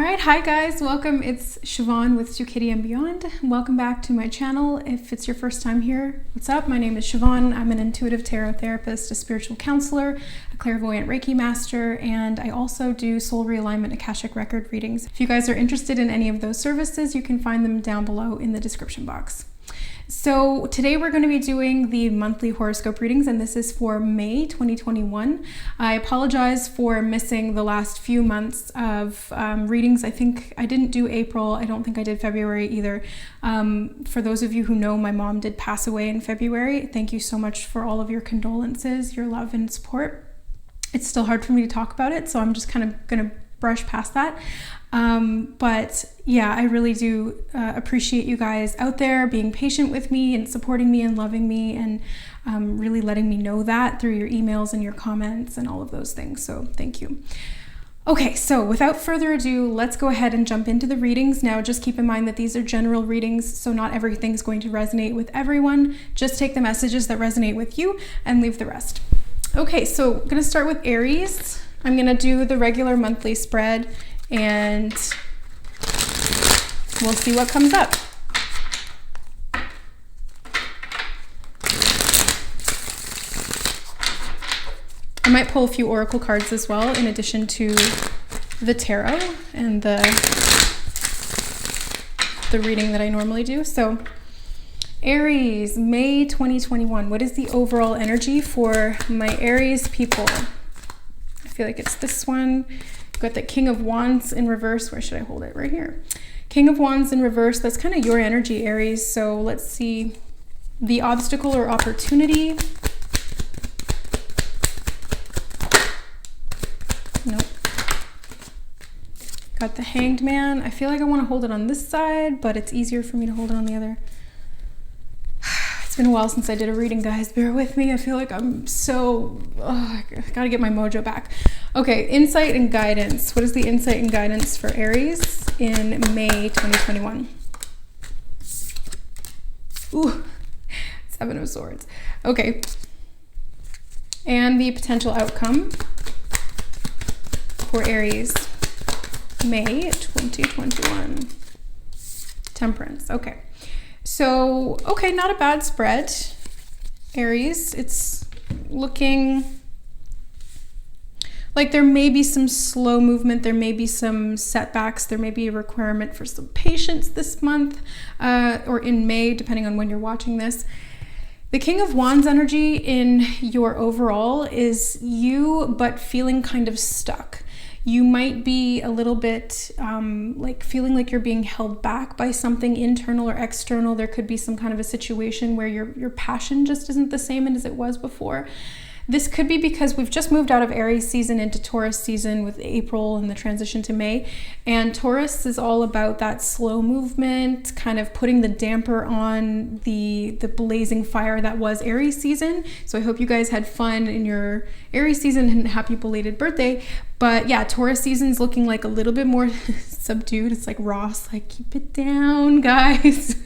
Alright, hi guys, welcome. It's Siobhan with Stu Kitty and Beyond. Welcome back to my channel. If it's your first time here, what's up? My name is Siobhan. I'm an intuitive tarot therapist, a spiritual counselor, a clairvoyant Reiki master, and I also do soul realignment Akashic record readings. If you guys are interested in any of those services, you can find them down below in the description box. So today we're going to be doing the monthly horoscope readings, and this is for May 2021. I apologize for missing the last few months of readings. I think I didn't do April. I don't think I did February either. For those of you who know, my mom did pass away in February. Thank you so much for all of your condolences, your love and support. It's still hard for me to talk about it, so I'm just kind of going to brush past that. But yeah, I really do appreciate you guys out there being patient with me and supporting me and loving me and really letting me know that through your emails and your comments and all of those things. So thank you. Okay, so without further ado, let's go ahead and jump into the readings. Now, just keep in mind that these are general readings, so not everything's going to resonate with everyone. Just take the messages that resonate with you and leave the rest. Okay, so I'm going to start with Aries. I'm going to do the regular monthly spread and we'll see what comes up. I might pull a few oracle cards as well, in addition to the tarot and the reading that I normally do. So Aries, May 2021. What is the overall energy for my Aries people? I feel like it's this one. I've got the King of Wands in reverse. Where should I hold it? Right here. King of Wands in reverse. That's kind of your energy, Aries. So let's see. The obstacle or opportunity. Nope. Got the Hanged Man. I feel like I want to hold it on this side, but it's easier for me to hold it on the other. It's been a while since I did a reading, guys. Bear with me. I feel like I'm so... I gotta get my mojo back. Okay, insight and guidance. What is the insight and guidance for Aries in May 2021? Ooh, Seven of Swords. Okay. And the potential outcome for Aries, May 2021. Temperance. Okay. So, okay, not a bad spread, Aries. It's looking like there may be some slow movement, there may be some setbacks, there may be a requirement for some patience this month or in May, depending on when you're watching this. The King of Wands energy in your overall is you, but feeling kind of stuck. You might be a little bit like feeling like you're being held back by something internal or external. There could be some kind of a situation where your passion just isn't the same as it was before. This could be because we've just moved out of Aries season into Taurus season with April and the transition to May. And Taurus is all about that slow movement, kind of putting the damper on the blazing fire that was Aries season. So I hope you guys had fun in your Aries season and happy belated birthday. But yeah, Taurus season's looking like a little bit more subdued. It's like Ross, like keep it down, guys.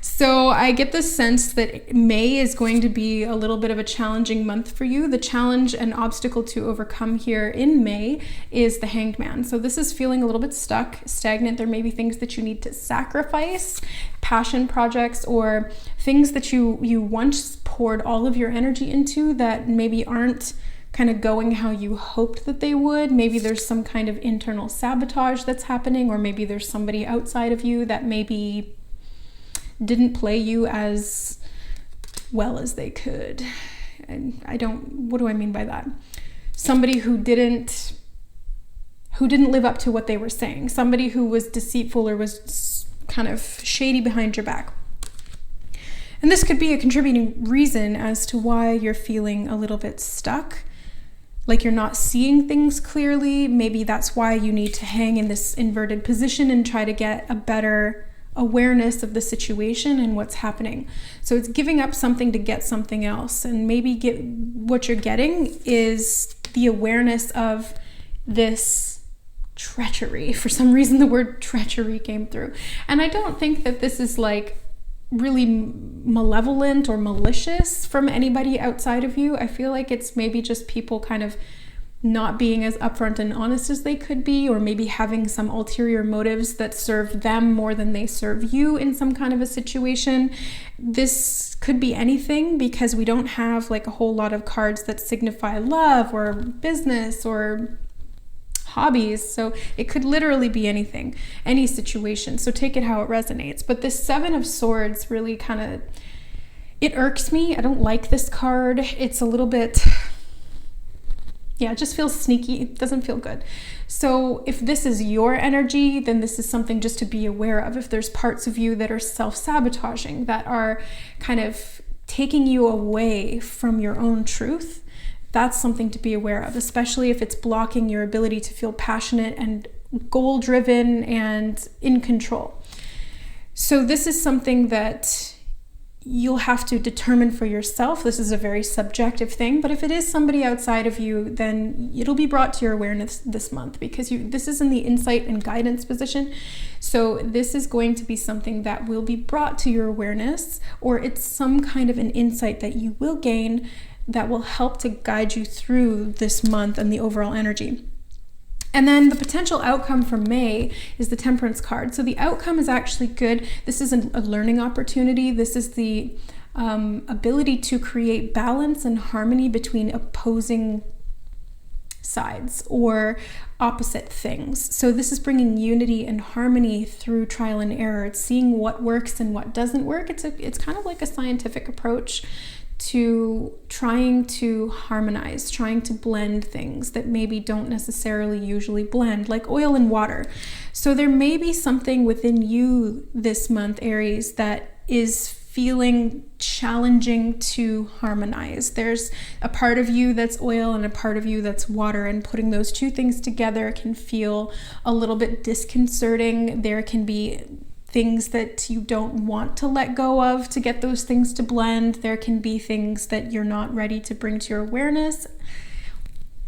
So I get the sense that May is going to be a little bit of a challenging month for you. The challenge and obstacle to overcome here in May is the Hanged Man. So this is feeling a little bit stuck, stagnant. There may be things that you need to sacrifice, passion projects, or things that you once poured all of your energy into that maybe aren't kind of going how you hoped that they would. Maybe there's some kind of internal sabotage that's happening, or maybe there's somebody outside of you that maybe didn't play you as well as they could. And what do I mean by that? Somebody who didn't live up to what they were saying. Somebody who was deceitful or was kind of shady behind your back. And this could be a contributing reason as to why you're feeling a little bit stuck, like you're not seeing things clearly. Maybe that's why you need to hang in this inverted position and try to get a better awareness of the situation and what's happening. So it's giving up something to get something else, and maybe what you're getting is the awareness of this treachery. For some reason the word treachery came through, and I don't think that this is like really malevolent or malicious from anybody outside of you. I feel like it's maybe just people kind of not being as upfront and honest as they could be, or maybe having some ulterior motives that serve them more than they serve you in some kind of a situation. This could be anything, because we don't have like a whole lot of cards that signify love or business or hobbies. So it could literally be anything, any situation. So take it how it resonates. But this Seven of Swords really kind of, it irks me. I don't like this card. It's a little bit, yeah, it just feels sneaky. It doesn't feel good. So if this is your energy, then this is something just to be aware of. If there's parts of you that are self-sabotaging, that are kind of taking you away from your own truth, that's something to be aware of, especially if it's blocking your ability to feel passionate and goal-driven and in control. So this is something that you'll have to determine for yourself. This is a very subjective thing, but if it is somebody outside of you, then it'll be brought to your awareness this month, because this is in the insight and guidance position. So this is going to be something that will be brought to your awareness, or it's some kind of an insight that you will gain that will help to guide you through this month and the overall energy. And then the potential outcome for May is the Temperance card. So the outcome is actually good. This is a learning opportunity. This is the ability to create balance and harmony between opposing sides or opposite things. So this is bringing unity and harmony through trial and error. It's seeing what works and what doesn't work. It's kind of like a scientific approach to trying to harmonize, trying to blend things that maybe don't necessarily usually blend, like oil and water. So there may be something within you this month, Aries, that is feeling challenging to harmonize. There's a part of you that's oil and a part of you that's water, and putting those two things together can feel a little bit disconcerting. There can be things that you don't want to let go of to get those things to blend. There can be things that you're not ready to bring to your awareness.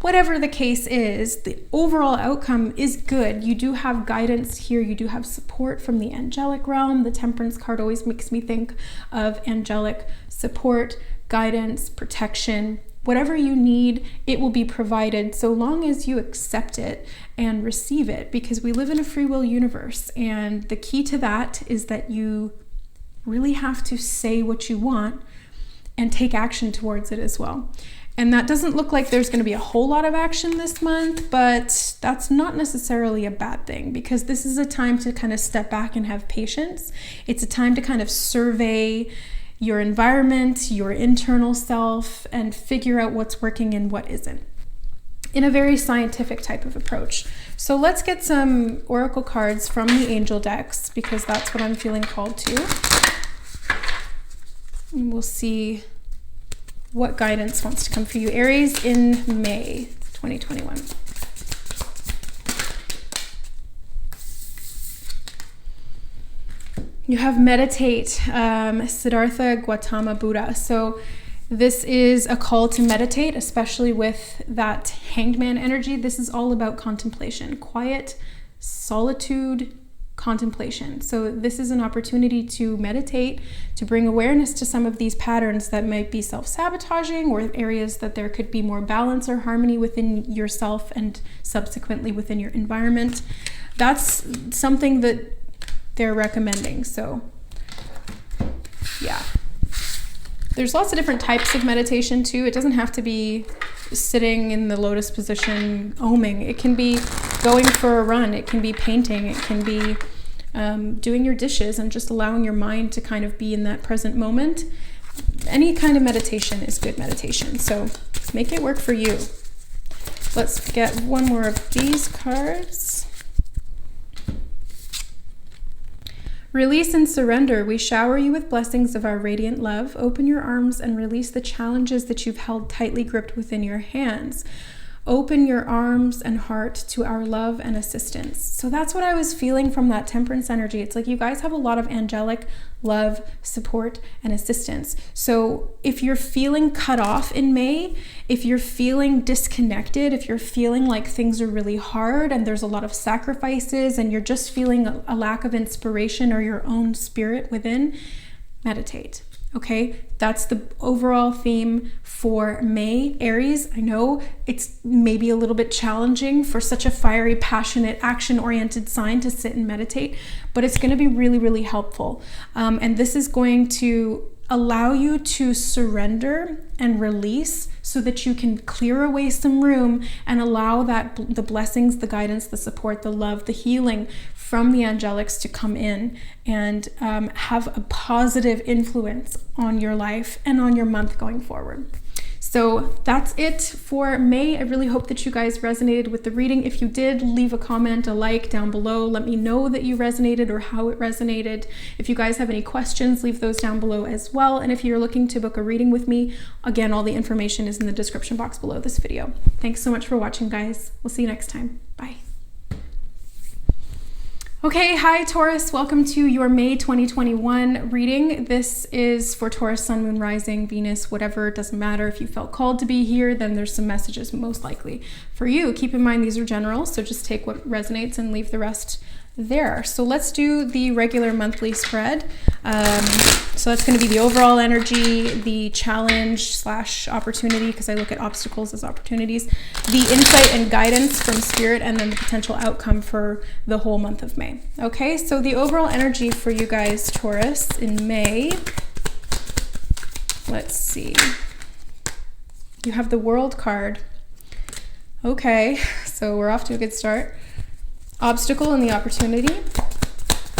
Whatever the case is, the overall outcome is good. You do have guidance here. You do have support from the angelic realm. The Temperance card always makes me think of angelic support, guidance, protection. Whatever you need, it will be provided, so long as you accept it and receive it, because we live in a free will universe. And the key to that is that you really have to say what you want and take action towards it as well. And that doesn't look like there's going to be a whole lot of action this month, but that's not necessarily a bad thing, because this is a time to kind of step back and have patience. It's a time to kind of survey your environment, your internal self, and figure out what's working and what isn't, in a very scientific type of approach. So let's get some oracle cards from the angel decks, because that's what I'm feeling called to. And we'll see what guidance wants to come for you, Aries, in May 2021. You have meditate, Siddhartha Gautama Buddha. So this is a call to meditate, especially with that Hanged Man energy. This is all about contemplation, quiet, solitude, contemplation. So this is an opportunity to meditate, to bring awareness to some of these patterns that might be self-sabotaging, or areas that there could be more balance or harmony within yourself and subsequently within your environment. That's something that they're recommending. So yeah, there's lots of different types of meditation too. It doesn't have to be sitting in the lotus position oming. It can be going for a run. It can be painting. It can be doing your dishes and just allowing your mind to kind of be in that present moment. Any kind of meditation is good meditation, so make it work for you. Let's get one more of these cards. Release and surrender. We shower you with blessings of our radiant love. Open your arms and release the challenges that you've held tightly gripped within your hands. Open your arms and heart to our love and assistance. So that's what I was feeling from that Temperance energy. It's like you guys have a lot of angelic love, support, and assistance. So if you're feeling cut off in May, if you're feeling disconnected, if you're feeling like things are really hard and there's a lot of sacrifices and you're just feeling a lack of inspiration or your own spirit within, meditate. Okay, that's the overall theme for May. Aries, I know it's maybe a little bit challenging for such a fiery, passionate, action-oriented sign to sit and meditate, but it's going to be really, really helpful. And this is going to allow you to surrender and release so that you can clear away some room and allow the blessings, the guidance, the support, the love, the healing from the angelics to come in and have a positive influence on your life and on your month going forward. So that's it for May. I really hope that you guys resonated with the reading. If you did, leave a comment, a like down below. Let me know that you resonated or how it resonated. If you guys have any questions, leave those down below as well. And if you're looking to book a reading with me, again, all the information is in the description box below this video. Thanks so much for watching, guys. We'll see you next time. Bye. Okay, hi Taurus, welcome to your May 2021 reading. This is for Taurus, Sun, Moon, Rising, Venus, whatever, it doesn't matter. If you felt called to be here, then there's some messages most likely for you. Keep in mind these are general, so just take what resonates and leave the rest there. So let's do the regular monthly spread. So that's going to be the overall energy, the challenge / opportunity, because I look at obstacles as opportunities, the insight and guidance from spirit, and then the potential outcome for the whole month of May. Okay, so the overall energy for you guys, Taurus, in May. Let's see. You have the World card. Okay, so we're off to a good start. Obstacle and the opportunity.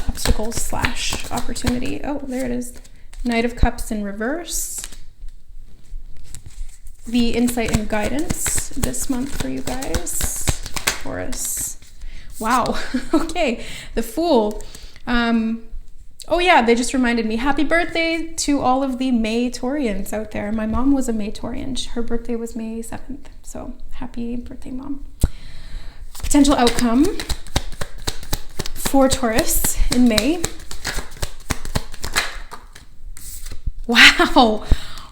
Obstacles / opportunity. Oh, there it is. Knight of Cups in reverse. The insight and guidance this month for you guys, Taurus. Wow. Okay. The Fool. Oh yeah, they just reminded me. Happy birthday to all of the May-torians out there. My mom was a May-torian. Her birthday was May 7th. So happy birthday, Mom. Potential outcome for Taurus in May. Wow.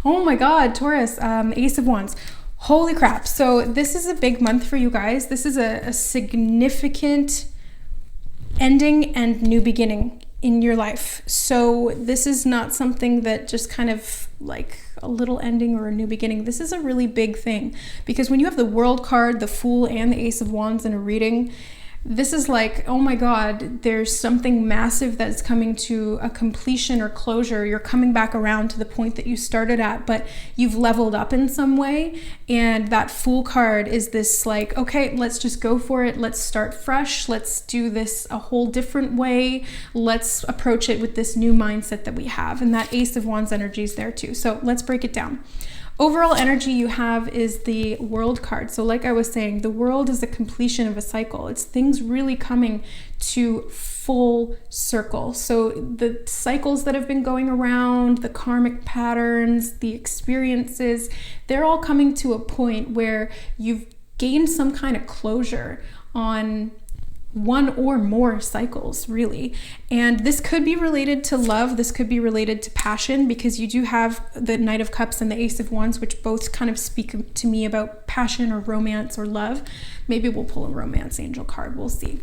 Oh my God, Taurus, Ace of Wands. Holy crap. So this is a big month for you guys. This is a significant ending and new beginning in your life. So this is not something that just kind of like a little ending or a new beginning. This is a really big thing, because when you have the World card, the Fool, and the Ace of Wands in a reading, this is like, oh my God, there's something massive that's coming to a completion or closure. You're coming back around to the point that you started at, but you've leveled up in some way. And that Fool card is this like, okay, let's just go for it. Let's start fresh. Let's do this a whole different way. Let's approach it with this new mindset that we have. And that Ace of Wands energy is there too. So let's break it down. Overall energy you have is the World card. So like I was saying, the world is a completion of a cycle. It's things really coming to full circle. So the cycles that have been going around, the karmic patterns, the experiences, they're all coming to a point where you've gained some kind of closure on one or more cycles, really. And this could be related to love. This could be related to passion, because you do have the Knight of Cups and the Ace of Wands, which both kind of speak to me about passion or romance or love. Maybe we'll pull a romance angel card. We'll see.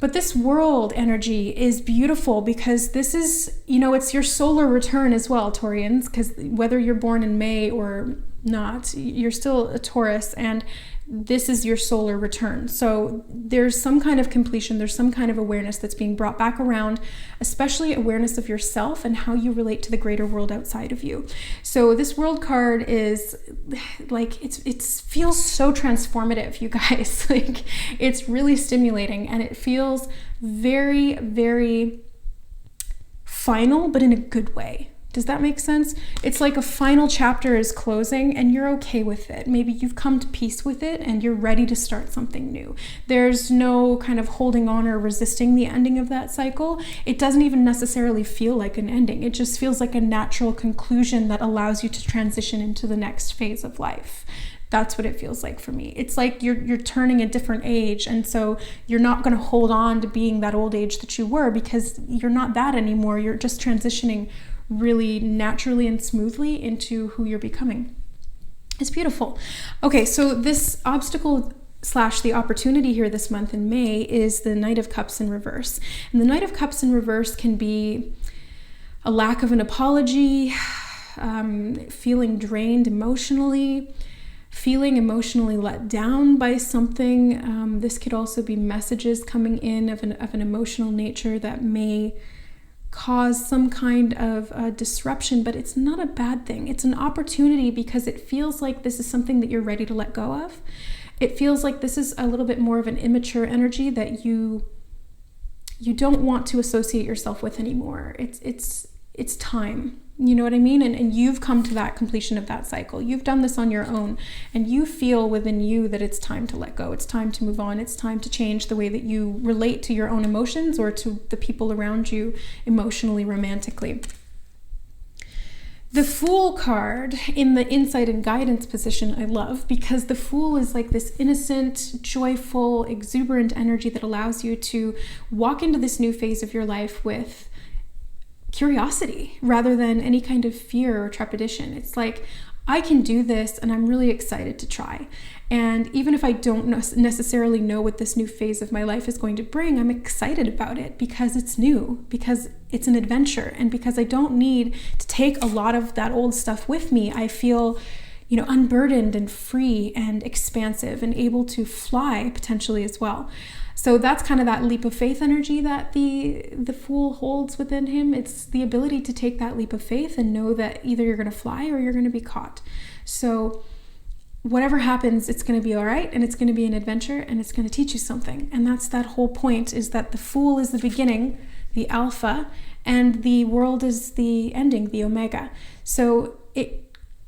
But this World energy is beautiful because this is, you know, it's your solar return as well, Taurians, because whether you're born in May or not, you're still a Taurus, and this is your solar return. So there's some kind of completion, there's some kind of awareness that's being brought back around, especially awareness of yourself and how you relate to the greater world outside of you. So this World card is like, it feels so transformative, you guys. Like, it's really stimulating, and it feels very, very final, but in a good way. Does that make sense? It's like a final chapter is closing and you're okay with it. Maybe you've come to peace with it and you're ready to start something new. There's no kind of holding on or resisting the ending of that cycle. It doesn't even necessarily feel like an ending. It just feels like a natural conclusion that allows you to transition into the next phase of life. That's what it feels like for me. It's like you're turning a different age, and so you're not going to hold on to being that old age that you were, because you're not that anymore. You're just transitioning really naturally and smoothly into who you're becoming. It's beautiful. Okay, so this obstacle / the opportunity here this month in May is the Knight of Cups in reverse. And the Knight of Cups in reverse can be a lack of an apology, feeling drained emotionally, feeling emotionally let down by something. This could also be messages coming in of an emotional nature that may cause some kind of disruption, but it's not a bad thing. It's an opportunity because it feels like this is something that you're ready to let go of. It feels like this is a little bit more of an immature energy that you don't want to associate yourself with anymore. It's time. You know what I mean? And you've come to that completion of that cycle. You've done this on your own, and you feel within you that it's time to let go. It's time to move on. It's time to change the way that you relate to your own emotions or to the people around you emotionally, romantically. The Fool card in the insight and guidance position I love, because the Fool is like this innocent, joyful, exuberant energy that allows you to walk into this new phase of your life with curiosity rather than any kind of fear or trepidation. It's like, I can do this and I'm really excited to try. And even if I don't necessarily know what this new phase of my life is going to bring, I'm excited about it because it's new, because it's an adventure, and because I don't need to take a lot of that old stuff with me. I feel, unburdened and free and expansive and able to fly potentially as well. So that's kind of that leap of faith energy that the Fool holds within him. It's the ability to take that leap of faith and know that either you're going to fly or you're going to be caught. So whatever happens, it's going to be all right, and it's going to be an adventure, and it's going to teach you something. And that's that whole point, is that the Fool is the beginning, the alpha, and the world is the ending, the omega. So it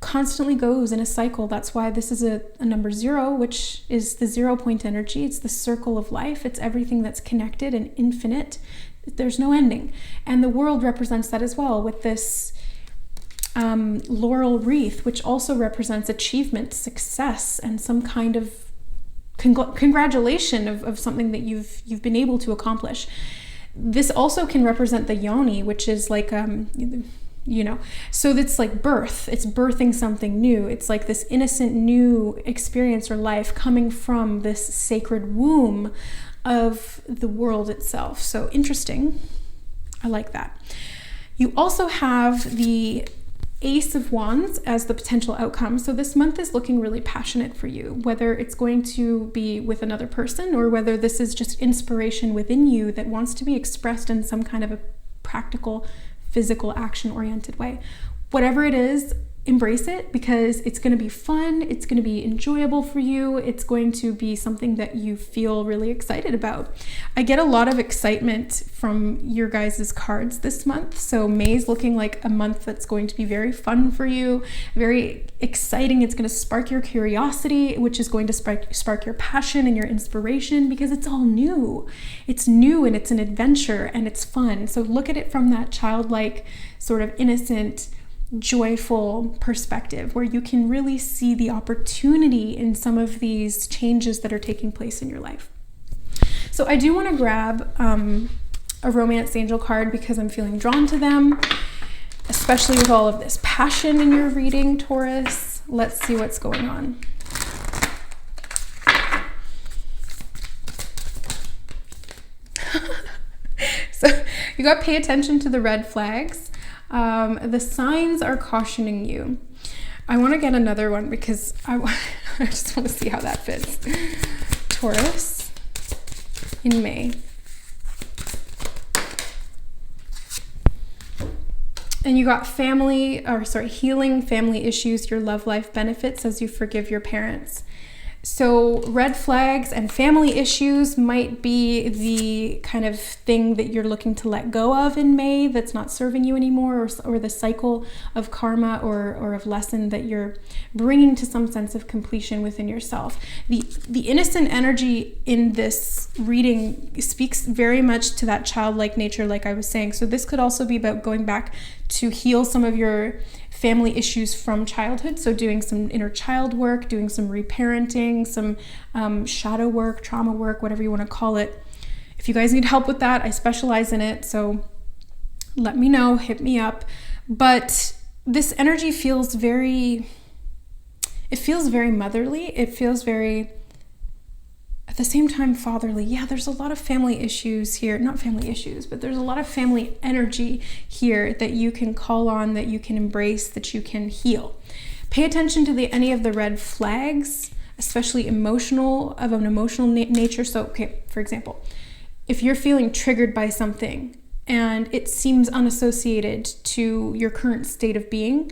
constantly goes in a cycle. That's why this is a number 0, which is the 0 point energy. It's the circle of life. It's everything that's connected and infinite. There's no ending. And the world represents that as well, with this laurel wreath, which also represents achievement, success, and some kind of congratulation of something that you've been able to accomplish. This also can represent the yoni, which is like so that's like birth. It's birthing something new. It's like this innocent new experience or life coming from this sacred womb of the world itself. So interesting. I like that. You also have the Ace of Wands as the potential outcome. So this month is looking really passionate for you, whether it's going to be with another person or whether this is just inspiration within you that wants to be expressed in some kind of a practical, physical, action-oriented way. Whatever it is, embrace it, because it's going to be fun, it's going to be enjoyable for you, it's going to be something that you feel really excited about. I get a lot of excitement from your guys' cards this month, so May's looking like a month that's going to be very fun for you, very exciting. It's going to spark your curiosity, which is going to spark your passion and your inspiration, because it's all new. It's new and it's an adventure and it's fun. So look at it from that childlike, sort of innocent, joyful perspective, where you can really see the opportunity in some of these changes that are taking place in your life. So I do want to grab a romance angel card because I'm feeling drawn to them, especially with all of this passion in your reading, Taurus. Let's see what's going on. So you got to pay attention to the red flags. The signs are cautioning you. I want to get another one because I just want to see how that fits. Taurus in May. And you got healing family issues, your love life benefits as you forgive your parents. So red flags and family issues might be the kind of thing that you're looking to let go of in May that's not serving you anymore, or the cycle of karma or of lesson that you're bringing to some sense of completion within yourself. The innocent energy in this reading speaks very much to that childlike nature, like I was saying. So this could also be about going back to heal some of your family issues from childhood. So doing some inner child work, doing some reparenting, some shadow work, trauma work, whatever you want to call it. If you guys need help with that, I specialize in it. So let me know, hit me up. But this energy feels very motherly. It feels very, at the same time fatherly. Yeah, there's a lot of family issues here. Not family issues, but there's a lot of family energy here that you can call on, that you can embrace, that you can heal. Pay attention to any of the red flags, especially of an emotional nature. So, okay, for example, if you're feeling triggered by something and it seems unassociated to your current state of being,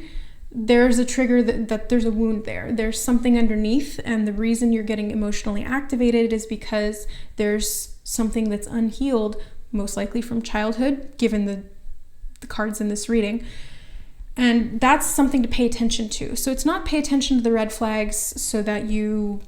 there's a trigger that there's a wound there. There's something underneath, and the reason you're getting emotionally activated is because there's something that's unhealed, most likely from childhood, given the cards in this reading. And that's something to pay attention to. So it's not pay attention to the red flags so that you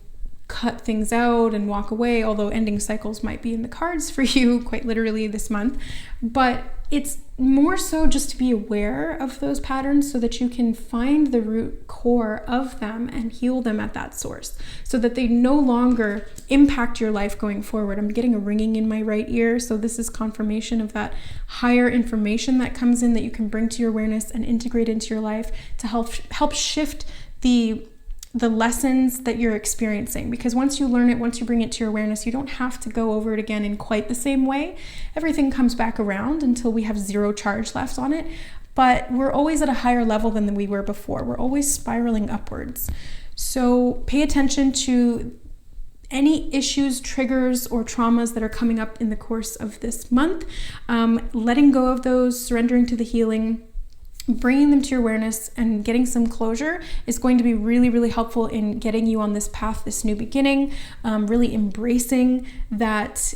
cut things out and walk away, although ending cycles might be in the cards for you quite literally this month. But it's more so just to be aware of those patterns so that you can find the root core of them and heal them at that source so that they no longer impact your life going forward. I'm getting a ringing in my right ear, so this is confirmation of that higher information that comes in that you can bring to your awareness and integrate into your life to help shift the lessons that you're experiencing. Because once you learn it, once you bring it to your awareness, you don't have to go over it again in quite the same way. Everything comes back around until we have zero charge left on it. But we're always at a higher level than we were before. We're always spiraling upwards. So pay attention to any issues, triggers, or traumas that are coming up in the course of this month. Letting go of those, surrendering to the healing, bringing them to your awareness and getting some closure is going to be really, really helpful in getting you on this path, this new beginning, really embracing that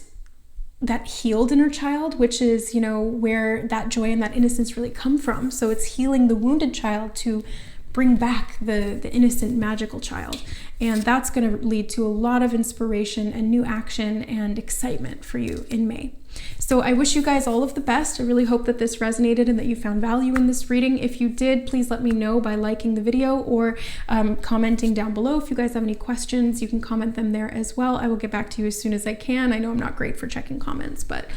healed inner child, which is, where that joy and that innocence really come from. So it's healing the wounded child to bring back the innocent, magical child. And that's going to lead to a lot of inspiration and new action and excitement for you in May. So I wish you guys all of the best. I really hope that this resonated and that you found value in this reading. If you did, please let me know by liking the video or commenting down below. If you guys have any questions, you can comment them there as well. I will get back to you as soon as I can. I know I'm not great for checking comments, but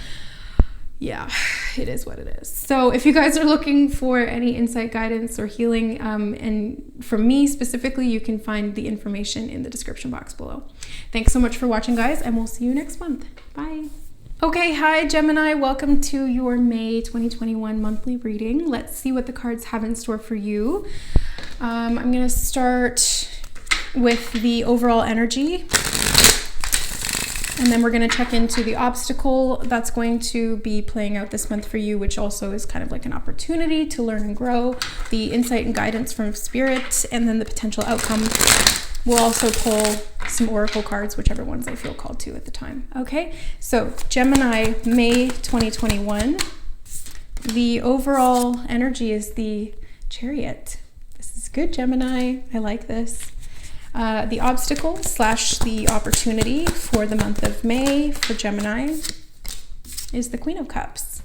yeah, it is what it is. So if you guys are looking for any insight, guidance, or healing, and from me specifically, you can find the information in the description box below. Thanks so much for watching, guys, and we'll see you next month. Bye. Okay, hi Gemini, welcome to your May 2021 monthly reading. Let's see what the cards have in store for you. I'm going to start with the overall energy, and then we're going to check into the obstacle that's going to be playing out this month for you, which also is kind of like an opportunity to learn and grow, the insight and guidance from Spirit, and then the potential outcome. We'll also pull some oracle cards, whichever ones I feel called to at the time. Okay, so Gemini, May 2021. The overall energy is the Chariot. This is good, Gemini. I like this. The obstacle / the opportunity for the month of May for Gemini is the Queen of Cups.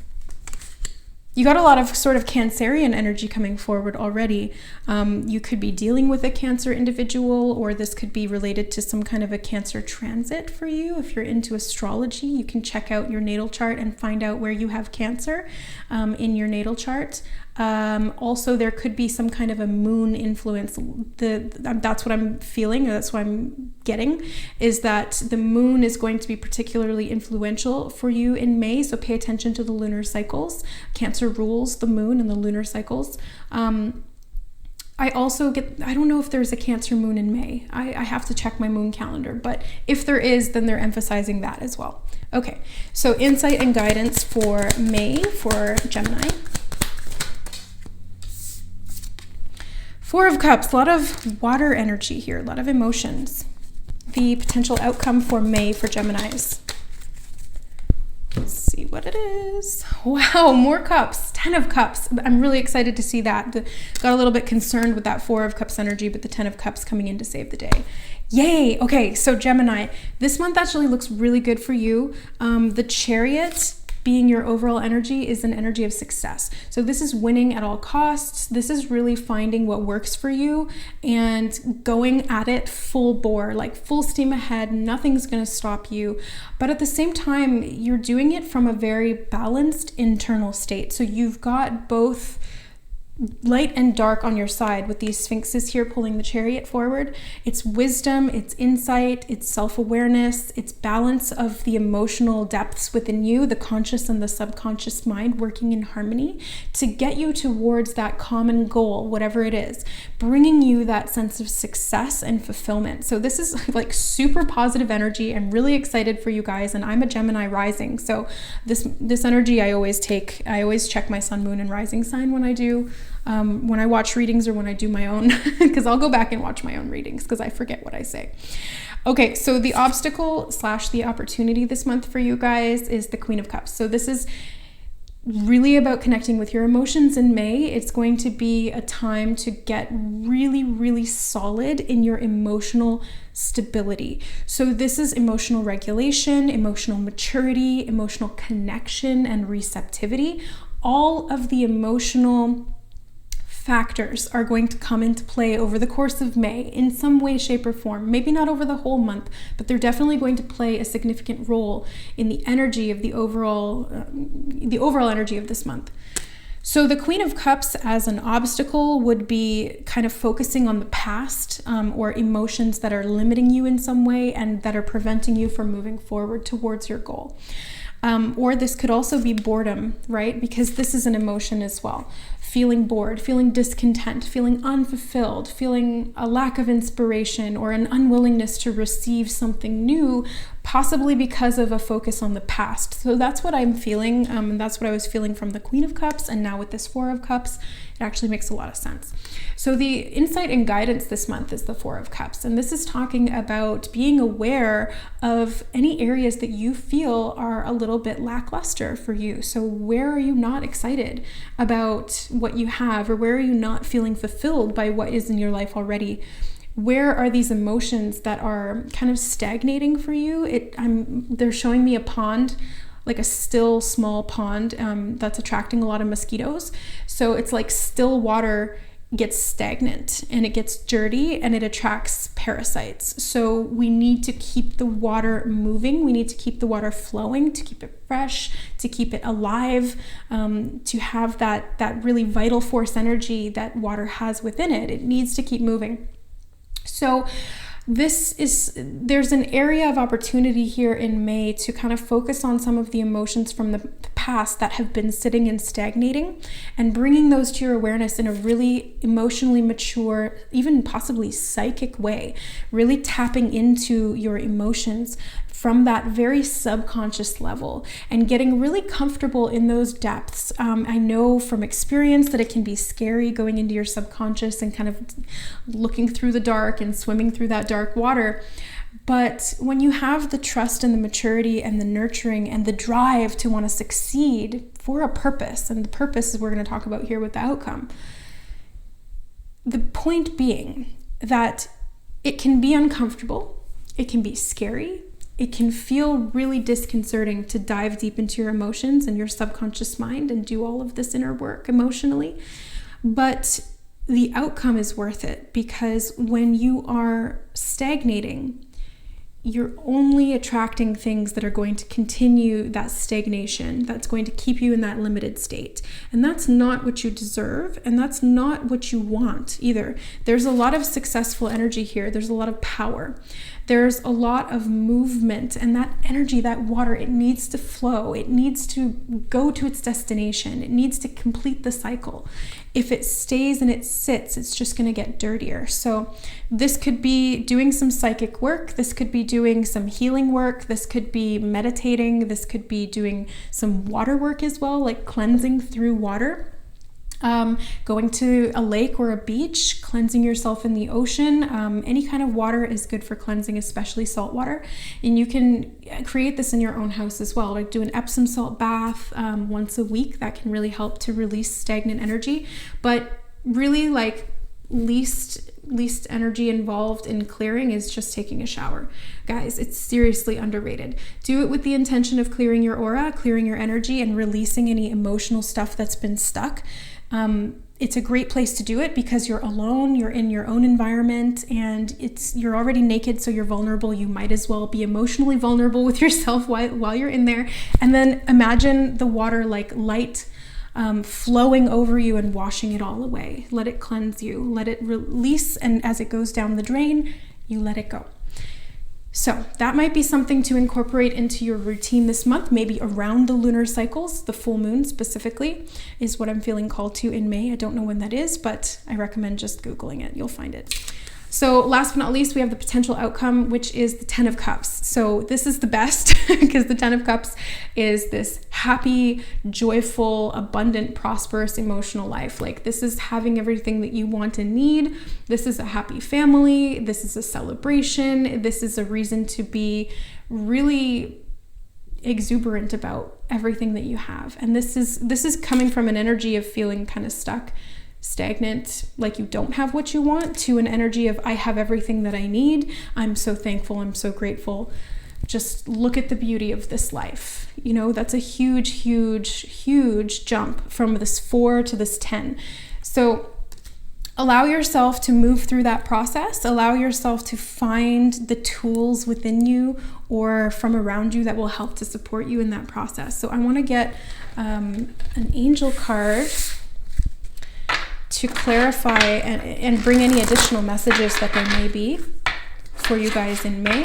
You got a lot of sort of Cancerian energy coming forward already. You could be dealing with a Cancer individual, or this could be related to some kind of a Cancer transit for you. If you're into astrology, you can check out your natal chart and find out where you have Cancer in your natal chart. Also, there could be some kind of a moon influence. That's what I'm feeling, or that's what I'm getting, is that the moon is going to be particularly influential for you in May, so pay attention to the lunar cycles. Cancer rules the moon and the lunar cycles. I also I don't know if there's a Cancer moon in May. I have to check my moon calendar, but if there is, then they're emphasizing that as well. Okay, so insight and guidance for May for Gemini. Four of Cups, a lot of water energy here, a lot of emotions. The potential outcome for May for Geminis. Let's see what it is. Wow, more cups, 10 of Cups. I'm really excited to see that. Got a little bit concerned with that 4 of Cups energy, but the 10 of Cups coming in to save the day. Yay! Okay, so Gemini, this month actually looks really good for you. The Chariot being your overall energy is an energy of success. So this is winning at all costs. This is really finding what works for you and going at it full bore, like full steam ahead. Nothing's going to stop you. But at the same time, you're doing it from a very balanced internal state. So you've got both light and dark on your side with these sphinxes here pulling the chariot forward. It's wisdom, it's insight, it's self-awareness, it's balance of the emotional depths within you, the conscious and the subconscious mind working in harmony to get you towards that common goal, whatever it is, bringing you that sense of success and fulfillment. So this is like super positive energy. I'm really excited for you guys, and I'm a Gemini rising. So this energy I always check my sun, moon, and rising sign when I watch readings or when I do my own, because I'll go back and watch my own readings because I forget what I say. Okay, so the obstacle / the opportunity this month for you guys is the Queen of Cups. So this is really about connecting with your emotions in May. It's going to be a time to get really, really solid in your emotional stability. So this is emotional regulation, emotional maturity, emotional connection, and receptivity. All of the emotional factors are going to come into play over the course of May in some way, shape, or form. Maybe not over the whole month, but they're definitely going to play a significant role in the energy of the overall energy of this month. So the Queen of Cups as an obstacle would be kind of focusing on the past or emotions that are limiting you in some way and that are preventing you from moving forward towards your goal. Or this could also be boredom, right? Because this is an emotion as well. Feeling bored, feeling discontent, feeling unfulfilled, feeling a lack of inspiration or an unwillingness to receive something new, possibly because of a focus on the past. So that's what I'm feeling. And that's what I was feeling from the Queen of Cups. And now with this Four of Cups, it actually makes a lot of sense. So the insight and guidance this month is the Four of Cups. And this is talking about being aware of any areas that you feel are a little bit lackluster for you. So where are you not excited about what you have, or where are you not feeling fulfilled by what is in your life already? Where are these emotions that are kind of stagnating for you? They're showing me a pond, like a still small pond that's attracting a lot of mosquitoes. So it's like still water gets stagnant and it gets dirty and it attracts parasites. So we need to keep the water moving. We need to keep the water flowing, to keep it fresh, to keep it alive, to have that really vital force energy that water has within it. It needs to keep moving. So there's an area of opportunity here in May to kind of focus on some of the emotions from the past that have been sitting and stagnating, and bringing those to your awareness in a really emotionally mature, even possibly psychic way, really tapping into your emotions from that very subconscious level and getting really comfortable in those depths. I know from experience that it can be scary going into your subconscious and kind of looking through the dark and swimming through that dark water. But when you have the trust and the maturity and the nurturing and the drive to want to succeed for a purpose, and the purpose is we're going to talk about here with the outcome, the point being that it can be uncomfortable, it can be scary, it can feel really disconcerting to dive deep into your emotions and your subconscious mind and do all of this inner work emotionally. But the outcome is worth it, because when you are stagnating, you're only attracting things that are going to continue that stagnation, that's going to keep you in that limited state. And that's not what you deserve, and that's not what you want either. There's a lot of successful energy here. There's a lot of power. There's a lot of movement, and that energy, that water, it needs to flow. It needs to go to its destination. It needs to complete the cycle. If it stays and it sits, it's just going to get dirtier. So this could be doing some psychic work. This could be doing some healing work. This could be meditating. This could be doing some water work as well, like cleansing through water. Going to a lake or a beach, cleansing yourself in the ocean. Any kind of water is good for cleansing, especially salt water. And you can create this in your own house as well. Like do an Epsom salt bath once a week. That can really help to release stagnant energy. But really, like least energy involved in clearing is just taking a shower. Guys, it's seriously underrated. Do it with the intention of clearing your aura, clearing your energy, and releasing any emotional stuff that's been stuck. It's a great place to do it because you're alone, you're in your own environment, and you're already naked, so you're vulnerable. You might as well be emotionally vulnerable with yourself while you're in there. And then imagine the water like light flowing over you and washing it all away. Let it cleanse you, let it release, and as it goes down the drain, you let it go. So that might be something to incorporate into your routine this month, maybe around the lunar cycles. The full moon specifically is what I'm feeling called to in May. I don't know when that is, but I recommend just Googling it. You'll find it. So last but not least, we have the potential outcome, which is the 10 of Cups. So this is the best because the 10 of Cups is this happy, joyful, abundant, prosperous, emotional life. Like, this is having everything that you want and need. This is a happy family. This is a celebration. This is a reason to be really exuberant about everything that you have. And this is coming from an energy of feeling kind of stuck, stagnant, like you don't have what you want, to an energy of I have everything that I need. I'm so thankful. I'm so grateful. Just look at the beauty of this life. You know, that's a huge, huge, huge jump from this 4 to this 10. So allow yourself to move through that process. Allow yourself to find the tools within you or from around you that will help to support you in that process. So I want to get an angel card to clarify and bring any additional messages that there may be for you guys in May.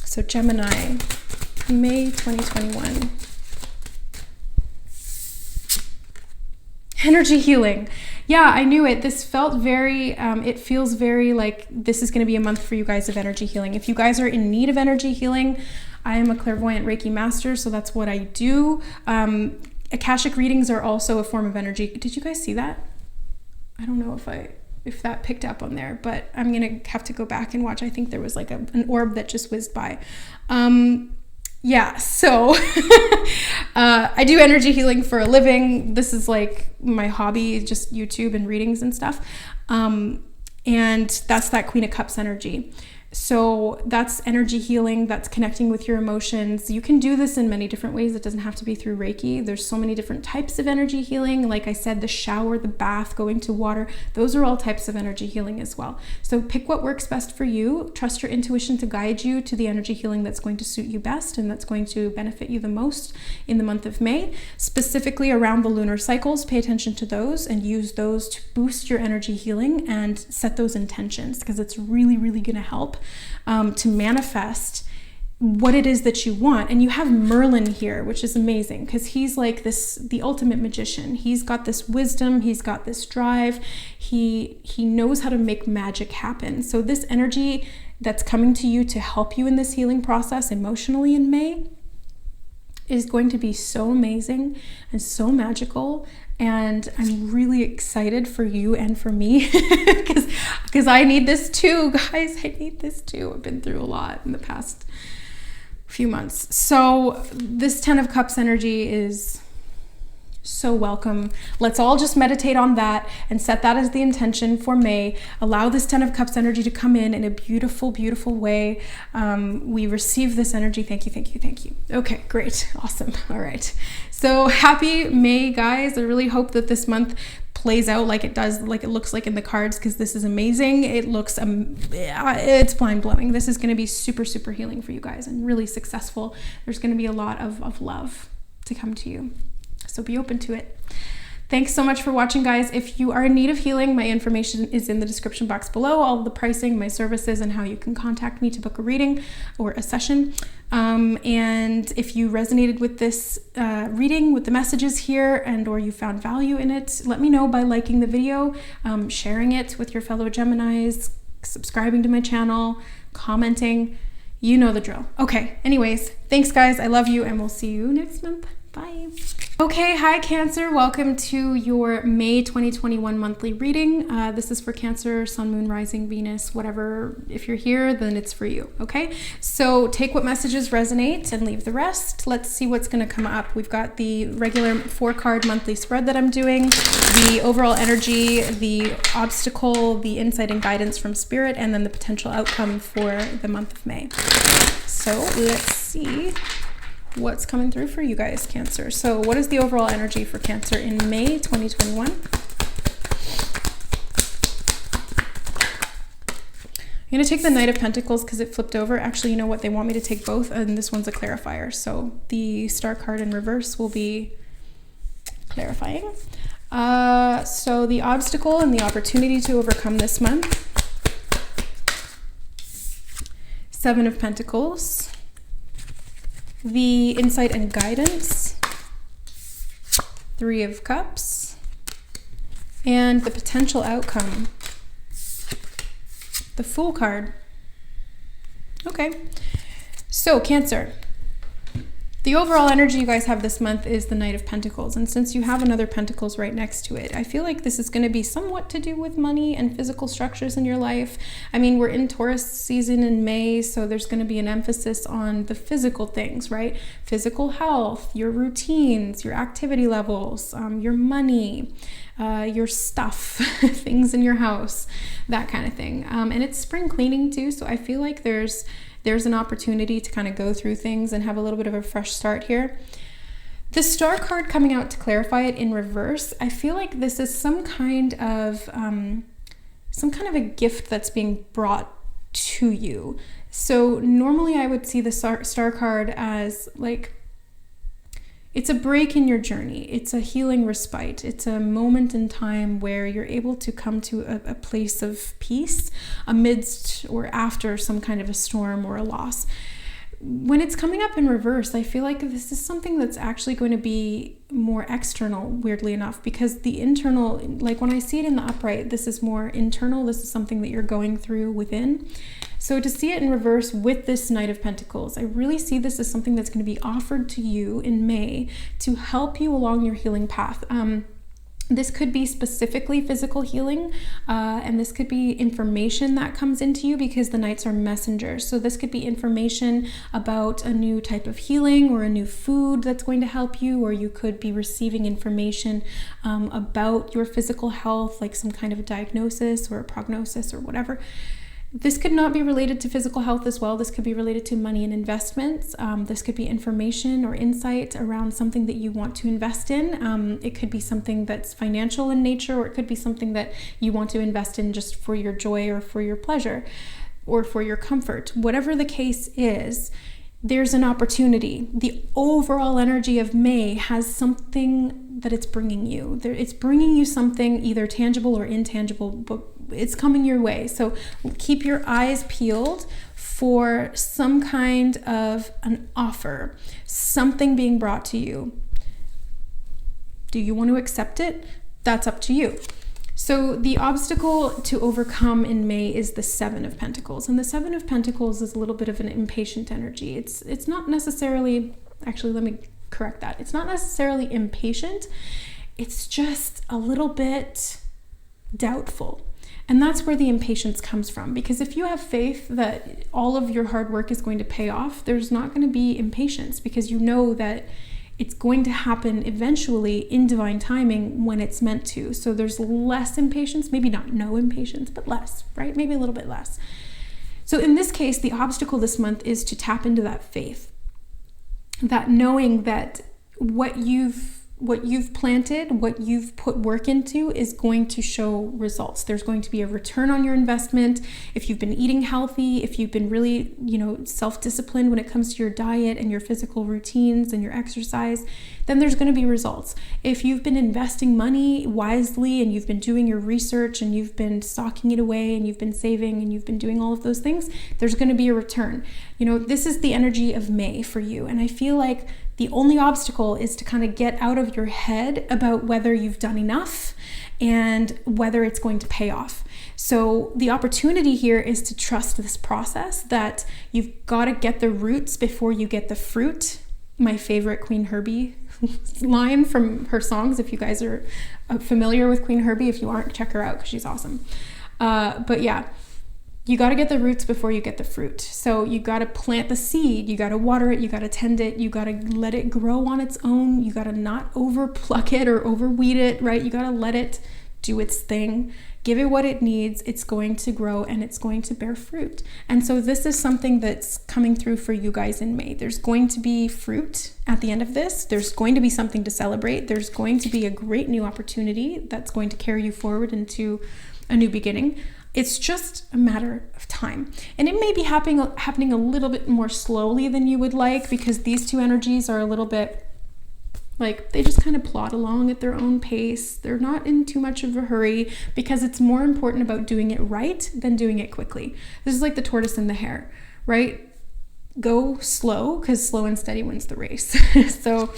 So Gemini, May 2021. Energy healing. Yeah, I knew it. This felt very, it feels very like this is going to be a month for you guys of energy healing. If you guys are in need of energy healing, I am a clairvoyant Reiki master, so that's what I do. Akashic readings are also a form of energy. Did you guys see that? I don't know if that picked up on there, but I'm gonna have to go back and watch. I think there was like an orb that just whizzed by. Yeah, so I do energy healing for a living. This is like my hobby, just YouTube and readings and stuff. And that's that Queen of Cups energy. So that's energy healing, that's connecting with your emotions. You can do this in many different ways. It doesn't have to be through Reiki. There's so many different types of energy healing. Like I said, the shower, the bath, going to water, those are all types of energy healing as well. So pick what works best for you. Trust your intuition to guide you to the energy healing that's going to suit you best and that's going to benefit you the most in the month of May. Specifically around the lunar cycles, pay attention to those and use those to boost your energy healing and set those intentions, because it's really, really going to help to manifest what it is that you want. And you have Merlin here, which is amazing because he's like the ultimate magician. He's got this wisdom, he's got this drive, he knows how to make magic happen. So this energy that's coming to you to help you in this healing process emotionally in May is going to be so amazing and so magical. And I'm really excited for you and for me because I need this too, guys. I need this too. I've been through a lot in the past few months. So this 10 of Cups energy is so welcome. Let's all just meditate on that and set that as the intention for May. Allow this 10 of Cups energy to come in a beautiful, beautiful way. We receive this energy. Thank you, thank you, thank you. Okay, great. Awesome. All right. So happy May, guys. I really hope that this month plays out like it does, like it looks like in the cards, because this is amazing. It looks, it's mind-blowing. This is going to be super, super healing for you guys and really successful. There's going to be a lot of love to come to you. So be open to it. Thanks so much for watching, guys. If you are in need of healing, my information is in the description box below. All the pricing, my services, and how you can contact me to book a reading or a session. And if you resonated with this reading, with the messages here, and or you found value in it, let me know by liking the video, sharing it with your fellow Geminis, subscribing to my channel, commenting. You know the drill. Okay, anyways, thanks, guys. I love you, and we'll see you next month. Bye. Okay, hi Cancer. Welcome to your May 2021 monthly reading. This is for Cancer, Sun, Moon, Rising, Venus, whatever. If you're here, then it's for you, okay? So take what messages resonate and leave the rest. Let's see what's going to come up. We've got the regular 4-card monthly spread that I'm doing, the overall energy, the obstacle, the insight and guidance from Spirit, and then the potential outcome for the month of May. So let's see what's coming through for you guys, Cancer. So what is the overall energy for Cancer in May 2021? I'm going to take the Knight of Pentacles because it flipped over. Actually, you know what? They want me to take both, and this one's a clarifier. So the Star card in reverse will be clarifying. So the obstacle and the opportunity to overcome this month. 7 of Pentacles. The insight and guidance. 3 of Cups. And the potential outcome. The Fool card. Okay, so Cancer. The overall energy you guys have this month is the Knight of Pentacles. And since you have another Pentacles right next to it, I feel like this is going to be somewhat to do with money and physical structures in your life. I mean, we're in Taurus season in May, so there's going to be an emphasis on the physical things, right? Physical health, your routines, your activity levels, your money, your stuff, things in your house, that kind of thing. And it's spring cleaning too, so I feel like there's an opportunity to kind of go through things and have a little bit of a fresh start here. The Star card coming out to clarify it in reverse, I feel like this is some kind of a gift that's being brought to you. So normally I would see the Star card as like, it's a break in your journey. It's a healing respite. It's a moment in time where you're able to come to a place of peace amidst or after some kind of a storm or a loss. When it's coming up in reverse, I feel like this is something that's actually going to be more external, weirdly enough, because the internal, like when I see it in the upright, this is more internal. This is something that you're going through within. So to see it in reverse with this Knight of Pentacles, I really see this as something that's going to be offered to you in May to help you along your healing path. This could be specifically physical healing, and this could be information that comes into you because the Knights are messengers. So this could be information about a new type of healing or a new food that's going to help you, or you could be receiving information about your physical health, like some kind of a diagnosis or a prognosis or whatever. This could not be related to physical health as well. This could be related to money and investments. This could be information or insight around something that you want to invest in. It could be something that's financial in nature, or it could be something that you want to invest in just for your joy or for your pleasure or for your comfort. Whatever the case is, there's an opportunity. The overall energy of May has something that it's bringing you. It's bringing you something either tangible or intangible, but it's coming your way. So keep your eyes peeled for some kind of an offer, something being brought to you. Do you want to accept it? That's up to you. So the obstacle to overcome in May is the 7 of Pentacles. And the 7 of Pentacles is a little bit of an impatient energy. It's not necessarily, actually, let me correct that. It's not necessarily impatient. It's just a little bit doubtful. And that's where the impatience comes from. Because if you have faith that all of your hard work is going to pay off, there's not going to be impatience, because you know that it's going to happen eventually in divine timing when it's meant to. So there's less impatience, maybe not no impatience, but less, right? Maybe a little bit less. So in this case, the obstacle this month is to tap into that faith, that knowing that what you've planted, what you've put work into is going to show results. There's going to be a return on your investment. If you've been eating healthy, if you've been really, self-disciplined when it comes to your diet and your physical routines and your exercise, then there's going to be results. If you've been investing money wisely and you've been doing your research and you've been stocking it away and you've been saving and you've been doing all of those things, there's going to be a return. This is the energy of May for you. And I feel like the only obstacle is to kind of get out of your head about whether you've done enough and whether it's going to pay off. So the opportunity here is to trust this process, that you've got to get the roots before you get the fruit. My favorite Queen Herbie line from her songs. If you guys are familiar with Queen Herbie, if you aren't, check her out because she's awesome. But yeah. You got to get the roots before you get the fruit. So you got to plant the seed, you got to water it, you got to tend it, you got to let it grow on its own. You got to not over pluck it or overweed it, right? You got to let it do its thing, give it what it needs. It's going to grow and it's going to bear fruit. And so this is something that's coming through for you guys in May. There's going to be fruit at the end of this. There's going to be something to celebrate. There's going to be a great new opportunity that's going to carry you forward into a new beginning. It's just a matter of time. And it may be happening a little bit more slowly than you would like, because these two energies are a little bit like, they just kind of plod along at their own pace. They're not in too much of a hurry, because it's more important about doing it right than doing it quickly. This is like the tortoise and the hare, right? Go slow, because slow and steady wins the race. So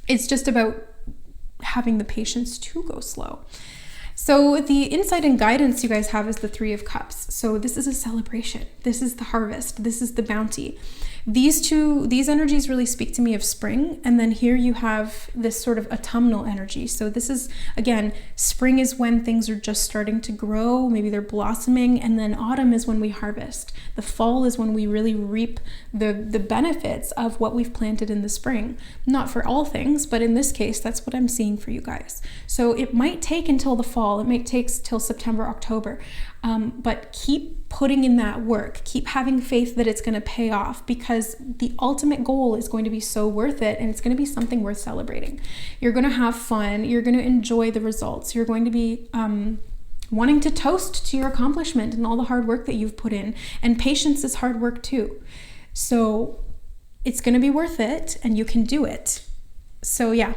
it's just about having the patience to go slow. So the insight and guidance you guys have is the Three of Cups. So this is a celebration. This is the harvest. This is the bounty. These energies really speak to me of spring. And then here you have this sort of autumnal energy. So this is, again, spring is when things are just starting to grow. Maybe they're blossoming. And then autumn is when we harvest. The fall is when we really reap the benefits of what we've planted in the spring. Not for all things, but in this case, that's what I'm seeing for you guys. So it might take until the fall. It might take till September, October. But keep putting in that work. Keep having faith that it's going to pay off, because the ultimate goal is going to be so worth it, and it's going to be something worth celebrating. You're going to have fun. You're going to enjoy the results. You're going to be wanting to toast to your accomplishment and all the hard work that you've put in. And patience is hard work too. So it's going to be worth it, and you can do it. So yeah.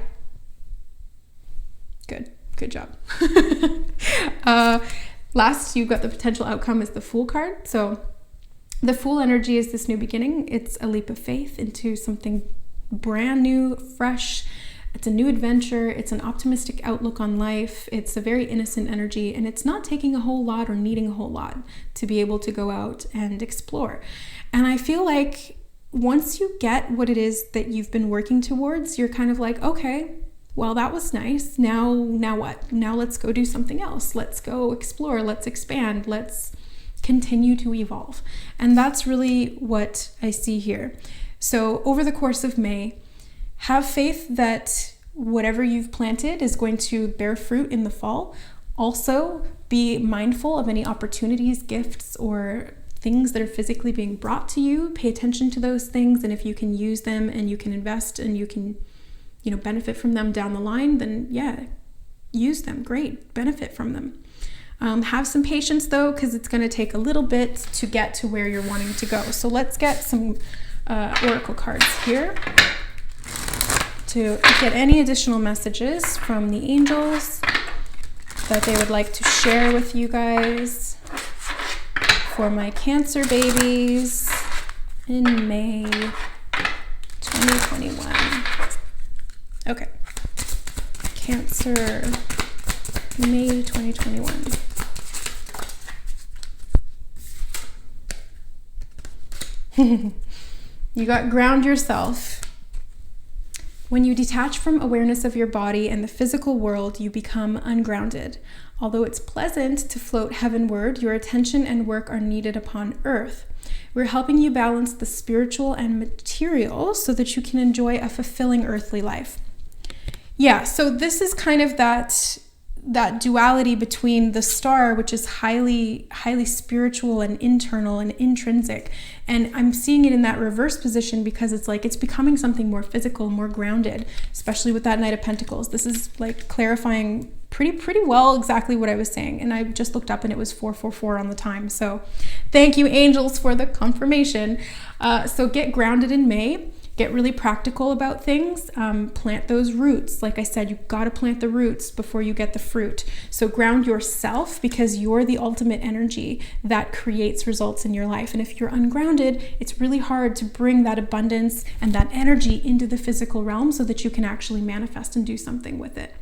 Good job. Last, you've got the potential outcome is the Fool card. So the Fool energy is this new beginning. It's a leap of faith into something brand new, fresh. It's a new adventure. It's an optimistic outlook on life. It's a very innocent energy, and it's not taking a whole lot or needing a whole lot to be able to go out and explore. And I feel like once you get what it is that you've been working towards, you're kind of like, okay, well, that was nice. Now what? Now let's go do something else. Let's go explore. Let's expand. Let's continue to evolve. And that's really what I see here. So over the course of May, have faith that whatever you've planted is going to bear fruit in the fall. Also, be mindful of any opportunities, gifts, or things that are physically being brought to you. Pay attention to those things. And if you can use them and you can invest and you can benefit from them down the line, then yeah, use them. Great. Benefit from them. Have some patience though, because it's going to take a little bit to get to where you're wanting to go. So let's get some oracle cards here to get any additional messages from the angels that they would like to share with you guys for my Cancer babies in May 2021. Okay, Cancer, May 2021. You got ground yourself. When you detach from awareness of your body and the physical world, you become ungrounded. Although it's pleasant to float heavenward, your attention and work are needed upon earth. We're helping you balance the spiritual and material so that you can enjoy a fulfilling earthly life. Yeah, so this is kind of that duality between the star, which is highly spiritual and internal and intrinsic. And I'm seeing it in that reverse position because it's like it's becoming something more physical, more grounded, especially with that Knight of Pentacles. This is like clarifying pretty well exactly what I was saying. And I just looked up and it was 444 on the time. So thank you, angels, for the confirmation. So get grounded in May. Get really practical about things. Plant those roots. Like I said, you've got to plant the roots before you get the fruit. So ground yourself, because you're the ultimate energy that creates results in your life. And if you're ungrounded, it's really hard to bring that abundance and that energy into the physical realm so that you can actually manifest and do something with it.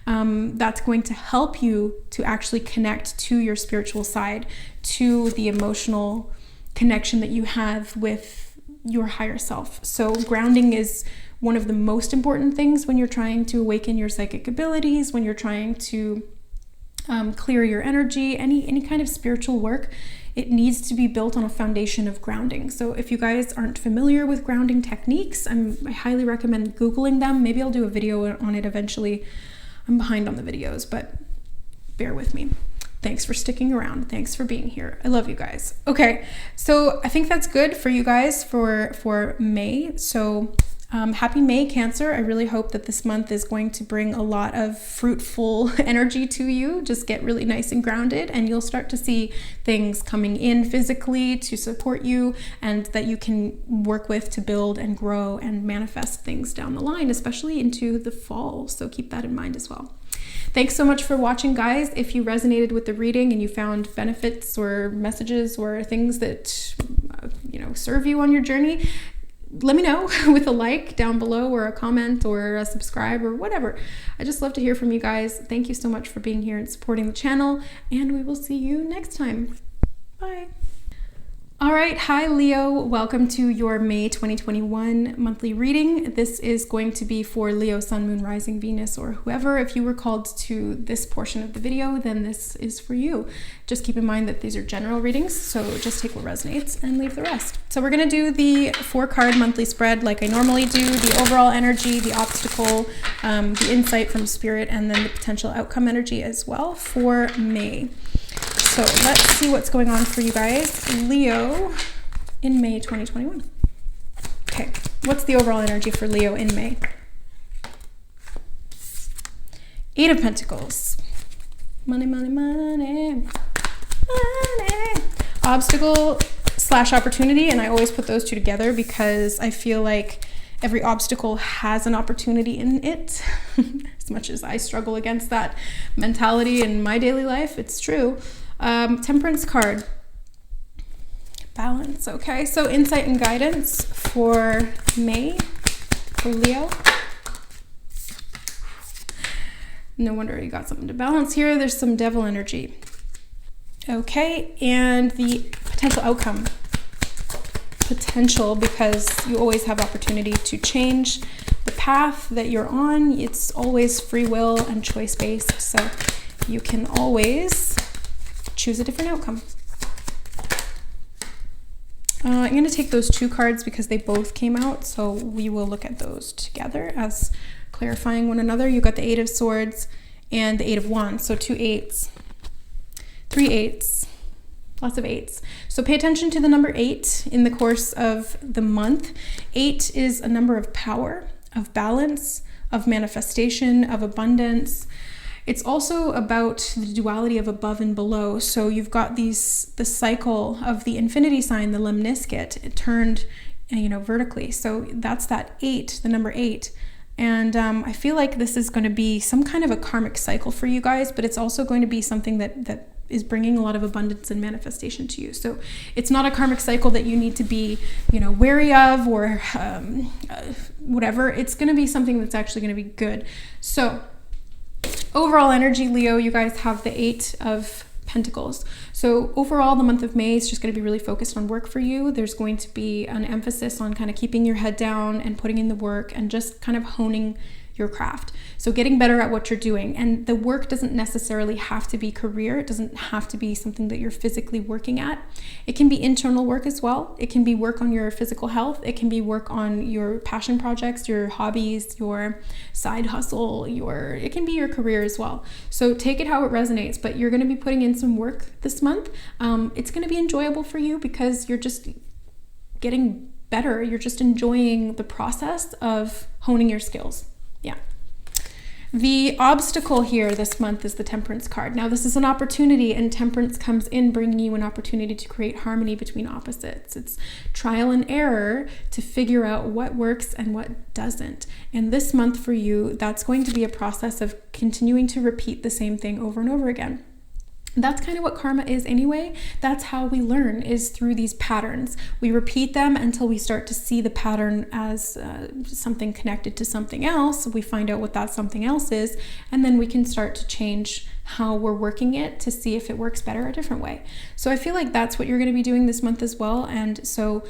That's going to help you to actually connect to your spiritual side, to the emotional connection that you have with your higher self. So grounding is one of the most important things when you're trying to awaken your psychic abilities, when you're trying to clear your energy, any kind of spiritual work. It needs to be built on a foundation of grounding. So if you guys aren't familiar with grounding techniques, I highly recommend Googling them. Maybe I'll do a video on it eventually. I'm behind on the videos, but bear with me. Thanks for sticking around. Thanks for being here. I love you guys. Okay, so I think that's good for you guys for May. So Happy May, Cancer. I really hope that this month is going to bring a lot of fruitful energy to you. Just get really nice and grounded, and you'll start to see things coming in physically to support you and that you can work with to build and grow and manifest things down the line, especially into the fall. So keep that in mind as well. Thanks so much for watching, guys. If you resonated with the reading and you found benefits or messages or things that serve you on your journey, let me know with a like down below or a comment or a subscribe or whatever. I just love to hear from you guys. Thank you so much for being here and supporting the channel, and we will see you next time. Bye. All right, hi Leo, welcome to your May 2021 monthly reading. This is going to be for Leo, Sun, Moon, Rising, Venus, or whoever. If you were called to this portion of the video, then this is for you. Just keep in mind that these are general readings, so just take what resonates and leave the rest. So we're gonna do the 4-card monthly spread like I normally do, the overall energy, the obstacle, the insight from spirit, and then the potential outcome energy as well for May. So let's see what's going on for you guys. Leo in May 2021. Okay, what's the overall energy for Leo in May? 8 of Pentacles. Money, money, money, money. Obstacle / opportunity, and I always put those two together because I feel like every obstacle has an opportunity in it. As much as I struggle against that mentality in my daily life, it's true. Temperance card. Balance. Okay, so insight and guidance for May for Leo. No wonder you got something to balance here. There's some devil energy. Okay, and the potential outcome. Potential, because you always have opportunity to change the path that you're on. It's always free will and choice based, so you can always choose a different outcome. I'm going to take those 2 cards because they both came out, so we will look at those together as clarifying one another. You got the 8 of Swords and the 8 of Wands, so 2 8s, 3 8s, lots of 8s. So pay attention to the number 8 in the course of the month. 8 is a number of power, of balance, of manifestation, of abundance. It's also about the duality of above and below. So you've got the cycle of the infinity sign, the lemniscate, it turned, vertically. So that's that 8, the number 8. And I feel like this is going to be some kind of a karmic cycle for you guys, but it's also going to be something that is bringing a lot of abundance and manifestation to you. So it's not a karmic cycle that you need to be, wary of or whatever. It's going to be something that's actually going to be good. So overall energy, Leo, you guys have the 8 of Pentacles. So overall, the month of May is just going to be really focused on work for you. There's going to be an emphasis on kind of keeping your head down and putting in the work and just kind of honing your craft. So getting better at what you're doing. And the work doesn't necessarily have to be career. It doesn't have to be something that you're physically working at. It can be internal work as well. It can be work on your physical health. It can be work on your passion projects, your hobbies, your side hustle, it can be your career as well. So take it how it resonates, but you're going to be putting in some work this month. It's going to be enjoyable for you because you're just getting better. You're just enjoying the process of honing your skills. Yeah. The obstacle here this month is the Temperance card. Now, this is an opportunity, and Temperance comes in bringing you an opportunity to create harmony between opposites. It's trial and error to figure out what works and what doesn't. And this month for you, that's going to be a process of continuing to repeat the same thing over and over again. That's kind of what karma is anyway. That's how we learn, is through these patterns. We repeat them until we start to see the pattern as something connected to something else. We find out what that something else is, and then we can start to change how we're working it to see if it works better a different way. So I feel like that's what you're going to be doing this month as well. And so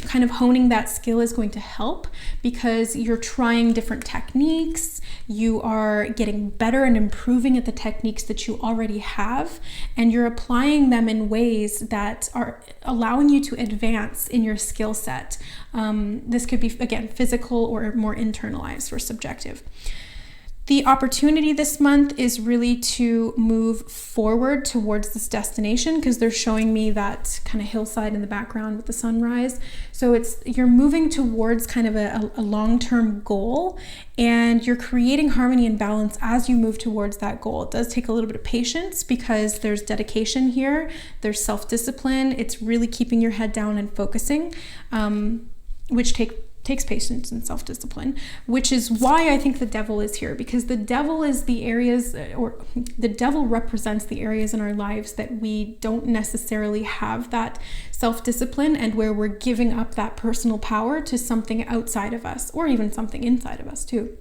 kind of honing that skill is going to help because you're trying different techniques. You are getting better and improving at the techniques that you already have, and you're applying them in ways that are allowing you to advance in your skill set. This could be, again, physical or more internalized or subjective. The opportunity this month is really to move forward towards this destination, because they're showing me that kind of hillside in the background with the sunrise. So you're moving towards kind of a long-term goal, and you're creating harmony and balance as you move towards that goal. It does take a little bit of patience because there's dedication here, there's self-discipline. It's really keeping your head down and focusing, which takes patience and self-discipline, which is why I think the devil is here, because the devil is the areas, or the devil represents the areas in our lives that we don't necessarily have that self-discipline, and where we're giving up that personal power to something outside of us, or even something inside of us too.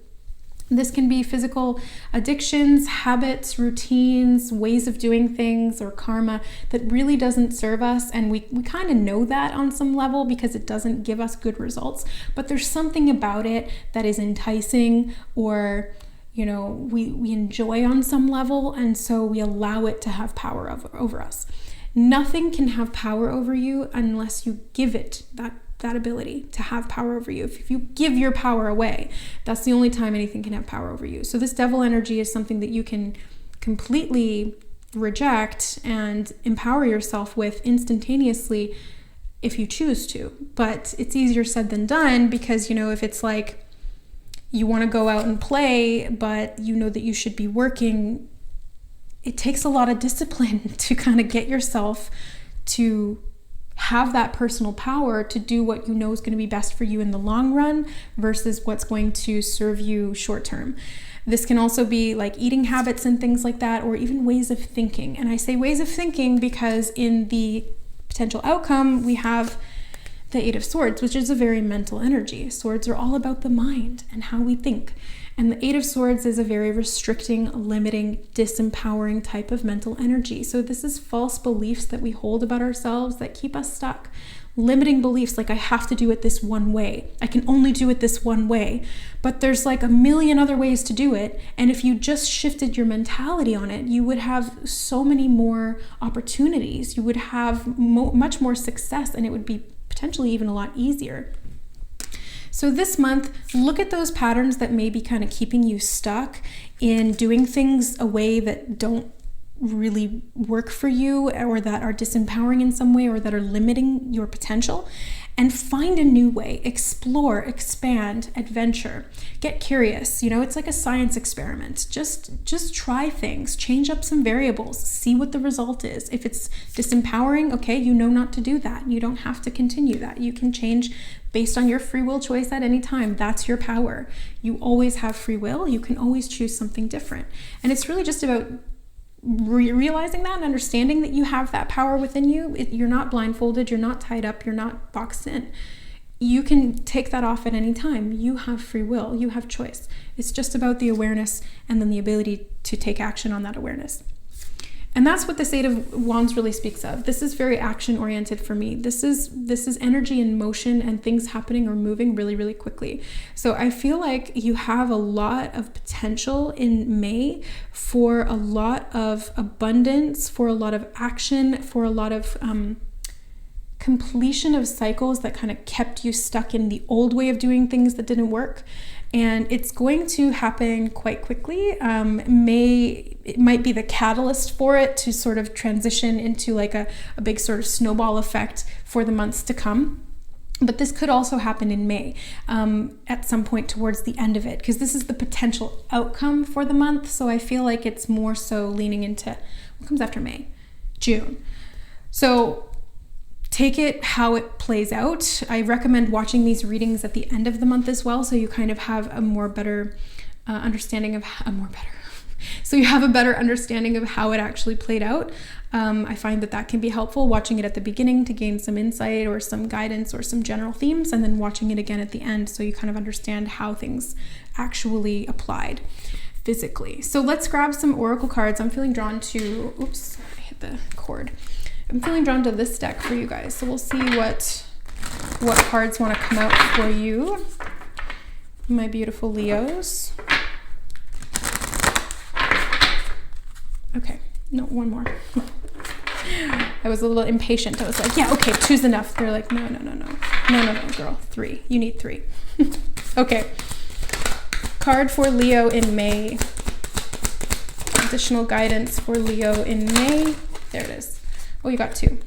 This can be physical addictions, habits, routines, ways of doing things, or karma that really doesn't serve us. And we kind of know that on some level because it doesn't give us good results. But there's something about it that is enticing, or we enjoy on some level. And so we allow it to have power over us. Nothing can have power over you unless you give it that ability to have power over you. If you give your power away, that's the only time anything can have power over you. So this devil energy is something that you can completely reject and empower yourself with instantaneously if you choose to. But it's easier said than done, because if it's like you want to go out and play, but you know that you should be working, it takes a lot of discipline to kind of get yourself to have that personal power to do what you know is going to be best for you in the long run versus what's going to serve you short term. This can also be like eating habits and things like that, or even ways of thinking. And I say ways of thinking because in the potential outcome, we have the Eight of Swords, which is a very mental energy. Swords are all about the mind and how we think. And the Eight of Swords is a very restricting, limiting, disempowering type of mental energy. So this is false beliefs that we hold about ourselves that keep us stuck. Limiting beliefs like I have to do it this one way. I can only do it this one way. But there's like a million other ways to do it. And if you just shifted your mentality on it, you would have so many more opportunities. You would have much more success, and it would be potentially even a lot easier. So this month, look at those patterns that may be kind of keeping you stuck in doing things a way that don't really work for you, or that are disempowering in some way, or that are limiting your potential, and find a new way. Explore, expand, adventure, get curious. It's like a science experiment. Just try things, change up some variables, see what the result is. If it's disempowering, okay, not to do that. You don't have to continue that. You can change based on your free will choice at any time. That's your power. You always have free will. You can always choose something different. And it's really just about realizing that and understanding that you have that power within you. You're not blindfolded, you're not tied up, you're not boxed in. You can take that off at any time. You have free will, you have choice. It's just about the awareness and then the ability to take action on that awareness. And that's what this Eight of Wands really speaks of. This is very action oriented for me. This is energy in motion, and things happening or moving really, really quickly. So I feel like you have a lot of potential in May for a lot of abundance, for a lot of action, for a lot of completion of cycles that kind of kept you stuck in the old way of doing things that didn't work. And it's going to happen quite quickly. It might be the catalyst for it to sort of transition into like a big sort of snowball effect for the months to come. But this could also happen in May, at some point towards the end of it, because this is the potential outcome for the month. So I feel like it's more so leaning into what comes after May, June. So take it how it plays out. I recommend watching these readings at the end of the month as well, so you kind of have a better understanding of so you have a better understanding of how it actually played out. I find that can be helpful, watching it at the beginning to gain some insight or some guidance or some general themes, and then watching it again at the end so you kind of understand how things actually applied physically. So let's grab some oracle cards. I'm feeling drawn to, oops, I hit the cord. I'm feeling drawn to this deck for you guys. So we'll see what cards want to come out for you, my beautiful Leos. Okay, no, one more. I was a little impatient. I was like, yeah, okay, choose enough. They're like, no, girl, 3. You need 3. Okay. card for Leo in May. Additional guidance for Leo in May. There it is. Oh, you got 2.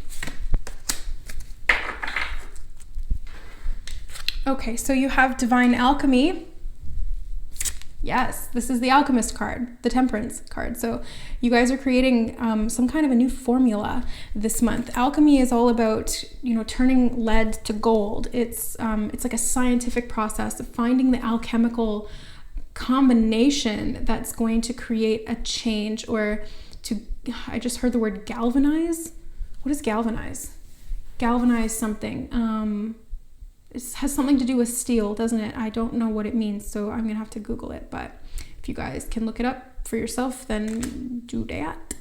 Okay, so you have Divine Alchemy. Yes, this is the Alchemist card, the Temperance card. So you guys are creating some kind of a new formula this month. Alchemy is all about, turning lead to gold. It's like a scientific process of finding the alchemical combination that's going to create a change, or I just heard the word galvanize. What is galvanize? Galvanize something. It has something to do with steel, doesn't it? I don't know what it means, so I'm gonna have to Google it. But if you guys can look it up for yourself, then do that.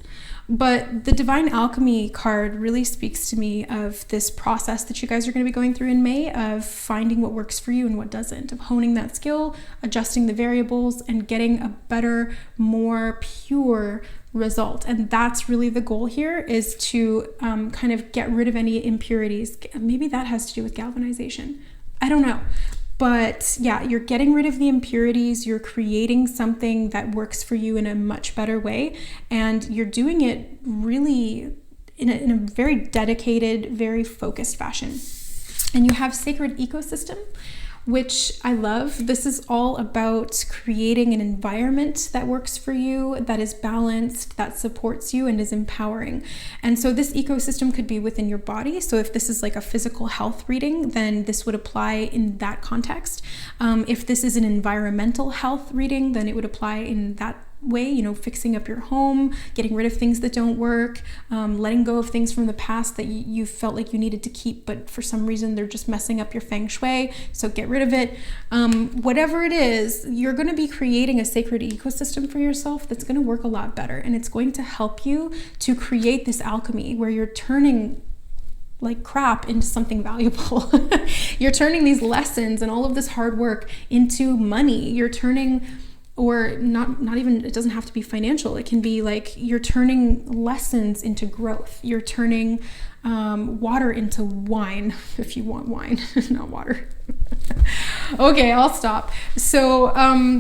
But the Divine Alchemy card really speaks to me of this process that you guys are going to be going through in May, of finding what works for you and what doesn't, of honing that skill, adjusting the variables, and getting a better, more pure result. And that's really the goal here, is to kind of get rid of any impurities. Maybe that has to do with galvanization. I don't know. But yeah, you're getting rid of the impurities, you're creating something that works for you in a much better way, and you're doing it really in a very dedicated, very focused fashion. And you have Sacred Ecosystem, which I love. This is all about creating an environment that works for you, that is balanced, that supports you and is empowering. And so this ecosystem could be within your body. So if this is like a physical health reading, then this would apply in that context. If this is an environmental health reading, then it would apply in that way, fixing up your home, getting rid of things that don't work, letting go of things from the past that you felt like you needed to keep, but for some reason they're just messing up your feng shui, so get rid of it. Whatever it is, you're going to be creating a sacred ecosystem for yourself that's going to work a lot better, and it's going to help you to create this alchemy where you're turning like crap into something valuable. You're turning these lessons and all of this hard work into money. You're turning, or not even, it doesn't have to be financial. It can be like you're turning lessons into growth. You're turning water into wine, if you want wine, not water. Okay, I'll stop. So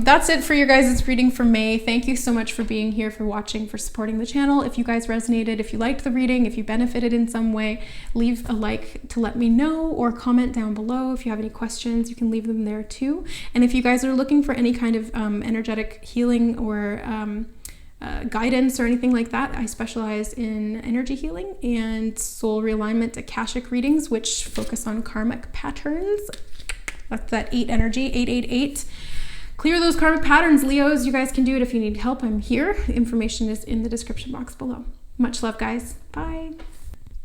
that's it for your guys' reading for May. Thank you so much for being here, for watching, for supporting the channel. If you guys resonated, if you liked the reading, if you benefited in some way, leave a like to let me know, or comment down below. If you have any questions, you can leave them there too. And if you guys are looking for any kind of energetic healing or guidance or anything like that, I specialize in energy healing and soul realignment Akashic readings, which focus on karmic patterns. That's that 8 energy, 888. Clear those karmic patterns, Leos. You guys can do it if you need help. I'm here. Information is in the description box below. Much love, guys. Bye.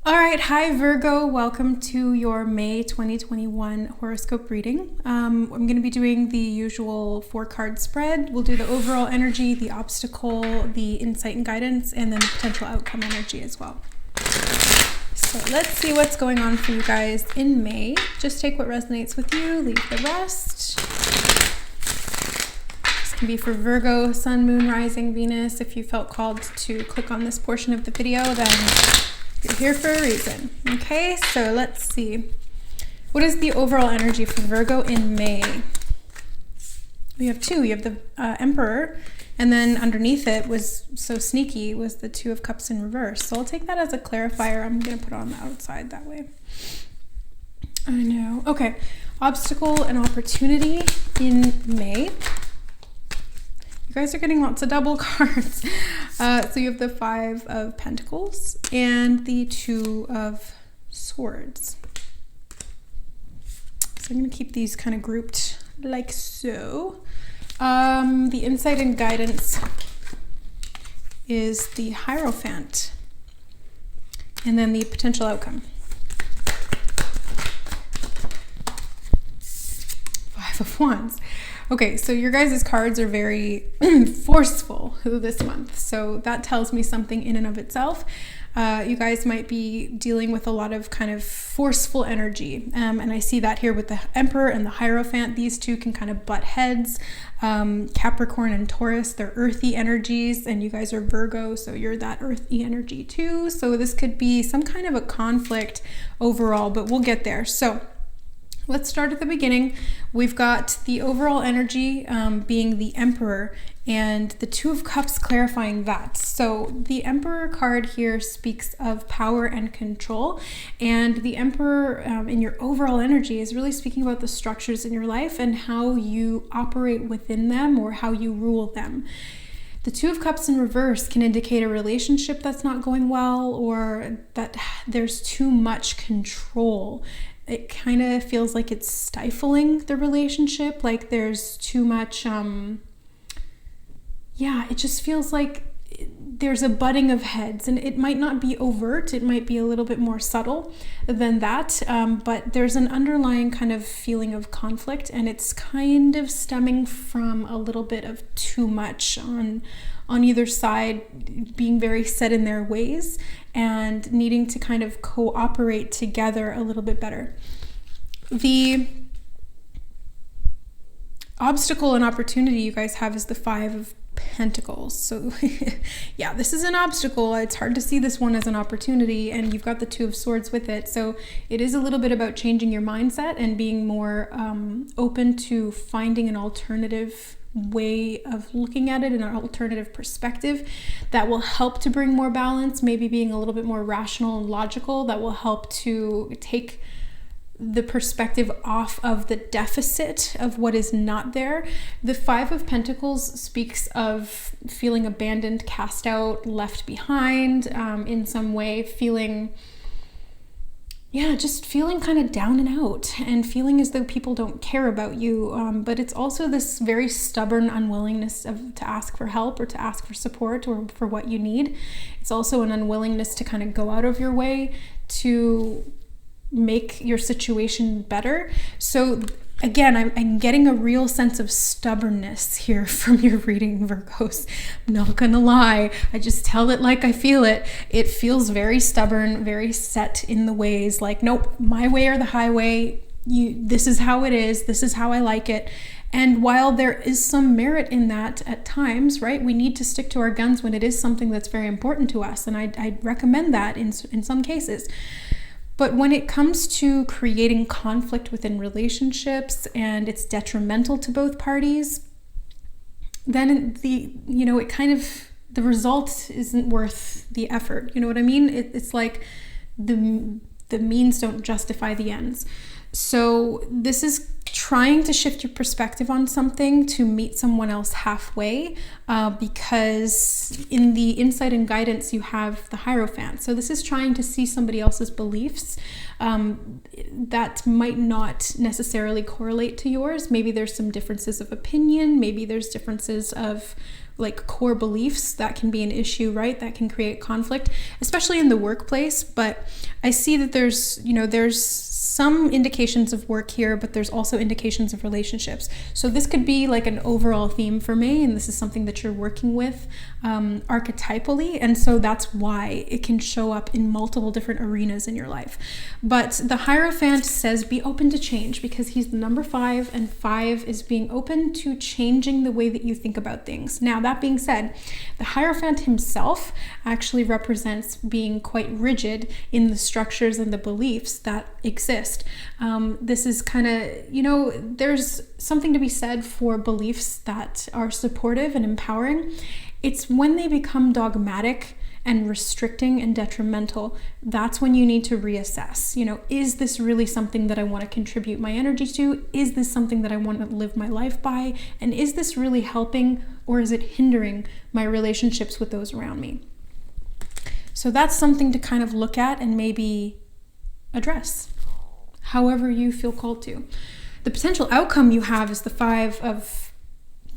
All right. Hi, Virgo. Welcome to your May 2021 horoscope reading. I'm going to be doing the usual 4-card spread. We'll do the overall energy, the obstacle, the insight and guidance, and then the potential outcome energy as well. So let's see what's going on for you guys in May. Just take what resonates with you, leave the rest. This can be for Virgo, Sun, Moon, Rising, Venus. If you felt called to click on this portion of the video, then you're here for a reason. Okay, so let's see. What is the overall energy for Virgo in May? We have 2. You have the Emperor, and then underneath it was so sneaky, was the 2 of Cups in reverse. So I'll take that as a clarifier. I'm going to put it on the outside that way. I know. Okay. Obstacle and opportunity in May. You guys are getting lots of double cards. So you have the 5 of Pentacles and the 2 of Swords. So I'm going to keep these kind of grouped like so. The insight and guidance is the Hierophant, and then the potential outcome. 5 of Wands. Okay, so your guys' cards are very forceful this month, so that tells me something in and of itself. You guys might be dealing with a lot of kind of forceful energy, and I see that here with the Emperor and the Hierophant. These 2 can kind of butt heads. Capricorn and Taurus, they're earthy energies, and you guys are Virgo, so you're that earthy energy too. So this could be some kind of a conflict overall, but we'll get there. So Let's start at the beginning. We've got the overall energy being the Emperor, and the Two of Cups clarifying that. So the Emperor card here speaks of power and control, and the Emperor in your overall energy is really speaking about the structures in your life and how you operate within them or how you rule them. The Two of Cups in reverse can indicate a relationship that's not going well, or that there's too much control. It kind of feels like it's stifling the relationship, like there's too much, it just feels like there's a butting of heads, and it might not be overt, it might be a little bit more subtle than that, but there's an underlying kind of feeling of conflict, and it's kind of stemming from a little bit of too much on either side, being very set in their ways and needing to kind of cooperate together a little bit better. The obstacle and opportunity you guys have is the Five of Pentacles. So yeah, this is an obstacle. It's hard to see this one as an opportunity, and you've got the Two of Swords with it. So it is a little bit about changing your mindset and being more open to finding an alternative way of looking at it, an alternative perspective that will help to bring more balance, maybe being a little bit more rational and logical, that will help to take the perspective off of the deficit of what is not there. The Five of Pentacles speaks of feeling abandoned, cast out, left behind in some way, just feeling kind of down and out and feeling as though people don't care about you. But it's also this very stubborn unwillingness to ask for help or to ask for support or for what you need. It's also an unwillingness to kind of go out of your way to make your situation better. So again, I'm getting a real sense of stubbornness here from your reading, Virgos. I'm not gonna lie, I just tell it like I feel it. It feels very stubborn, very set in the ways, like, nope, my way or the highway. This is how it is. This is how I like it. And while there is some merit in that at times, right, we need to stick to our guns when it is something that's very important to us. And I recommend that in some cases. But when it comes to creating conflict within relationships and it's detrimental to both parties, then the result isn't worth the effort. You know what I mean? It's like the means don't justify the ends. So this is trying to shift your perspective on something to meet someone else halfway, because in the insight and guidance you have the Hierophant. So this is trying to see somebody else's beliefs that might not necessarily correlate to yours. Maybe there's some differences of opinion, maybe there's differences of like core beliefs that can be an issue, right? That can create conflict, especially in the workplace. But I see that there's some indications of work here, but there's also indications of relationships. So this could be like an overall theme for me, and this is something that you're working with archetypally, and so that's why it can show up in multiple different arenas in your life. But the Hierophant says be open to change, because he's the number 5, and 5 is being open to changing the way that you think about things. Now, that being said, the Hierophant himself actually represents being quite rigid in the structures and the beliefs that exist. This is kind of, there's something to be said for beliefs that are supportive and empowering. It's when they become dogmatic and restricting and detrimental, that's when you need to reassess. Is this really something that I want to contribute my energy to? Is this something that I want to live my life by? And is this really helping, or is it hindering my relationships with those around me? So that's something to kind of look at and maybe address however you feel called to. The potential outcome you have is the 5 of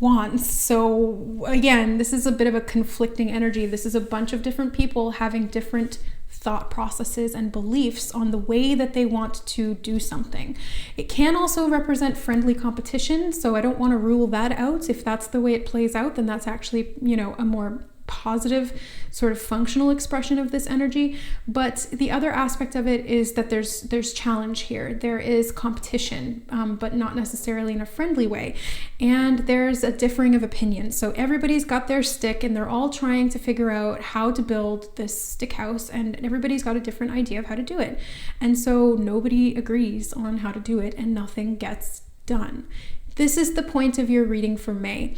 Wands. So again, this is a bit of a conflicting energy. This is a bunch of different people having different thought processes and beliefs on the way that they want to do something. It can also represent friendly competition, so I don't want to rule that out. If that's the way it plays out, then that's actually, a more positive sort of functional expression of this energy. But the other aspect of it is that there's challenge here. There is competition, but not necessarily in a friendly way. And there's a differing of opinions. So everybody's got their stick and they're all trying to figure out how to build this stick house, and everybody's got a different idea of how to do it. And so nobody agrees on how to do it and nothing gets done. This is the point of your reading for May.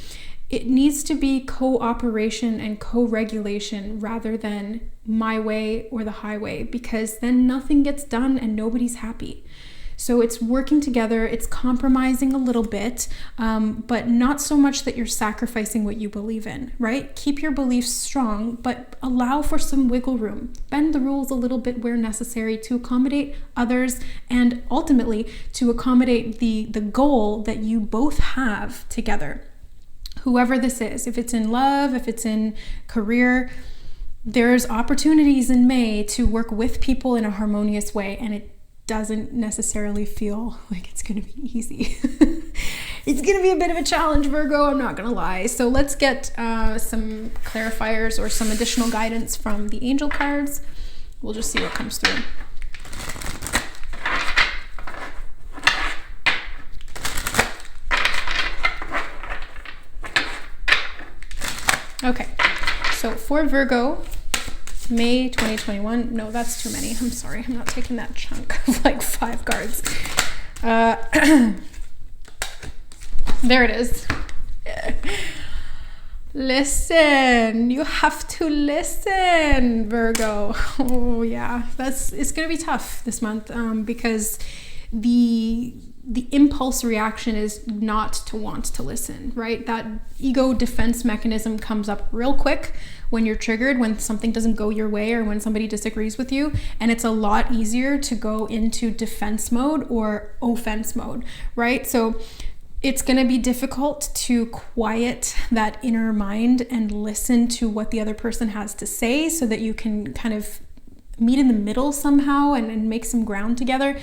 It needs to be cooperation and co-regulation rather than my way or the highway, because then nothing gets done and nobody's happy. So it's working together, it's compromising a little bit, but not so much that you're sacrificing what you believe in, right? Keep your beliefs strong, but allow for some wiggle room. Bend the rules a little bit where necessary to accommodate others and ultimately to accommodate the goal that you both have together. Whoever this is, if it's in love, if it's in career, there's opportunities in May to work with people in a harmonious way, and it doesn't necessarily feel like it's going to be easy. It's going to be a bit of a challenge, Virgo, I'm not going to lie. So let's get some clarifiers or some additional guidance from the angel cards. We'll just see what comes through. Okay, so for Virgo, May 2021, no, that's too many. I'm sorry, I'm not taking that chunk of like 5 cards. There it is. Listen, you have to listen, Virgo. Oh yeah, it's gonna be tough this month because the impulse reaction is not to want to listen, right? That ego defense mechanism comes up real quick when you're triggered, when something doesn't go your way or when somebody disagrees with you. And it's a lot easier to go into defense mode or offense mode, right? So it's going to be difficult to quiet that inner mind and listen to what the other person has to say so that you can kind of meet in the middle somehow and make some ground together.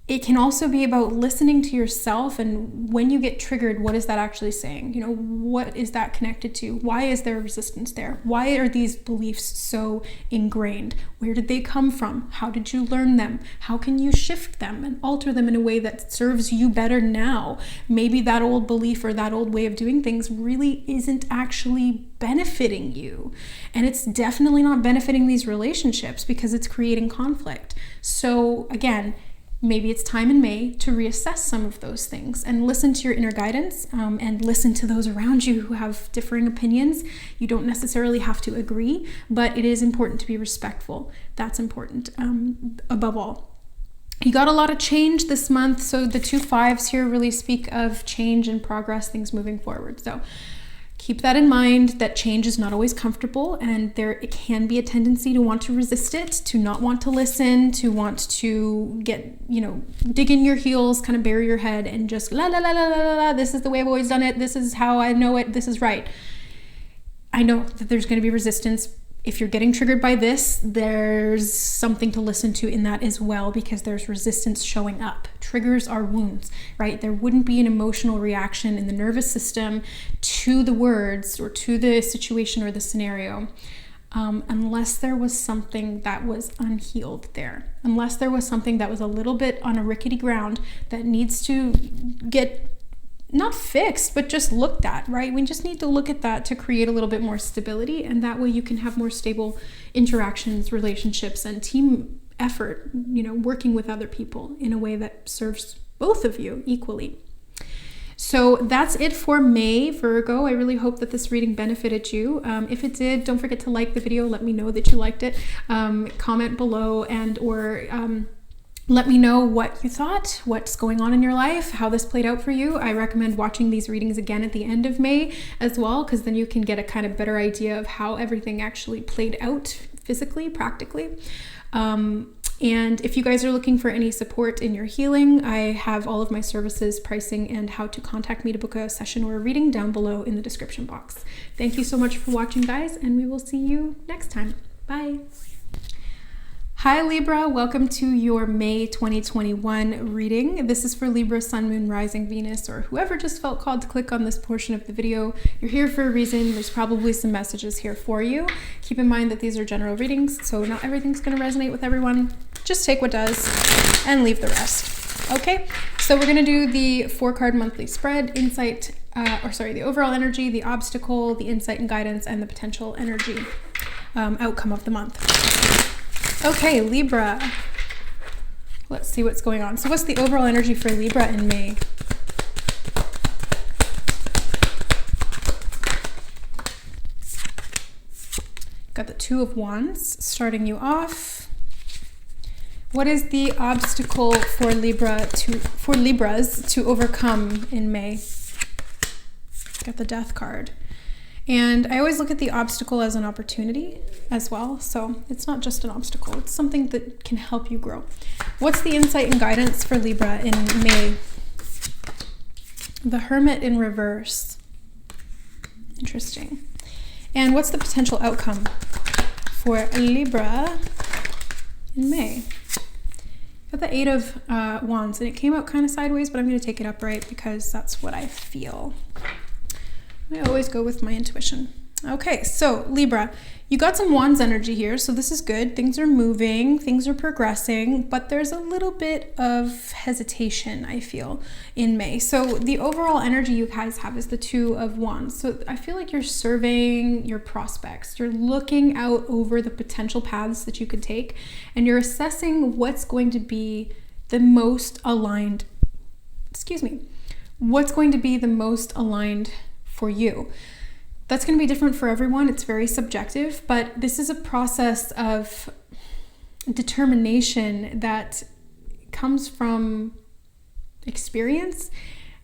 It can also be about listening to yourself, and when you get triggered, what is that actually saying? You know, what is that connected to? Why is there resistance there? Why are these beliefs so ingrained? Where did they come from? How did you learn them? How can you shift them and alter them in a way that serves you better now? Maybe that old belief or that old way of doing things really isn't actually benefiting you. And it's definitely not benefiting these relationships because it's creating conflict. So again, maybe it's time in May to reassess some of those things and listen to your inner guidance and listen to those around you who have differing opinions. You don't necessarily have to agree, but it is important to be respectful. That's important above all. You got a lot of change this month. So the 2 5s here really speak of change and progress, things moving forward. So keep that in mind, that change is not always comfortable, and it can be a tendency to want to resist it, to not want to listen, to want to get, dig in your heels, kind of bury your head and just la la la la la la la, this is the way I've always done it, this is how I know it, this is right. I know that there's going to be resistance. If you're getting triggered by this, there's something to listen to in that as well, because there's resistance showing up. Triggers are wounds, right? There wouldn't be an emotional reaction in the nervous system to the words or to the situation or the scenario unless there was something that was unhealed there, unless there was something that was a little bit on a rickety ground that needs to get not fixed, but just looked at, right? We just need to look at that to create a little bit more stability, and that way you can have more stable interactions, relationships, and team effort, working with other people in a way that serves both of you equally. So that's it for May, Virgo. I really hope that this reading benefited you. If it did, don't forget to like the video. Let me know that you liked it. Comment below or let me know what you thought, what's going on in your life, how this played out for you. I recommend watching these readings again at the end of May as well, because then you can get a kind of better idea of how everything actually played out physically, practically. And if you guys are looking for any support in your healing, I have all of my services, pricing, and how to contact me to book a session or a reading down below in the description box. Thank you so much for watching, guys, and we will see you next time. Bye. Hi Libra, welcome to your May 2021 reading. This is for Libra, Sun, Moon, Rising, Venus, or whoever just felt called to click on this portion of the video. You're here for a reason. There's probably some messages here for you. Keep in mind that these are general readings, so not everything's going to resonate with everyone. Just take what does and leave the rest. Okay, so we're going to do the 4-card monthly spread, insight, the overall energy, the obstacle, the insight and guidance, and the potential energy outcome of the month. Okay, Libra. Let's see what's going on. So what's the overall energy for Libra in May? Got the 2 of Wands starting you off. What is the obstacle for Libras to overcome in May? Got the Death card. And I always look at the obstacle as an opportunity as well. So it's not just an obstacle, it's something that can help you grow. What's the insight and guidance for Libra in May? The Hermit in reverse. Interesting. And what's the potential outcome for Libra in May? Got the 8 of Wands, and it came out kind of sideways, but I'm going to take it upright because that's what I feel. I always go with my intuition. Okay, so Libra, you got some Wands energy here, so this is good. Things are moving, things are progressing, but there's a little bit of hesitation, I feel, in May. So the overall energy you guys have is the 2 of Wands. So I feel like you're surveying your prospects. You're looking out over the potential paths that you could take, and you're assessing what's going to be the most aligned, what's going to be the most aligned for you. That's going to be different for everyone. It's very subjective, but this is a process of determination that comes from experience,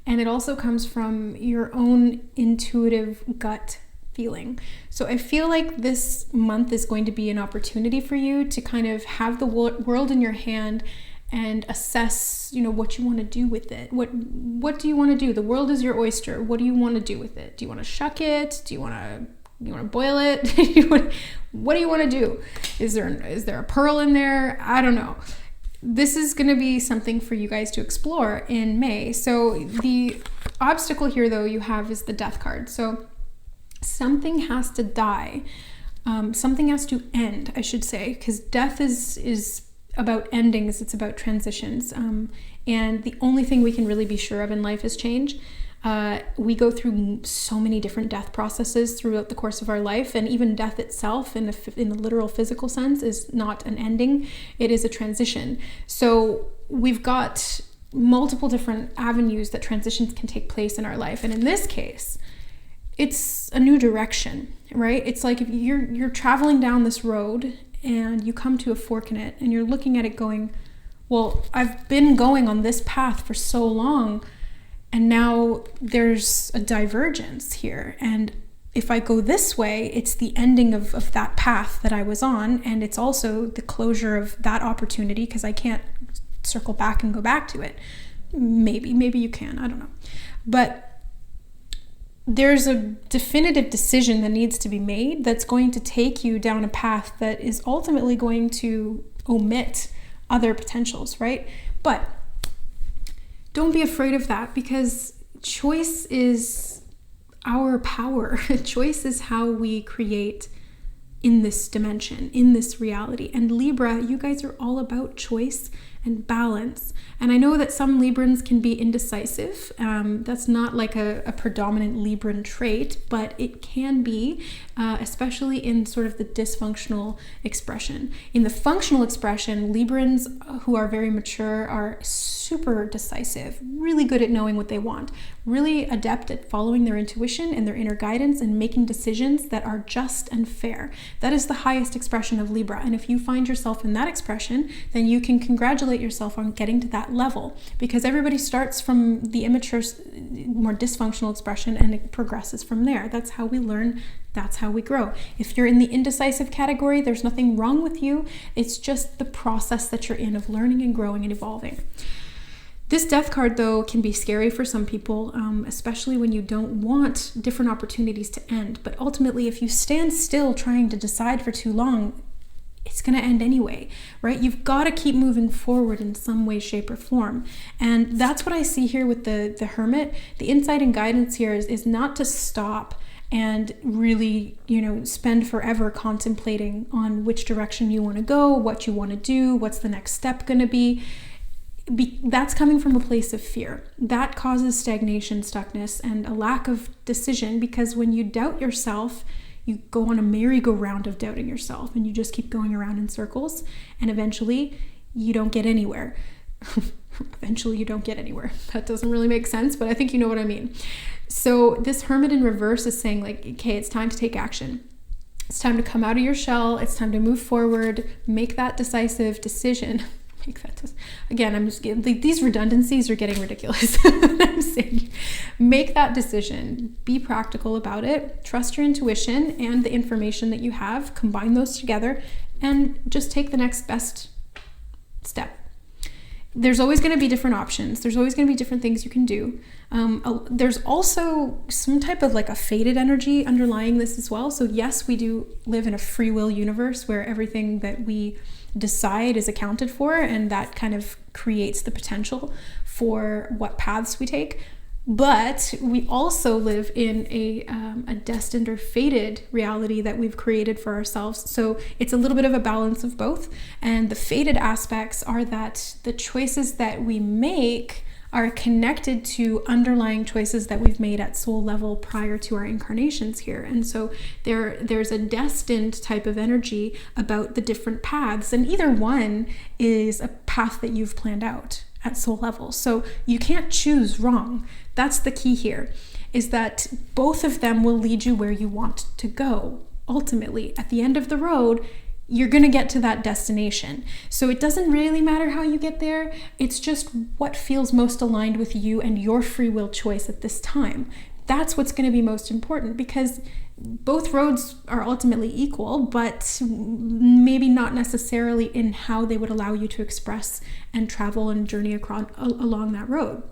and it also comes from your own intuitive gut feeling. So I feel like this month is going to be an opportunity for you to kind of have the world in your hand and assess, what you want to do with it. What do you want to do? The world is your oyster. What do you want to do with it? Do you want to shuck it? Do you want to boil it? What do you want to do? Is there a pearl in there? I don't know. This is going to be something for you guys to explore in May. So the obstacle here, though, you have is the Death card. So something has to die. Something has to end, I should say, because death is about endings, it's about transitions. And the only thing we can really be sure of in life is change. We go through so many different death processes throughout the course of our life, and even death itself in the literal physical sense is not an ending, it is a transition. So we've got multiple different avenues that transitions can take place in our life. And in this case, it's a new direction, right? It's like if you're traveling down this road and you come to a fork in it and you're looking at it going, well, I've been going on this path for so long and now there's a divergence here. And if I go this way, it's the ending of that path that I was on, and it's also the closure of that opportunity because I can't circle back and go back to it. Maybe you can, I don't know. But there's a definitive decision that needs to be made that's going to take you down a path that is ultimately going to omit other potentials, right? But don't be afraid of that, because choice is our power. Choice is how we create in this dimension, in this reality. And Libra, you guys are all about choice and balance. And I know that some Librans can be indecisive. That's not like a predominant Libran trait, but it can be, especially in sort of the dysfunctional expression. In the functional expression, Librans who are very mature are super decisive, really good at knowing what they want, really adept at following their intuition and their inner guidance and making decisions that are just and fair. That is the highest expression of Libra. And if you find yourself in that expression, then you can congratulate yourself on getting to that level, because everybody starts from the immature, more dysfunctional expression and it progresses from there. That's how we learn. That's how we grow. If you're in the indecisive category, there's nothing wrong with you. It's just the process that you're in of learning and growing and evolving. This death card, though, can be scary for some people, especially when you don't want different opportunities to end. But ultimately, if you stand still trying to decide for too long, it's going to end anyway, right? You've got to keep moving forward in some way, shape, or form. And that's what I see here with the Hermit. The insight and guidance here is not to stop and really, spend forever contemplating on which direction you want to go, what you want to do, what's the next step going to be. That's coming from a place of fear. That causes stagnation, stuckness, and a lack of decision, because when you doubt yourself, you go on a merry-go-round of doubting yourself, and you just keep going around in circles, and eventually you don't get anywhere. Eventually you don't get anywhere. That doesn't really make sense, but I think you know what I mean. So this Hermit in reverse is saying, like, okay, it's time to take action. It's time to come out of your shell. It's time to move forward, make that decisive decision. Again, I'm just getting, like, these redundancies are getting ridiculous. I'm saying, make that decision, be practical about it, trust your intuition and the information that you have, combine those together, and just take the next best step. There's always going to be different options. There's always going to be different things you can do. There's also some type of like a fated energy underlying this as well. So yes, we do live in a free will universe where everything that we decide is accounted for, and that kind of creates the potential for what paths we take. But we also live in a destined or fated reality that we've created for ourselves. So it's a little bit of a balance of both. And the fated aspects are that the choices that we make are connected to underlying choices that we've made at soul level prior to our incarnations here. And so there's a destined type of energy about the different paths, and either one is a path that you've planned out at soul level. So you can't choose wrong. That's the key here, is that both of them will lead you where you want to go. Ultimately, at the end of the road, you're going to get to that destination. So it doesn't really matter how you get there. It's just what feels most aligned with you and your free will choice at this time. That's what's going to be most important, because both roads are ultimately equal, but maybe not necessarily in how they would allow you to express and travel and journey along that road.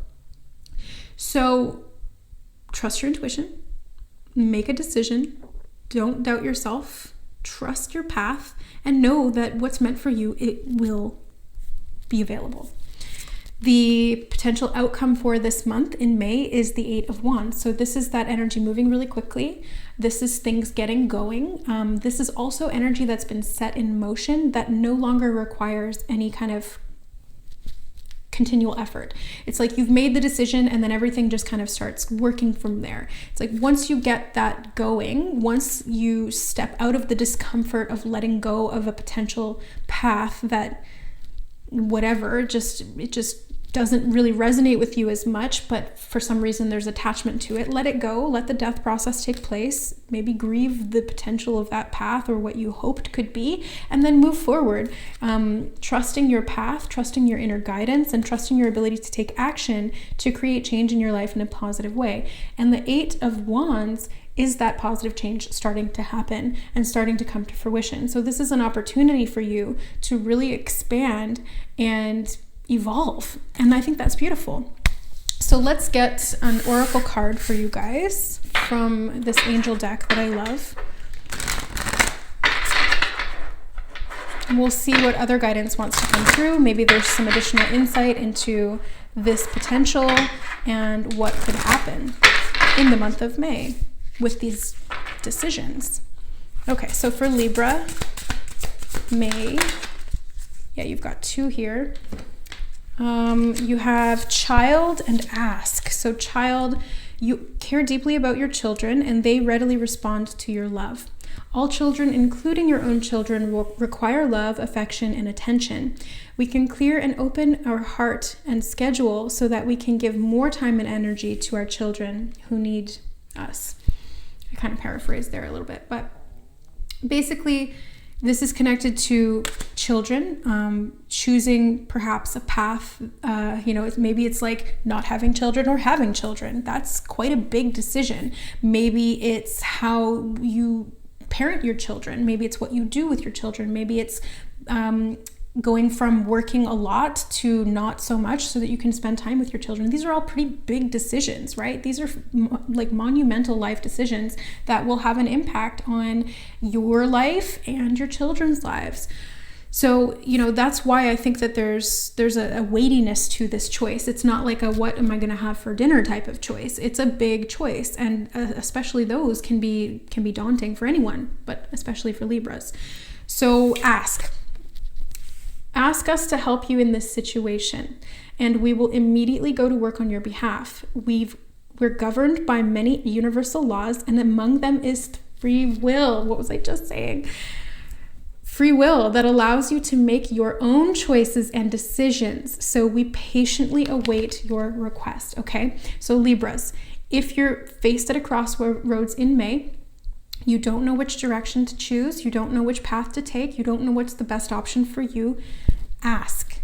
So trust your intuition, make a decision, don't doubt yourself, trust your path, and know that what's meant for you, it will be available. The potential outcome for this month in May is the Eight of Wands. So this is that energy moving really quickly. This is things getting going. This is also energy that's been set in motion that no longer requires any kind of continual effort. It's like you've made the decision and then everything just kind of starts working from there. It's like once you get that going, once you step out of the discomfort of letting go of a potential path that it just doesn't really resonate with you as much, but for some reason there's attachment to it, let it go, let the death process take place, maybe grieve the potential of that path or what you hoped could be, and then move forward, trusting your path, trusting your inner guidance, and trusting your ability to take action to create change in your life in a positive way. And the Eight of Wands is that positive change starting to happen and starting to come to fruition. So this is an opportunity for you to really expand and evolve. And I think that's beautiful. So let's get an oracle card for you guys from this angel deck that I love. And we'll see what other guidance wants to come through. Maybe there's some additional insight into this potential and what could happen in the month of May with these decisions. Okay, so for Libra, May, you've got two here. You have child and ask. So child, you care deeply about your children and they readily respond to your love. All children, including your own children, will require love, affection, and attention. We can clear and open our heart and schedule so that we can give more time and energy to our children who need us. I kind of paraphrased there a little bit, but basically this is connected to children, choosing perhaps a path, maybe it's like not having children or having children. That's quite a big decision. Maybe it's how you parent your children. Maybe it's what you do with your children. Maybe it's going from working a lot to not so much so that you can spend time with your children. These are all pretty big decisions, right? These are like monumental life decisions that will have an impact on your life and your children's lives. So, that's why I think that there's a weightiness to this choice. It's not like a what am I going to have for dinner type of choice. It's a big choice, and especially those can be daunting for anyone, but especially for Libras. So ask us to help you in this situation, and we will immediately go to work on your behalf. We're governed by many universal laws, and among them is free will. What was I just saying? Free will that allows you to make your own choices and decisions. So we patiently await your request, okay? So Libras, if you're faced at a crossroads in May, you don't know which direction to choose, you don't know which path to take, you don't know what's the best option for you, ask.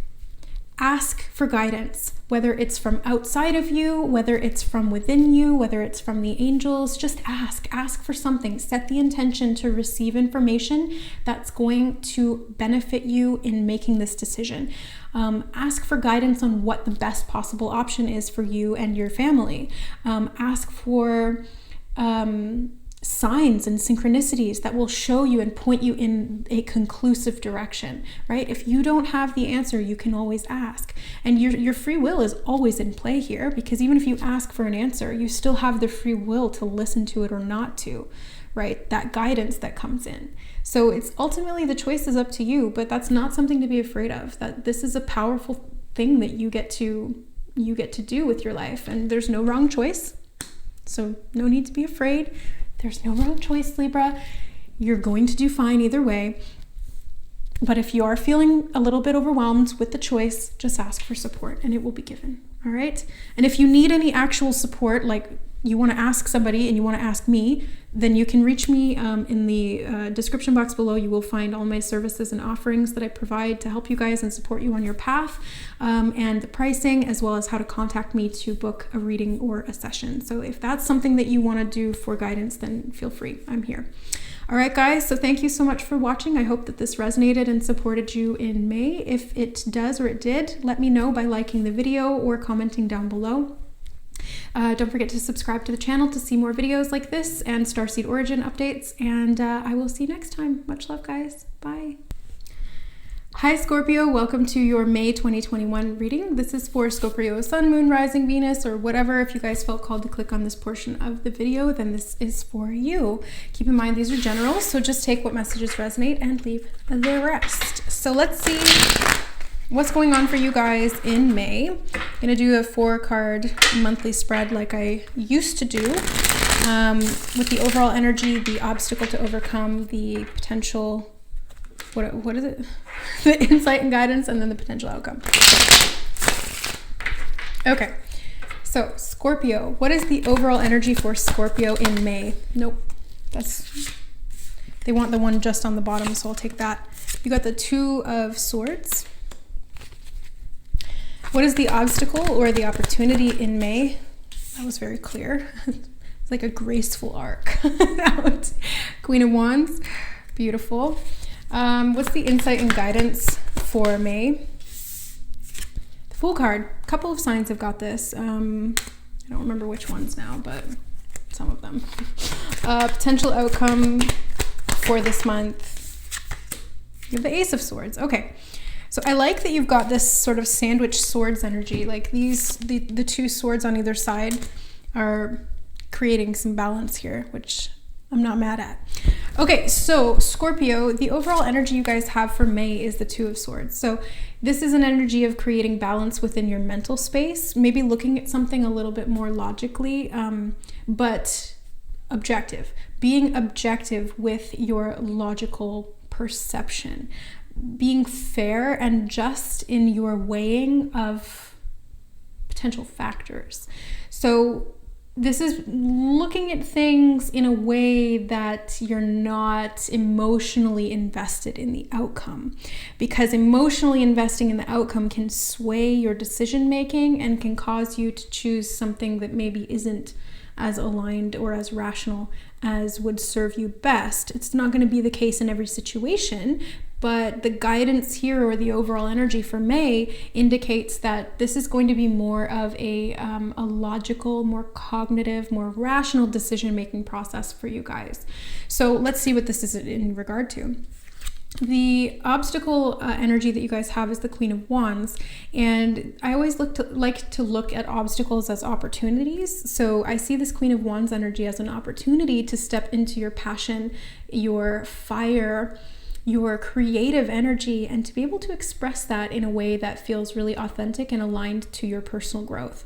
Ask for guidance, whether it's from outside of you, whether it's from within you, whether it's from the angels. Just ask for something. Set the intention to receive information that's going to benefit you in making this decision. Ask for guidance on what the best possible option is for you and your family. Ask for signs and synchronicities that will show you and point you in a conclusive direction, right? If you don't have the answer, you can always ask. And your free will is always in play here, because even if you ask for an answer, you still have the free will to listen to it or not to, right? That guidance that comes in. So it's ultimately the choice is up to you, but that's not something to be afraid of. That this is a powerful thing that you get to do with your life, and there's no wrong choice. So no need to be afraid. There's no wrong choice, Libra. You're going to do fine either way. But if you are feeling a little bit overwhelmed with the choice, just ask for support and it will be given. All right? And if you need any actual support, like you want to ask somebody and you want to ask me, then you can reach me in the description box below. You will find all my services and offerings that I provide to help you guys and support you on your path, and the pricing, as well as how to contact me to book a reading or a session. So if that's something that you want to do for guidance, then feel free. I'm here. All right, guys. So thank you so much for watching. I hope that this resonated and supported you in May. If it does or it did, let me know by liking the video or commenting down below. Don't forget to subscribe to the channel to see more videos like this and starseed origin updates, and I will see you next time. Much love, guys. Bye. Hi, Scorpio. Welcome to your May 2021 reading. This is for Scorpio Sun, Moon, Rising, Venus, or whatever. If you guys felt called to click on this portion of the video, then this is for you. Keep in mind these are general, so just take what messages resonate and leave the rest. So let's see what's going on for you guys in May. I'm gonna do a 4-card monthly spread like I used to do, with the overall energy, the obstacle to overcome, the potential, what is it? The insight and guidance, and then the potential outcome. Okay, so Scorpio, what is the overall energy for Scorpio in May? Nope, they want the one just on the bottom, so I'll take that. You got the 2 of Swords. What is the obstacle or the opportunity in May? That was very clear. It's like a graceful arc out. Queen of Wands, beautiful. What's the insight and guidance for May? The Fool card. A couple of signs have got this. I don't remember which ones now, but some of them. Potential outcome for this month. You have the Ace of Swords. Okay. So I like that you've got this sort of sandwich swords energy. Like the 2 swords on either side are creating some balance here, which I'm not mad at. Okay, so Scorpio, the overall energy you guys have for May is the 2 of Swords. So this is an energy of creating balance within your mental space, maybe looking at something a little bit more logically, but objective. Being objective with your logical perception. Being fair and just in your weighing of potential factors. So this is looking at things in a way that you're not emotionally invested in the outcome, because emotionally investing in the outcome can sway your decision making and can cause you to choose something that maybe isn't as aligned or as rational as would serve you best. It's not going to be the case in every situation, but the guidance here, or the overall energy for May, indicates that this is going to be more of a logical, more cognitive, more rational decision-making process for you guys. So let's see what this is in regard to. The obstacle energy that you guys have is the Queen of Wands, and I always like to look at obstacles as opportunities. So I see this Queen of Wands energy as an opportunity to step into your passion, your fire, your creative energy, and to be able to express that in a way that feels really authentic and aligned to your personal growth.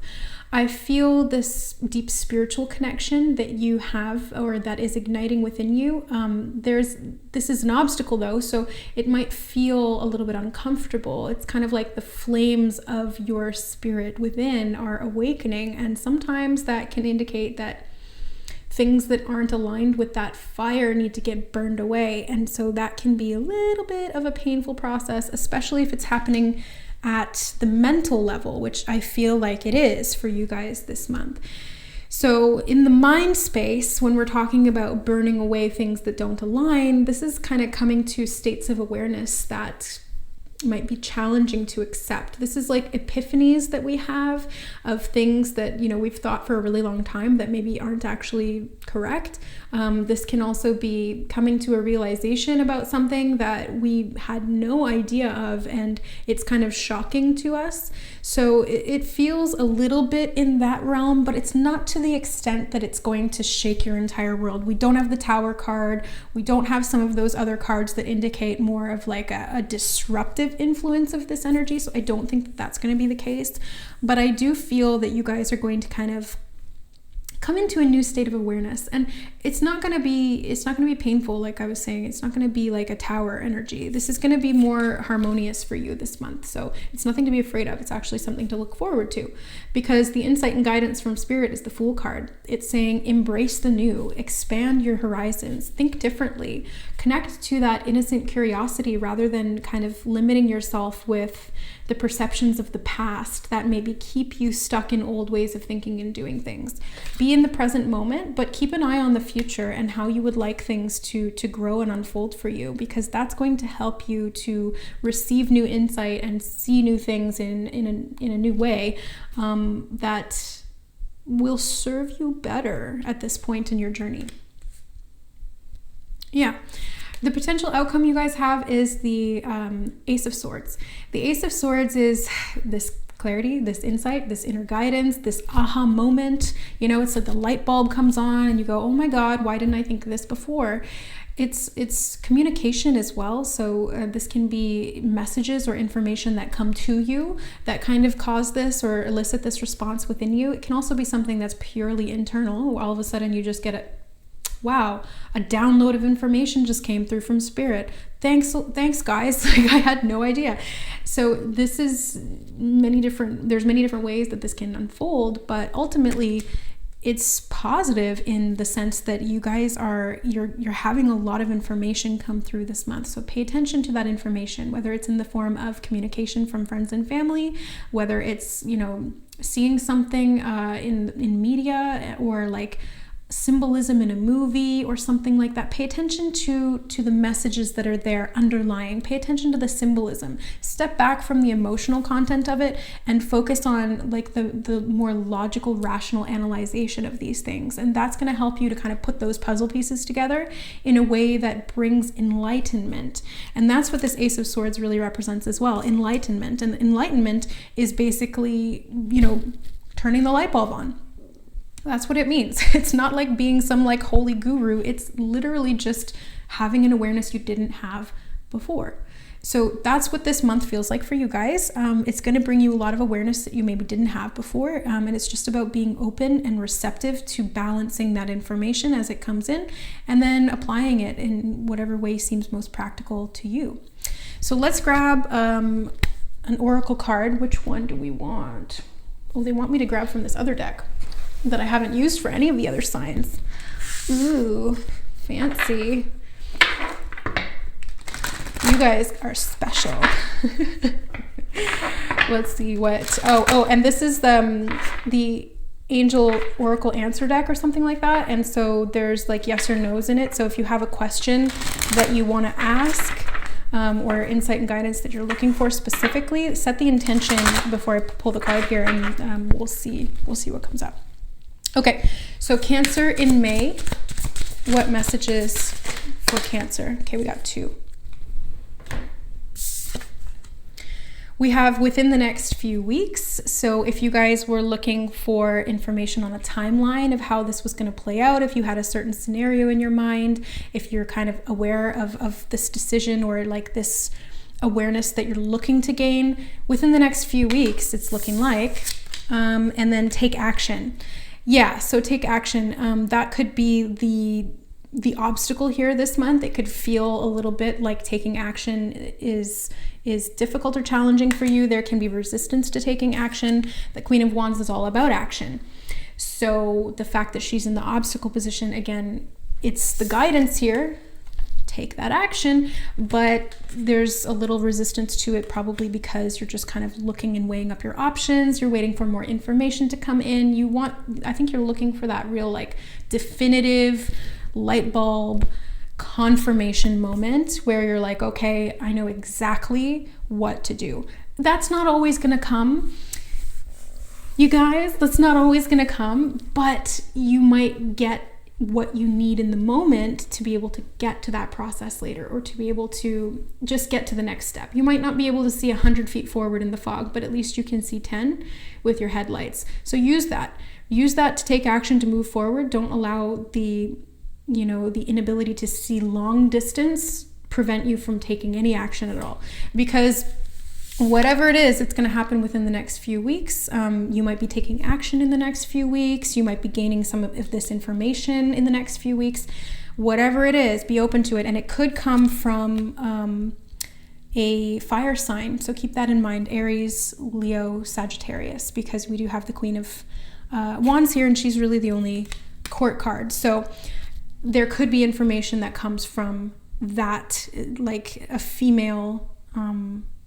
I feel this deep spiritual connection that you have, or that is igniting within you. This is an obstacle though, so it might feel a little bit uncomfortable. It's kind of like the flames of your spirit within are awakening, and sometimes that can indicate that things that aren't aligned with that fire need to get burned away. And so that can be a little bit of a painful process, especially if it's happening at the mental level, which I feel like it is for you guys this month. So in the mind space, when we're talking about burning away things that don't align, this is kind of coming to states of awareness that might be challenging to accept. This is like epiphanies that we have of things that, you know, we've thought for a really long time that maybe aren't actually correct. This can also be coming to a realization about something that we had no idea of, and it's kind of shocking to us. So it feels a little bit in that realm, but it's not to the extent that it's going to shake your entire world. We don't have the Tower card. We don't have some of those other cards that indicate more of like a disruptive influence of this energy. So I don't think that that's going to be the case, but I do feel that you guys are going to kind of come into a new state of awareness, and it's not going to be painful. Like I was saying, it's not going to be like a Tower energy. This is going to be more harmonious for you this month. So it's nothing to be afraid of. It's actually something to look forward to, because the insight and guidance from Spirit is the Fool card. It's saying embrace the new, expand your horizons, think differently, connect to that innocent curiosity rather than kind of limiting yourself with the perceptions of the past that maybe keep you stuck in old ways of thinking and doing things. Be in the present moment, but keep an eye on the future and how you would like things to grow and unfold for you, because that's going to help you to receive new insight and see new things in a new way that will serve you better at this point in your journey. Yeah. The potential outcome you guys have is the Ace of Swords. The Ace of Swords is this clarity, this insight, this inner guidance, this aha moment. You know, it's like the light bulb comes on and you go, oh my God, why didn't I think of this before? It's communication as well. So this can be messages or information that come to you that kind of cause this or elicit this response within you. It can also be something that's purely internal. All of a sudden you just get it. Wow, a download of information just came through from Spirit. Thanks guys. Like, I had no idea. So this is there's many different ways that this can unfold, but ultimately it's positive in the sense that you guys you're having a lot of information come through this month. So pay attention to that information, whether it's in the form of communication from friends and family, whether it's, you know, seeing something in media, or like symbolism in a movie or something like that. Pay attention to the messages that are there underlying. Pay attention to the symbolism. Step back from the emotional content of it and focus on like the more logical, rational analyzation of these things. And that's going to help you to kind of put those puzzle pieces together in a way that brings enlightenment. And that's what this Ace of Swords really represents as well, enlightenment. And enlightenment is basically, you know, turning the light bulb on. That's what it means. It's not like being some like holy guru. It's literally just having an awareness you didn't have before. So that's what this month feels like for you guys. It's going to bring you a lot of awareness that you maybe didn't have before. And it's just about being open and receptive to balancing that information as it comes in, and then applying it in whatever way seems most practical to you. So let's grab an oracle card. Which one do we want? Oh, they want me to grab from this other deck that I haven't used for any of the other signs. Ooh, fancy. You guys are special. Let's see what, and this is the Angel Oracle Answer deck or something like that. And so there's like yes or no's in it. So if you have a question that you want to ask, or insight and guidance that you're looking for specifically, set the intention before I pull the card here, and we'll see what comes up. Okay, so Cancer in May. What messages for Cancer? Okay, we got 2. We have within the next few weeks. So if you guys were looking for information on a timeline of how this was going to play out, if you had a certain scenario in your mind, if you're kind of aware of this decision or like this awareness that you're looking to gain within the next few weeks, it's looking like, and then take action. Yeah, so take action. That could be the obstacle here this month. It could feel a little bit like taking action is difficult or challenging for you. There can be resistance to taking action. The Queen of Wands is all about action. So the fact that she's in the obstacle position, again, it's the guidance here. Take that action, but there's a little resistance to it, probably because you're just kind of looking and weighing up your options. You're waiting for more information to come in. I think you're looking for that real like definitive light bulb confirmation moment where you're like, okay, I know exactly what to do. That's not always going to come, you guys. That's not always going to come, but you might get what you need in the moment to be able to get to that process later, or to be able to just get to the next step. You might not be able to see 100 feet forward in the fog, but at least you can see 10 with your headlights. So use that to take action, to move forward. Don't allow the inability to see long distance prevent you from taking any action at all, because whatever it is, it's going to happen within the next few weeks. You might be taking action in the next few weeks. You might be gaining some of this information in the next few weeks. Whatever it is, be open to it. And it could come from a fire sign. So keep that in mind. Aries, Leo, Sagittarius, because we do have the Queen of Wands here, and she's really the only court card. So there could be information that comes from that, like a female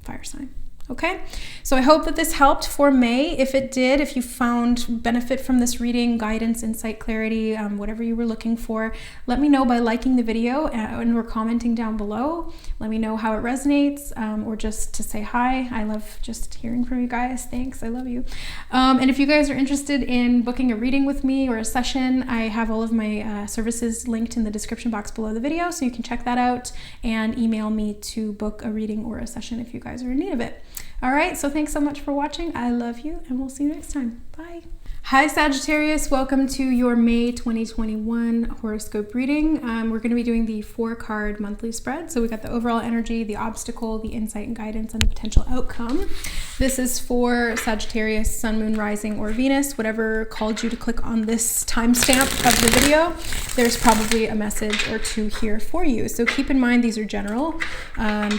fire sign. Okay, so I hope that this helped for May. If it did, if you found benefit from this reading, guidance, insight, clarity, whatever you were looking for, let me know by liking the video or commenting down below. Let me know how it resonates, or just to say hi. I love just hearing from you guys. Thanks, I love you. And if you guys are interested in booking a reading with me or a session, I have all of my services linked in the description box below the video, so you can check that out and email me to book a reading or a session if you guys are in need of it. All right, so thanks so much for watching. I love you, and we'll see you next time. Bye. Hi Sagittarius, welcome to your May 2021 horoscope reading. We're going to be doing the 4-card monthly spread. So we got the overall energy, the obstacle, the insight and guidance, and the potential outcome. This is for Sagittarius, Sun, Moon, Rising, or Venus, whatever called you to click on this timestamp of the video. There's probably a message or two here for you. So keep in mind these are general.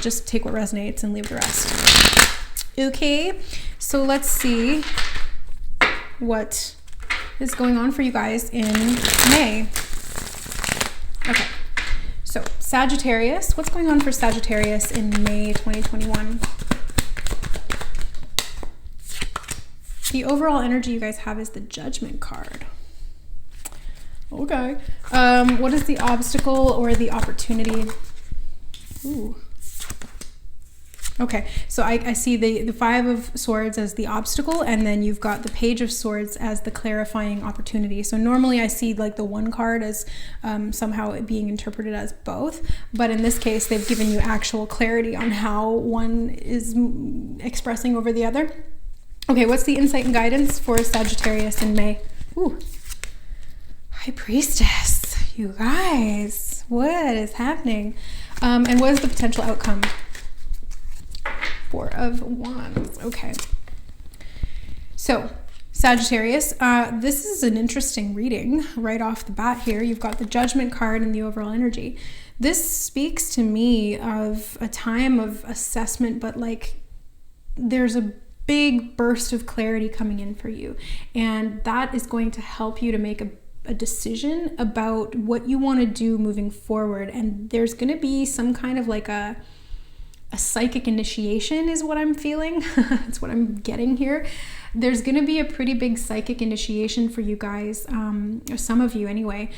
Just take what resonates and leave the rest. Okay, so let's see what is going on for you guys in May. Okay, so Sagittarius, what's going on for Sagittarius in May 2021? The overall energy you guys have is the Judgment card. Okay, what is the obstacle or the opportunity? Ooh. Okay, so I see the 5 of Swords as the obstacle, and then you've got the Page of Swords as the clarifying opportunity. So normally I see like the one card as somehow it being interpreted as both, but in this case they've given you actual clarity on how one is expressing over the other. Okay, what's the insight and guidance for Sagittarius in May? Ooh, High Priestess, you guys, what is happening? And what is the potential outcome? 4 of Wands. Okay. So, Sagittarius, this is an interesting reading right off the bat here. You've got the Judgment card and the overall energy. This speaks to me of a time of assessment, but like there's a big burst of clarity coming in for you. And that is going to help you to make a decision about what you want to do moving forward. And there's going to be some kind of like a psychic initiation is what I'm feeling. That's what I'm getting here. There's going to be a pretty big psychic initiation for you guys, or some of you anyway.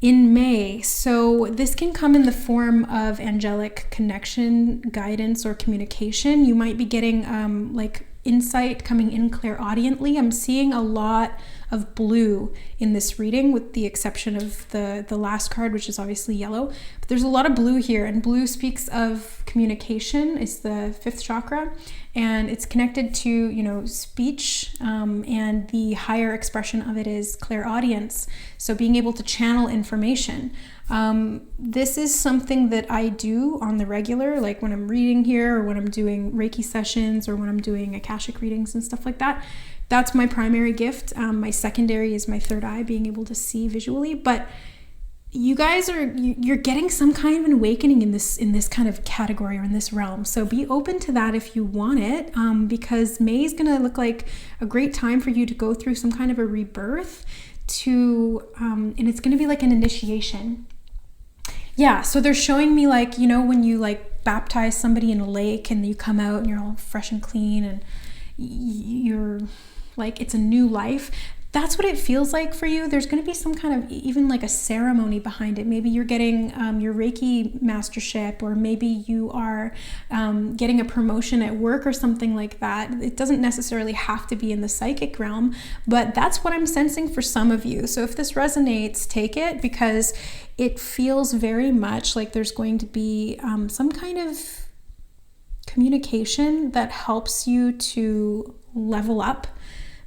in May. So this can come in the form of angelic connection, guidance, or communication. You might be getting like insight coming in clairaudiently. I'm seeing a lot of blue in this reading, with the exception of the last card, which is obviously yellow. But there's a lot of blue here, and blue speaks of communication. It's the 5th chakra, and it's connected to, you know, speech, and the higher expression of it is clairaudience. So being able to channel information. This is something that I do on the regular, like when I'm reading here, or when I'm doing Reiki sessions, or when I'm doing Akashic readings and stuff like that. That's my primary gift. My secondary is my third eye, being able to see visually. But you guys you're getting some kind of an awakening in this kind of category, or in this realm. So be open to that if you want it, because May is going to look like a great time for you to go through some kind of a rebirth, and it's going to be like an initiation. Yeah, so they're showing me, like, you know, when you like baptize somebody in a lake and you come out and you're all fresh and clean and you're like, it's a new life. That's what it feels like for you. There's going to be some kind of even like a ceremony behind it. Maybe you're getting your Reiki mastership, or maybe you are getting a promotion at work or something like that. It doesn't necessarily have to be in the psychic realm, but that's what I'm sensing for some of you. So if this resonates, take it, because it feels very much like there's going to be some kind of communication that helps you to level up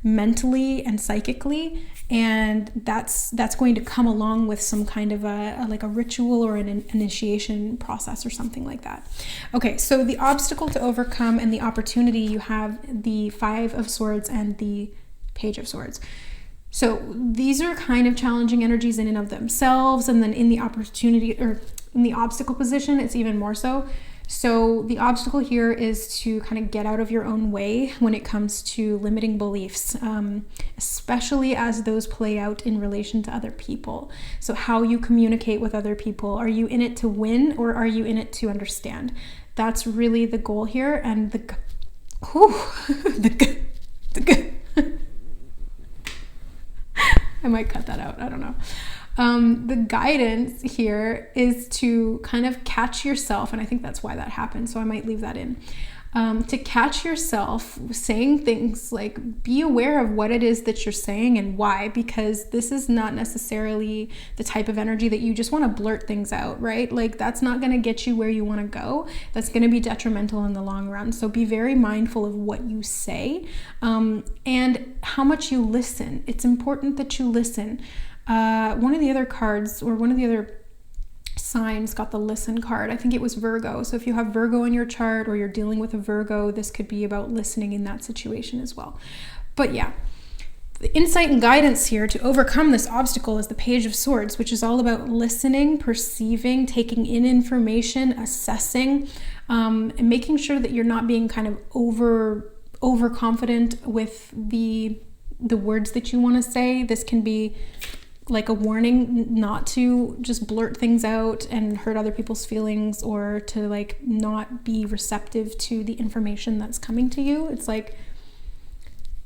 mentally and psychically, and that's going to come along with some kind of a ritual or an initiation process or something like that. Okay, so the obstacle to overcome and the opportunity, you have the 5 of Swords and the Page of Swords. So these are kind of challenging energies in and of themselves, and then in the opportunity, or in the obstacle position, it's even more so. So the obstacle here is to kind of get out of your own way when it comes to limiting beliefs, especially as those play out in relation to other people. So how you communicate with other people. Are you in it to win, or are you in it to understand? That's really the goal here. And I might cut that out. I don't know. The guidance here is to kind of catch yourself, and I think that's why that happened, so I might leave that in. To catch yourself saying things like, be aware of what it is that you're saying and why, because this is not necessarily the type of energy that you just want to blurt things out, right? Like, that's not going to get you where you want to go. That's going to be detrimental in the long run. So be very mindful of what you say, and how much you listen. It's important that you listen. One of the other cards, or one of the other signs, got the listen card. I think it was Virgo. So if you have Virgo in your chart, or you're dealing with a Virgo, this could be about listening in that situation as well. But yeah, the insight and guidance here to overcome this obstacle is the Page of Swords, which is all about listening, perceiving, taking in information, assessing, and making sure that you're not being kind of overconfident with the words that you want to say. This can be like a warning not to just blurt things out and hurt other people's feelings, or to like not be receptive to the information that's coming to you. It's like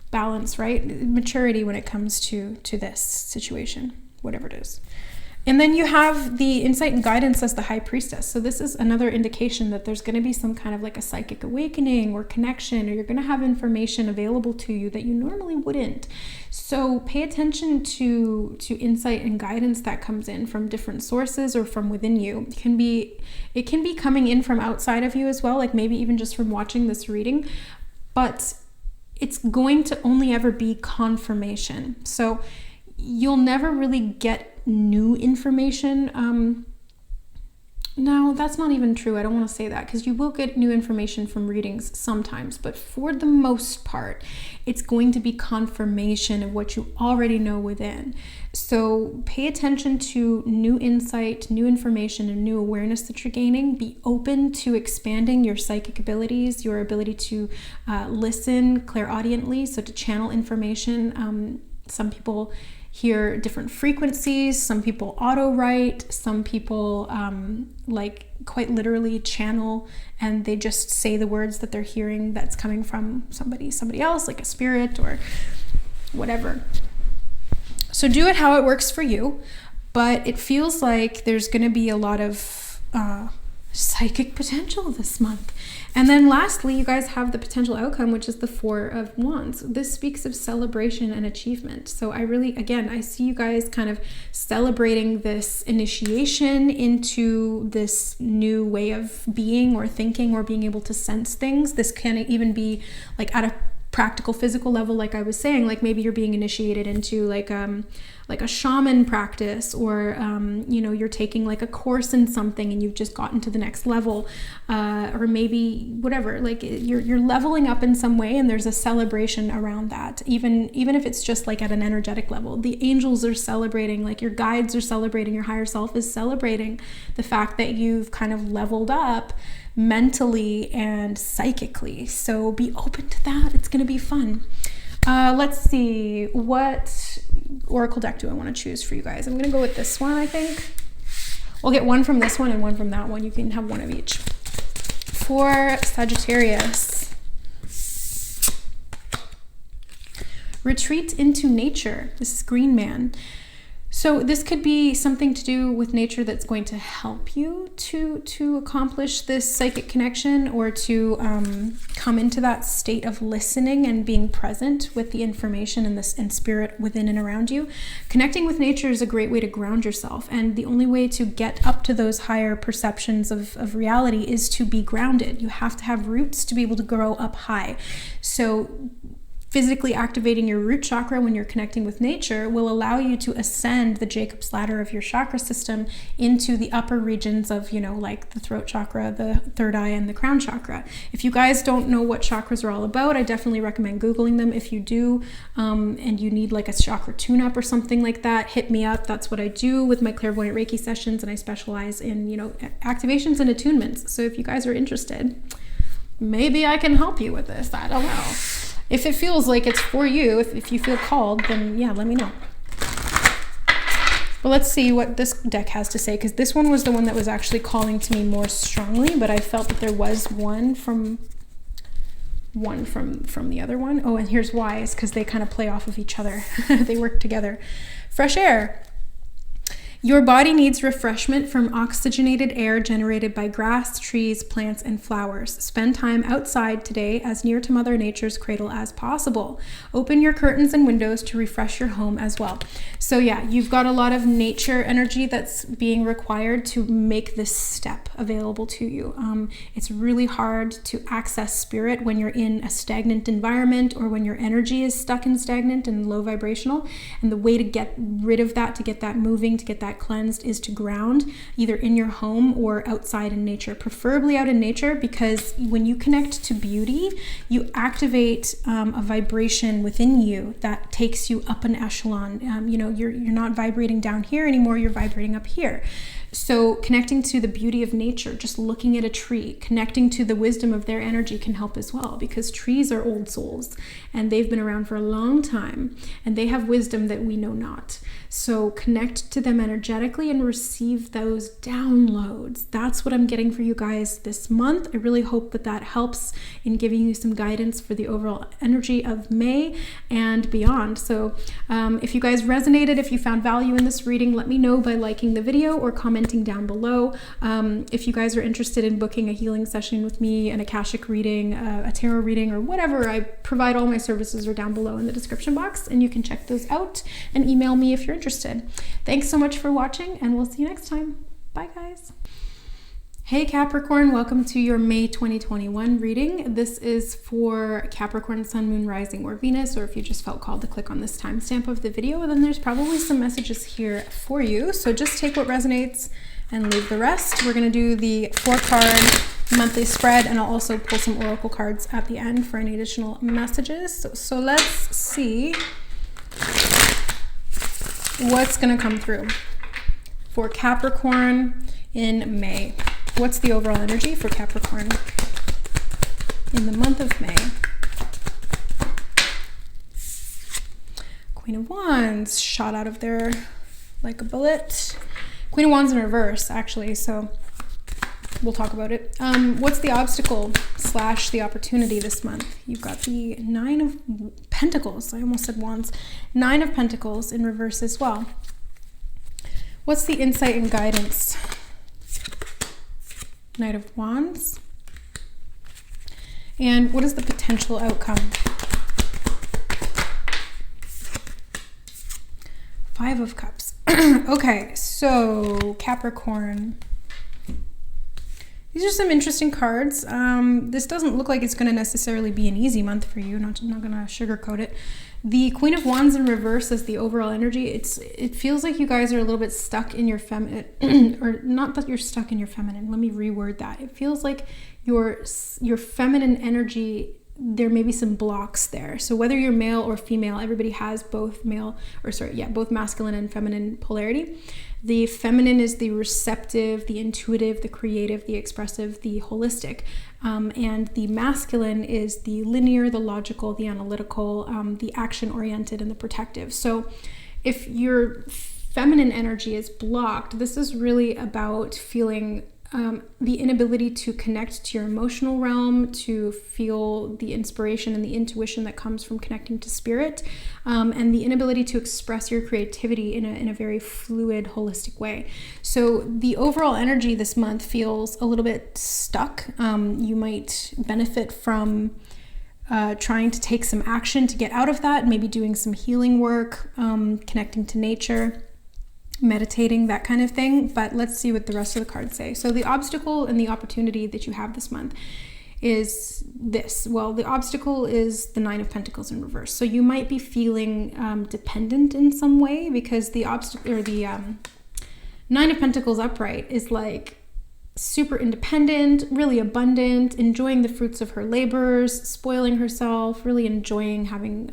balance, right? Maturity when it comes to this situation, whatever it is. And then you have the insight and guidance as the High Priestess. So this is another indication that there's going to be some kind of like a psychic awakening or connection, or you're going to have information available to you that you normally wouldn't. So pay attention to insight and guidance that comes in from different sources or from within you. It can be coming in from outside of you as well, like maybe even just from watching this reading, but it's going to only ever be confirmation. So you'll never really get new information. No, that's not even true. I don't want to say that, because you will get new information from readings sometimes, but for the most part, it's going to be confirmation of what you already know within. So pay attention to new insight, new information, and new awareness that you're gaining. Be open to expanding your psychic abilities, your ability to listen clairaudiently, so to channel information. Some people hear different frequencies, some people auto write, some people like quite literally channel, and they just say the words that they're hearing that's coming from somebody else, like a spirit or whatever. So do it how it works for you, but it feels like there's going to be a lot of psychic potential this month. And then lastly, you guys have the potential outcome, which is the Four of Wands. This speaks of celebration and achievement. So I really, again, I see you guys kind of celebrating this initiation into this new way of being or thinking or being able to sense things. This can even be like at a practical physical level, like I was saying, like maybe you're being initiated into like a shaman practice, or you know, you're taking like a course in something and you've just gotten to the next level, or maybe whatever, like you're leveling up in some way, and there's a celebration around that. Even if it's just like at an energetic level, the angels are celebrating, like your guides are celebrating, your higher self is celebrating the fact that you've kind of leveled up mentally and psychically. So be open to that. It's going to be fun. Let's see, what oracle deck do I want to choose for you guys? I'm going to go with this one, I think. We'll get one from this one and one from that one. You can have one of each. For Sagittarius, retreat into nature. This is Green Man. So this could be something to do with nature that's going to help you to accomplish this psychic connection, or to come into that state of listening and being present with the information and spirit within and around you. Connecting with nature is a great way to ground yourself, and the only way to get up to those higher perceptions of reality is to be grounded. You have to have roots to be able to grow up high. So physically activating your root chakra when you're connecting with nature will allow you to ascend the Jacob's ladder of your chakra system into the upper regions of, you know, like the throat chakra, the third eye, and the crown chakra. If you guys don't know what chakras are all about, I definitely recommend Googling them. If you do, and you need like a chakra tune-up or something like that, hit me up. That's what I do with my clairvoyant Reiki sessions, and I specialize in, you know, activations and attunements. So if you guys are interested, maybe I can help you with this. I don't know. If it feels like it's for you, if you feel called, then yeah, let me know. But let's see what this deck has to say, because this one was the one that was actually calling to me more strongly, but I felt that there was one from the other one. Oh, and here's why. It's because they kind of play off of each other. They work together. Fresh air. Your body needs refreshment from oxygenated air generated by grass, trees, plants, and flowers. Spend time outside today, as near to Mother Nature's cradle as possible. Open your curtains and windows to refresh your home as well. So yeah, you've got a lot of nature energy that's being required to make this step available to you. It's really hard to access spirit when you're in a stagnant environment, or when your energy is stuck and stagnant and low vibrational. And the way to get rid of that, to get that moving, to get that cleansed, is to ground either in your home or outside in nature, preferably out in nature, because when you connect to beauty, you activate a vibration within you that takes you up an echelon. You know, you're not vibrating down here anymore, you're vibrating up here. So connecting to the beauty of nature, just looking at a tree, connecting to the wisdom of their energy can help as well, because trees are old souls and they've been around for a long time and they have wisdom that we know not. So connect to them energetically and receive those downloads. That's what I'm getting for you guys this month. I really hope that that helps in giving you some guidance for the overall energy of May and beyond. So if you guys resonated, if you found value in this reading, let me know by liking the video or commenting down below. If you guys are interested in booking a healing session with me, an Akashic reading, a tarot reading, or whatever, I provide all my services are down below in the description box, and you can check those out and email me if you're interested. Thanks so much for watching, and we'll see you next time. Bye, guys. Hey Capricorn, welcome to your May 2021 reading. This is for Capricorn, Sun, Moon, Rising, or Venus, or if you just felt called to click on this timestamp of the video, then there's probably some messages here for you. So just take what resonates and leave the rest. We're going to do the 4-card monthly spread, and I'll also pull some oracle cards at the end for any additional messages. So let's see what's going to come through for Capricorn in May. What's the overall energy for Capricorn in the month of May? Queen of Wands shot out of there like a bullet. Queen of Wands in reverse, actually, so we'll talk about it. What's the obstacle / the opportunity this month? You've got the 9 of Pentacles. I almost said Wands. 9 of Pentacles in reverse as well. What's the insight and guidance? Knight of Wands. And what is the potential outcome? Five of Cups. Okay, so Capricorn. These are some interesting cards. This doesn't look like it's going to necessarily be an easy month for you. Not going to sugarcoat it. The Queen of Wands in reverse as the overall energy. It feels like you guys are a little bit stuck in your feminine, or not that you're stuck in your feminine. Let me reword that. It feels like your feminine energy, there may be some blocks there. So whether you're male or female, everybody has both both masculine and feminine polarity. The feminine is the receptive, the intuitive, the creative, the expressive, the holistic. And the masculine is the linear, the logical, the analytical, the action-oriented, and the protective. So if your feminine energy is blocked, this is really about feeling the inability to connect to your emotional realm, to feel the inspiration and the intuition that comes from connecting to spirit, and the inability to express your creativity in a very fluid, holistic way. So the overall energy this month feels a little bit stuck. You might benefit from trying to take some action to get out of that, maybe doing some healing work, connecting to nature, meditating, that kind of thing. But let's see what the rest of the cards say. So the obstacle and the opportunity that you have this month is this. Well, the obstacle is the Nine of Pentacles in reverse. So you might be feeling dependent in some way, because the obstacle, or the Nine of Pentacles upright, is like super independent, really abundant, enjoying the fruits of her labors, spoiling herself, really enjoying having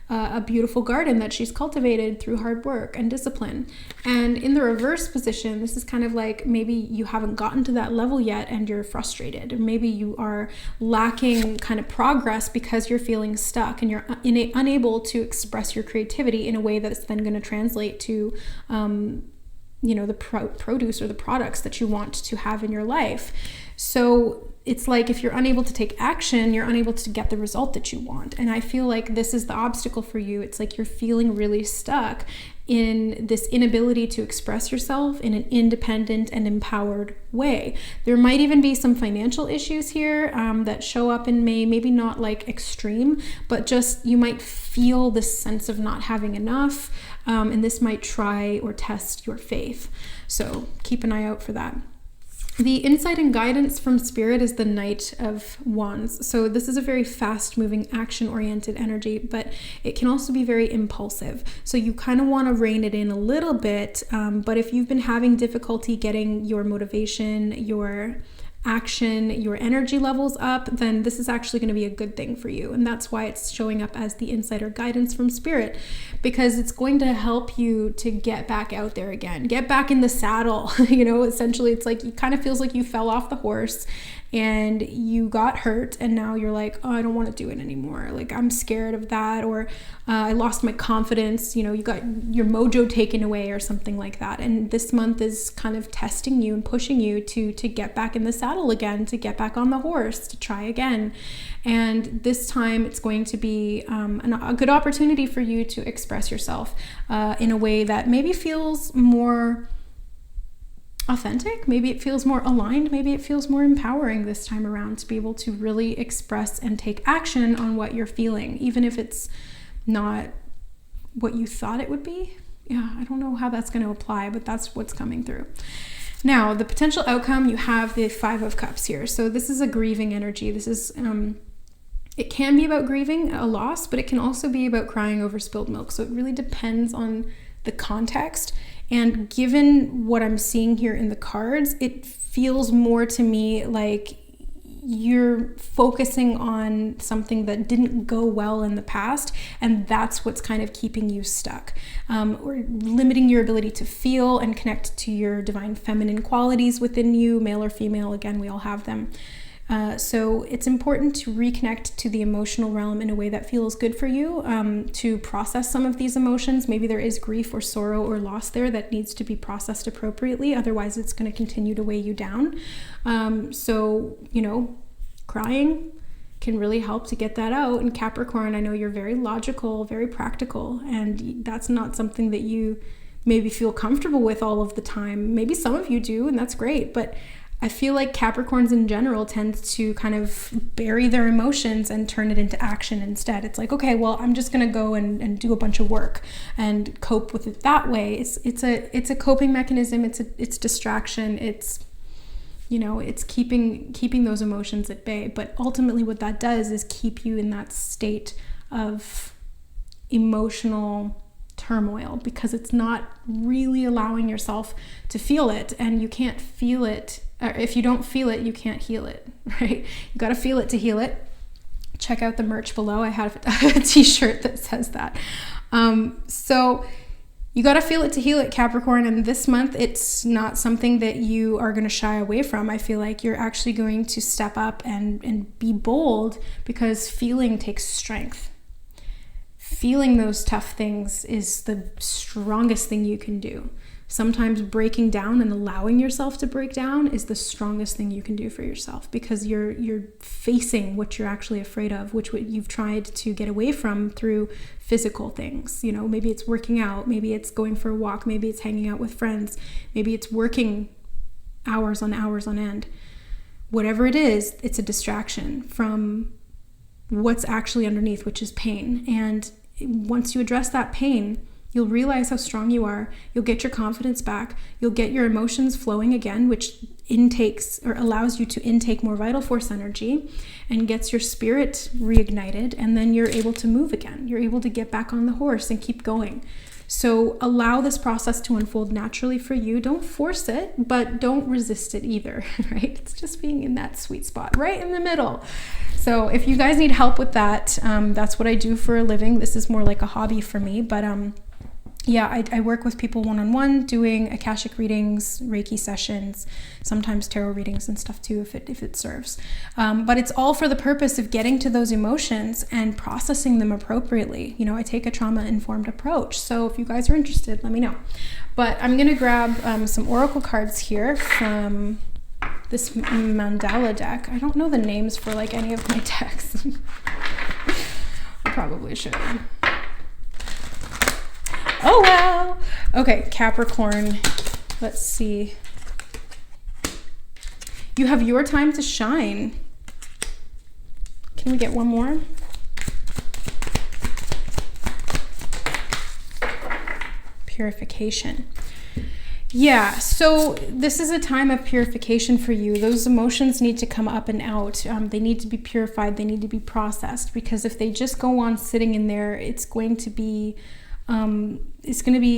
a beautiful garden that she's cultivated through hard work and discipline. And in the reverse position, this is kind of like maybe you haven't gotten to that level yet and you're frustrated, or maybe you are lacking kind of progress because you're feeling stuck and you're unable to express your creativity in a way that's then going to translate to the produce or the products that you want to have in your life. So it's like if you're unable to take action, you're unable to get the result that you want. And I feel like this is the obstacle for you. It's like you're feeling really stuck in this inability to express yourself in an independent and empowered way. There might even be some financial issues here that show up in May, maybe not like extreme, but just you might feel this sense of not having enough, and this might try or test your faith. So keep an eye out for that. The insight and guidance from Spirit is the Knight of Wands. So this is a very fast-moving, action-oriented energy, but it can also be very impulsive. So you kind of want to rein it in a little bit, but if you've been having difficulty getting your motivation, your action, your energy levels up, then this is actually going to be a good thing for you. And that's why it's showing up as the insight or guidance from Spirit, because it's going to help you to get back out there again, get back in the saddle. Essentially it's like, it kind of feels like you fell off the horse and you got hurt, and now you're like, oh, I don't want to do it anymore. Like, I'm scared of that, or I lost my confidence. You got your mojo taken away or something like that. And this month is kind of testing you and pushing you to get back in the saddle again, to get back on the horse, to try again. And this time it's going to be a good opportunity for you to express yourself in a way that maybe feels more authentic, maybe it feels more aligned, maybe it feels more empowering this time around, to be able to really express and take action on what you're feeling, even if it's not what you thought it would be. Yeah, I don't know how that's going to apply, but that's what's coming through. Now, the potential outcome, you have the Five of Cups here. So this is a grieving energy. This is it can be about grieving a loss, but it can also be about crying over spilled milk. So it really depends on the context. And given what I'm seeing here in the cards, it feels more to me like you're focusing on something that didn't go well in the past, and that's what's kind of keeping you stuck, or limiting your ability to feel and connect to your divine feminine qualities within you, male or female. Again, we all have them. So it's important to reconnect to the emotional realm in a way that feels good for you, to process some of these emotions. Maybe there is grief or sorrow or loss there that needs to be processed appropriately. Otherwise, it's going to continue to weigh you down. So, crying can really help to get that out. And Capricorn, I know you're very logical, very practical, and that's not something that you maybe feel comfortable with all of the time. Maybe some of you do, and that's great, but I feel like Capricorns in general tend to kind of bury their emotions and turn it into action instead. It's like, okay, well, I'm just gonna go and do a bunch of work and cope with it that way. It's a coping mechanism. It's distraction. It's, you know, it's keeping those emotions at bay. But ultimately what that does is keep you in that state of emotional turmoil, because it's not really allowing yourself to feel it, and you can't feel it. If you don't feel it, you can't heal it, right? You got to feel it to heal it. Check out the merch below. I have a t-shirt that says that. So you got to feel it to heal it, Capricorn. And this month, it's not something that you are going to shy away from. I feel like you're actually going to step up and be bold, because feeling takes strength. Feeling those tough things is the strongest thing you can do. Sometimes breaking down and allowing yourself to break down is the strongest thing you can do for yourself, because you're facing what you're actually afraid of, what you've tried to get away from through physical things. You know, maybe it's working out, maybe it's going for a walk, maybe it's hanging out with friends, maybe it's working hours on end. Whatever it is, it's a distraction from what's actually underneath, which is pain. And once you address that pain, you'll realize how strong you are. You'll get your confidence back. You'll get your emotions flowing again, which intakes or allows you to intake more vital force energy and gets your spirit reignited. And then you're able to move again. You're able to get back on the horse and keep going. So allow this process to unfold naturally for you. Don't force it, but don't resist it either, right? It's just being in that sweet spot, right in the middle. So if you guys need help with that, that's what I do for a living. This is more like a hobby for me, but yeah, I work with people one-on-one, doing Akashic readings, Reiki sessions, sometimes tarot readings and stuff too, if it serves. But it's all for the purpose of getting to those emotions and processing them appropriately. You know, I take a trauma-informed approach. So if you guys are interested, let me know. But I'm going to grab some oracle cards here from this mandala deck. I don't know the names for like any of my decks. I probably should. Oh, well. Okay, Capricorn. Let's see. You have your time to shine. Can we get one more? Purification. Yeah, so this is a time of purification for you. Those emotions need to come up and out. They need to be purified. They need to be processed, because if they just go on sitting in there, it's going to be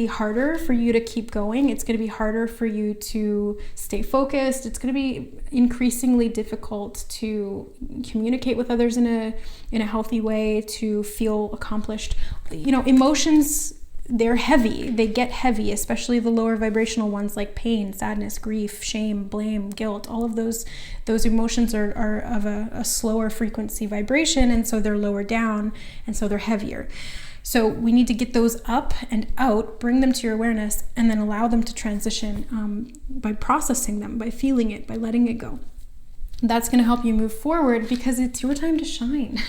harder for you to keep going. It's going to be harder for you to stay focused. It's going to be increasingly difficult to communicate with others in a healthy way, to feel accomplished. You know, emotions, they're heavy. They get heavy, especially the lower vibrational ones like pain, sadness, grief, shame, blame, guilt. All of those emotions are of a slower frequency vibration, and so they're lower down, and so they're heavier. So we need to get those up and out, bring them to your awareness, and then allow them to transition by processing them, by feeling it, by letting it go. That's going to help you move forward, because it's your time to shine,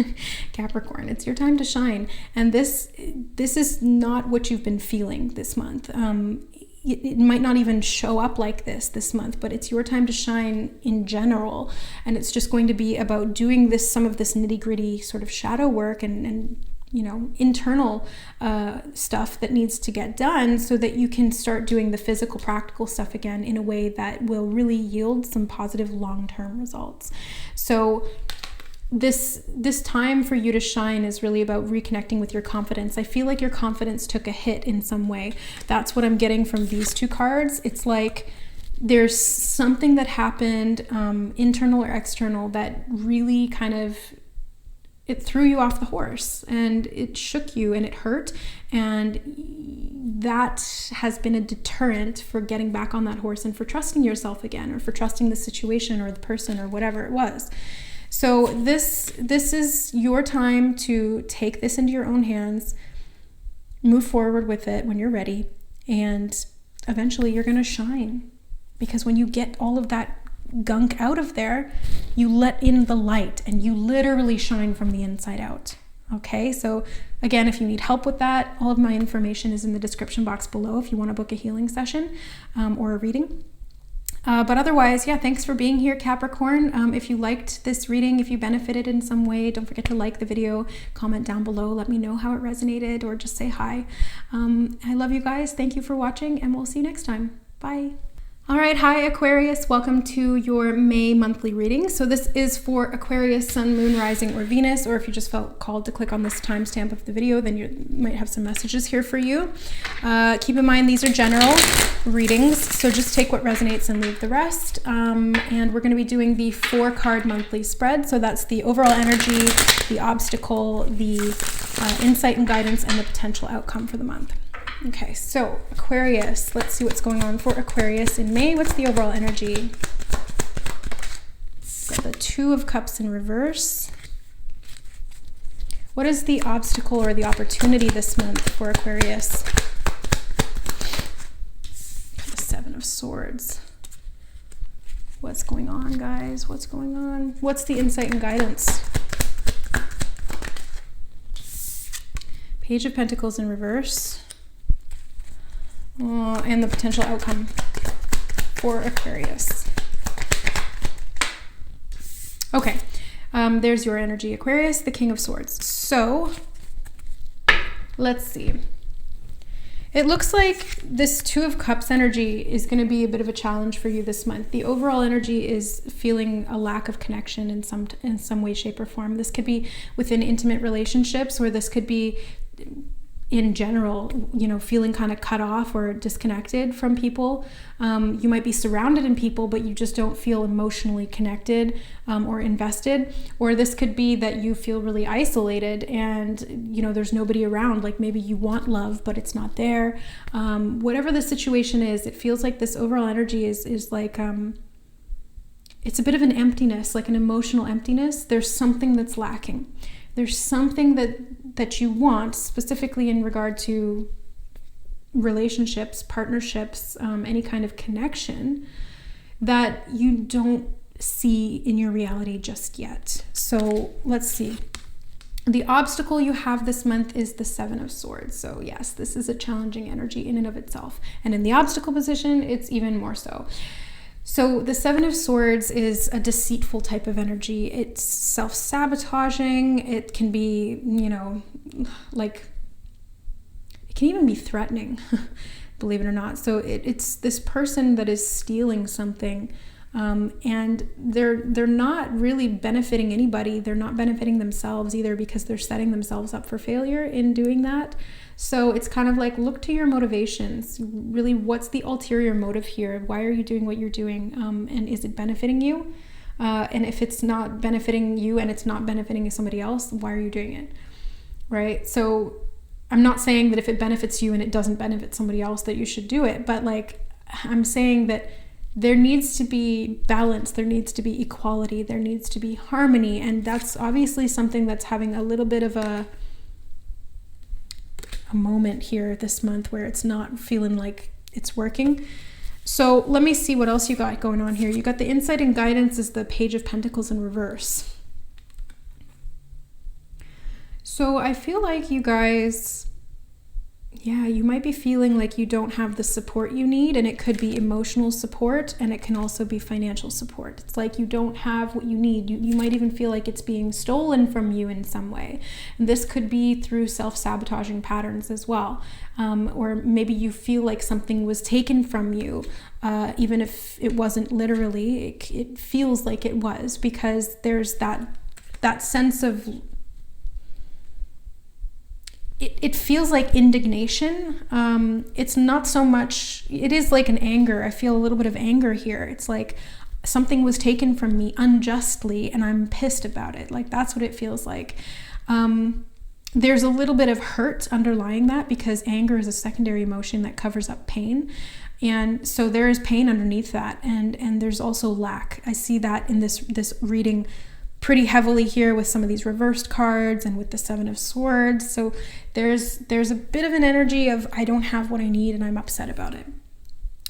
Capricorn. It's your time to shine. And this is not what you've been feeling this month. It might not even show up like this month, but it's your time to shine in general. And it's just going to be about doing some of this nitty-gritty sort of shadow work and you know, internal stuff that needs to get done, so that you can start doing the physical, practical stuff again in a way that will really yield some positive long-term results. So this time for you to shine is really about reconnecting with your confidence. I feel like your confidence took a hit in some way. That's what I'm getting from these two cards. It's like there's something that happened, internal or external, that really kind of, it threw you off the horse, and it shook you, and it hurt, and that has been a deterrent for getting back on that horse and for trusting yourself again, or for trusting the situation or the person or whatever it was. So this is your time to take this into your own hands, move forward with it when you're ready, and eventually you're going to shine, because when you get all of that gunk out of there, you let in the light, and you literally shine from the inside out. Okay, so again, if you need help with that, all of my information is in the description box below if you want to book a healing session or a reading. But otherwise, yeah, thanks for being here, Capricorn. If you liked this reading, if you benefited in some way, don't forget to like the video, comment down below, let me know how it resonated, or just say hi. I love you guys. Thank you for watching, and we'll see you next time. Bye. All right, hi Aquarius, welcome to your May monthly reading. So this is for Aquarius, Sun, Moon, Rising, or Venus, or if you just felt called to click on this timestamp of the video, then you might have some messages here for you. Keep in mind these are general readings, so just take what resonates and leave the rest. And we're going to be doing the 4-card monthly spread. So that's the overall energy, the obstacle, the insight and guidance, and the potential outcome for the month. Okay, so Aquarius, let's see what's going on for Aquarius in May. What's the overall energy? Got the 2 of Cups in reverse. What is the obstacle or the opportunity this month for Aquarius? Got the 7 of Swords. What's going on, guys? What's going on? What's the insight and guidance? Page of Pentacles in reverse. And the potential outcome for Aquarius. Okay, there's your energy, Aquarius, the King of Swords. So let's see. It looks like this 2 of Cups energy is going to be a bit of a challenge for you this month. The overall energy is feeling a lack of connection in some way, shape, or form. This could be within intimate relationships, or this could be in general, you know, feeling kind of cut off or disconnected from people. You might be surrounded in people, but you just don't feel emotionally connected or invested. Or this could be that you feel really isolated and, you know, there's nobody around. Like maybe you want love, but it's not there. Whatever the situation is, it feels like this overall energy is like, it's a bit of an emptiness, like an emotional emptiness. There's something that's lacking. There's something that you want, specifically in regard to relationships, partnerships, any kind of connection, that you don't see in your reality just yet. So let's see. The obstacle you have this month is the 7 of Swords. So yes, this is a challenging energy in and of itself. And in the obstacle position, it's even more so. So the 7 of Swords is a deceitful type of energy. It's self-sabotaging. It can be, you know, like, it can even be threatening, believe it or not. So it's this person that is stealing something, and they're not really benefiting anybody. They're not benefiting themselves either, because they're setting themselves up for failure in doing that. So it's kind of like, look to your motivations. Really, what's the ulterior motive here? Why are you doing what you're doing? And is it benefiting you? And if it's not benefiting you and it's not benefiting somebody else, why are you doing it? Right? So I'm not saying that if it benefits you and it doesn't benefit somebody else that you should do it. But like, I'm saying that there needs to be balance. There needs to be equality. There needs to be harmony. And that's obviously something that's having a little bit of a moment here this month where it's not feeling like it's working. So let me see what else you got going on here. You got the insight and guidance is the Page of Pentacles in reverse. So I feel like you guys, yeah, you might be feeling like you don't have the support you need, and it could be emotional support, and it can also be financial support. It's like you don't have what you need. You might even feel like it's being stolen from you in some way. And this could be through self-sabotaging patterns as well. Or maybe you feel like something was taken from you, even if it wasn't literally, it feels like it was, because there's that sense of, it feels like indignation. It's not so much, it is like an anger. I feel a little bit of anger here. It's like something was taken from me unjustly and I'm pissed about it. Like that's what it feels like. There's a little bit of hurt underlying that, because anger is a secondary emotion that covers up pain. And so there is pain underneath that. And there's also lack. I see that in this reading pretty heavily here with some of these reversed cards and with the 7 of Swords. So there's a bit of an energy of, I don't have what I need and I'm upset about it.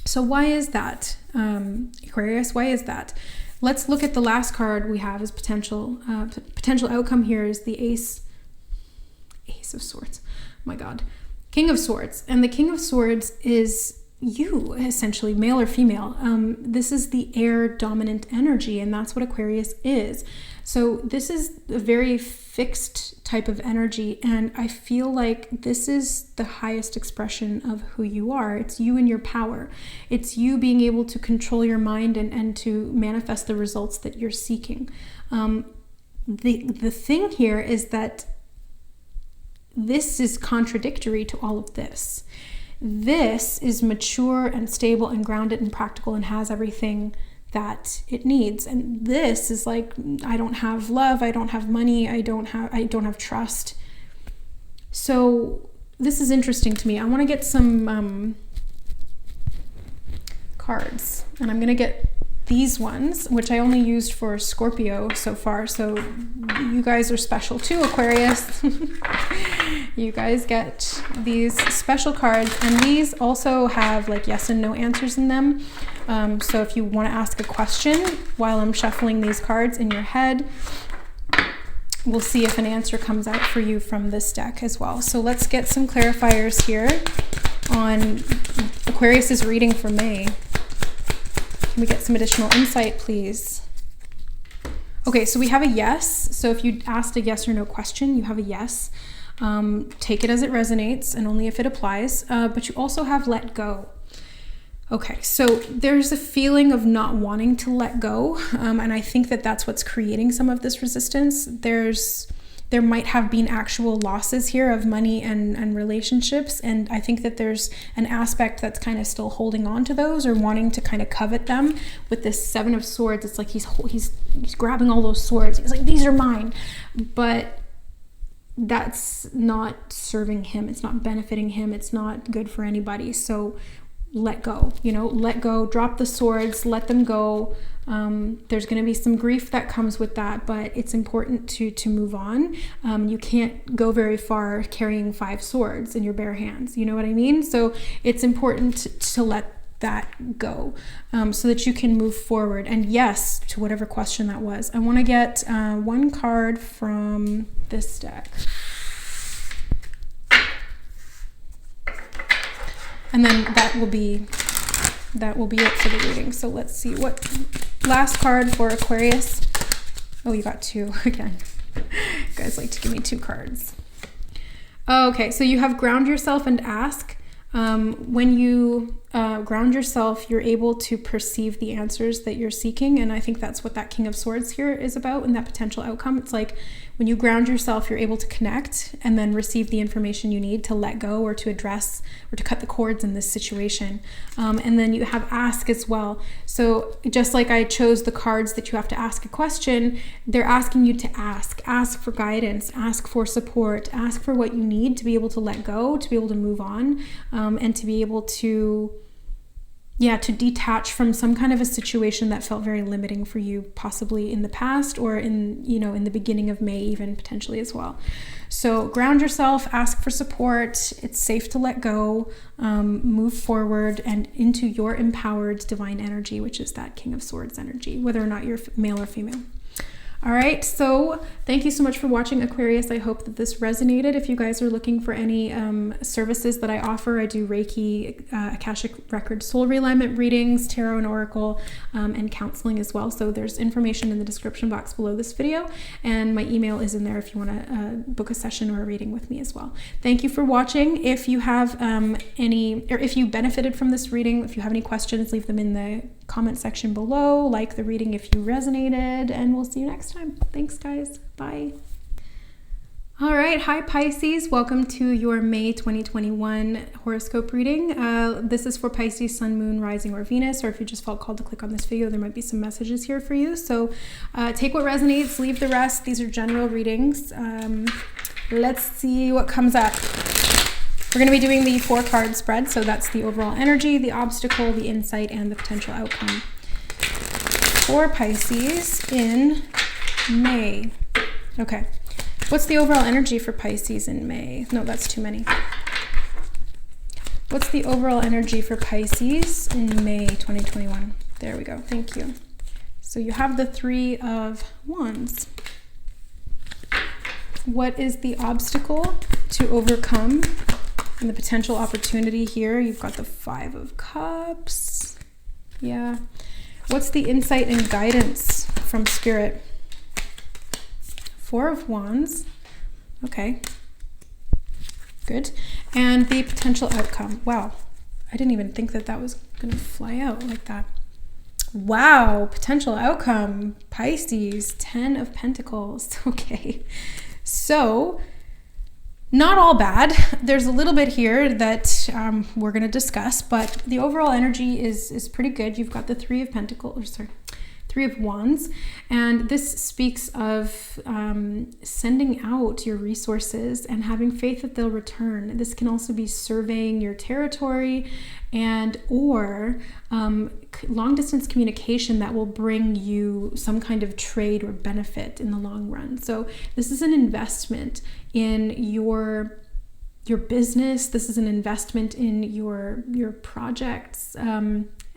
So why is that, Aquarius? Why is that? Let's look at the last card we have as potential outcome here is the Ace Ace of Swords. Oh my God. King of Swords. And the King of Swords is you, essentially, male or female. This is the air dominant energy, and that's what Aquarius is. So this is a very fixed type of energy, and I feel like this is the highest expression of who you are. It's you and your power. It's you being able to control your mind and to manifest the results that you're seeking. The thing here is that this is contradictory to all of this. This is mature and stable and grounded and practical and has everything that it needs. And this is like, I don't have love, I don't have money, I don't have trust. So this is interesting to me. I want to get some cards, and I'm going to get these ones, which I only used for Scorpio so far. So you guys are special too, Aquarius. You guys get these special cards, and these also have like yes and no answers in them. So if you want to ask a question while I'm shuffling these cards in your head, we'll see if an answer comes out for you from this deck as well. So let's get some clarifiers here on Aquarius's reading for May. Can we get some additional insight, please? Okay, so we have a yes. So if you asked a yes or no question, you have a yes. Take it as it resonates and only if it applies. But you also have let go. Okay, so there's a feeling of not wanting to let go. And I think that that's what's creating some of this resistance. There might have been actual losses here of money and relationships. And I think that there's an aspect that's kind of still holding on to those or wanting to kind of covet them. With this Seven of Swords, it's like he's grabbing all those swords. He's like, these are mine. But that's not serving him. It's not benefiting him. It's not good for anybody. So let go, let go, drop the swords, let them go. There's going to be some grief that comes with that, but it's important to move on. You can't go very far carrying 5 swords in your bare hands. You know what I mean? So it's important to let that go, so that you can move forward. And yes, to whatever question that was, I want to get one card from this deck. And then that will be it for the reading. So let's see what last card for Aquarius. Oh, you got 2 again. You guys like to give me 2 cards. Okay, so you have ground yourself and ask. When you ground yourself, you're able to perceive the answers that you're seeking. And I think that's what that King of Swords here is about, and that potential outcome. It's like when you ground yourself, you're able to connect and then receive the information you need to let go or to address or to cut the cords in this situation. And then you have ask as well. So just like I chose the cards that you have to ask a question, they're asking you to ask for guidance, ask for support, ask for what you need to be able to let go, to be able to move on, and to be able to detach from some kind of a situation that felt very limiting for you, possibly in the past or in the beginning of May, even potentially as well. So ground yourself, ask for support. It's safe to let go, move forward and into your empowered divine energy, which is that King of Swords energy, whether or not you're male or female. All right, so thank you so much for watching, Aquarius. I hope that this resonated. If you guys are looking for any services that I offer, I do Reiki, Akashic Record soul realignment readings, tarot and oracle, and counseling as well. So there's information in the description box below this video, and my email is in there if you want to book a session or a reading with me as well. Thank you for watching. If you have if you benefited from this reading, if you have any questions, leave them in the comment section below. Like the reading if you resonated, and we'll see you next time. Thanks, guys. Bye. All right. Hi, Pisces. Welcome to your May 2021 horoscope reading. This is for Pisces, Sun, Moon, Rising, or Venus, or if you just felt called to click on this video, there might be some messages here for you. So take what resonates, leave the rest. These are general readings. Let's see what comes up. We're going to be doing the 4-card spread. So that's the overall energy, the obstacle, the insight, and the potential outcome for Pisces in May. Okay. What's the overall energy for Pisces in May? No, that's too many. What's the overall energy for Pisces in May 2021? There we go. Thank you. So you have the 3 of Wands. What is the obstacle to overcome and the potential opportunity here, you've got the 5 of Cups. Yeah. What's the insight and guidance from Spirit? 4 of Wands. Okay. Good. And the potential outcome. Wow. I didn't even think that was going to fly out like that. Wow. Potential outcome. Pisces. 10 of Pentacles. Okay. So, not all bad. There's a little bit here that we're going to discuss, but the overall energy is pretty good. You've got the 3 of Wands, and this speaks of sending out your resources and having faith that they'll return. This can also be surveying your territory or long distance communication that will bring you some kind of trade or benefit in the long run. So this is an investment in your business. This is an investment in your projects.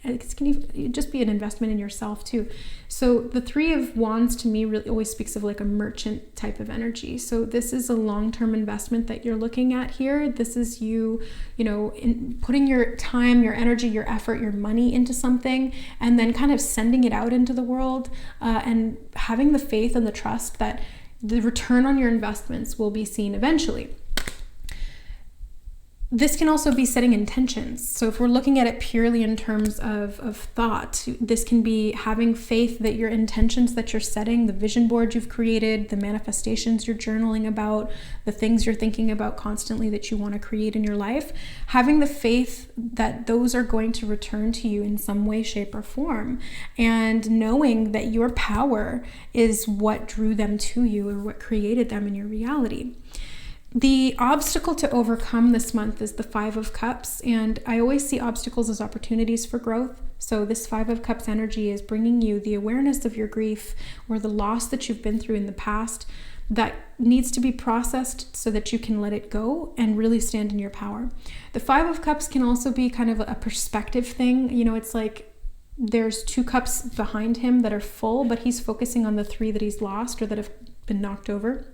It can just be an investment in yourself too. So the 3 of Wands to me really always speaks of like a merchant type of energy. So this is a long-term investment that you're looking at here. This is you putting your time, your energy, your effort, your money into something, and then kind of sending it out into the world, and having the faith and the trust that the return on your investments will be seen eventually. This can also be setting intentions. So if we're looking at it purely in terms of thought, this can be having faith that your intentions that you're setting, the vision board you've created, the manifestations you're journaling about, the things you're thinking about constantly that you want to create in your life, having the faith that those are going to return to you in some way, shape, or form, and knowing that your power is what drew them to you or what created them in your reality. The obstacle to overcome this month is the 5 of Cups, and I always see obstacles as opportunities for growth. So this 5 of Cups energy is bringing you the awareness of your grief or the loss that you've been through in the past that needs to be processed so that you can let it go and really stand in your power. The 5 of Cups can also be kind of a perspective thing. It's like there's 2 cups behind him that are full, but he's focusing on the 3 that he's lost or that have been knocked over.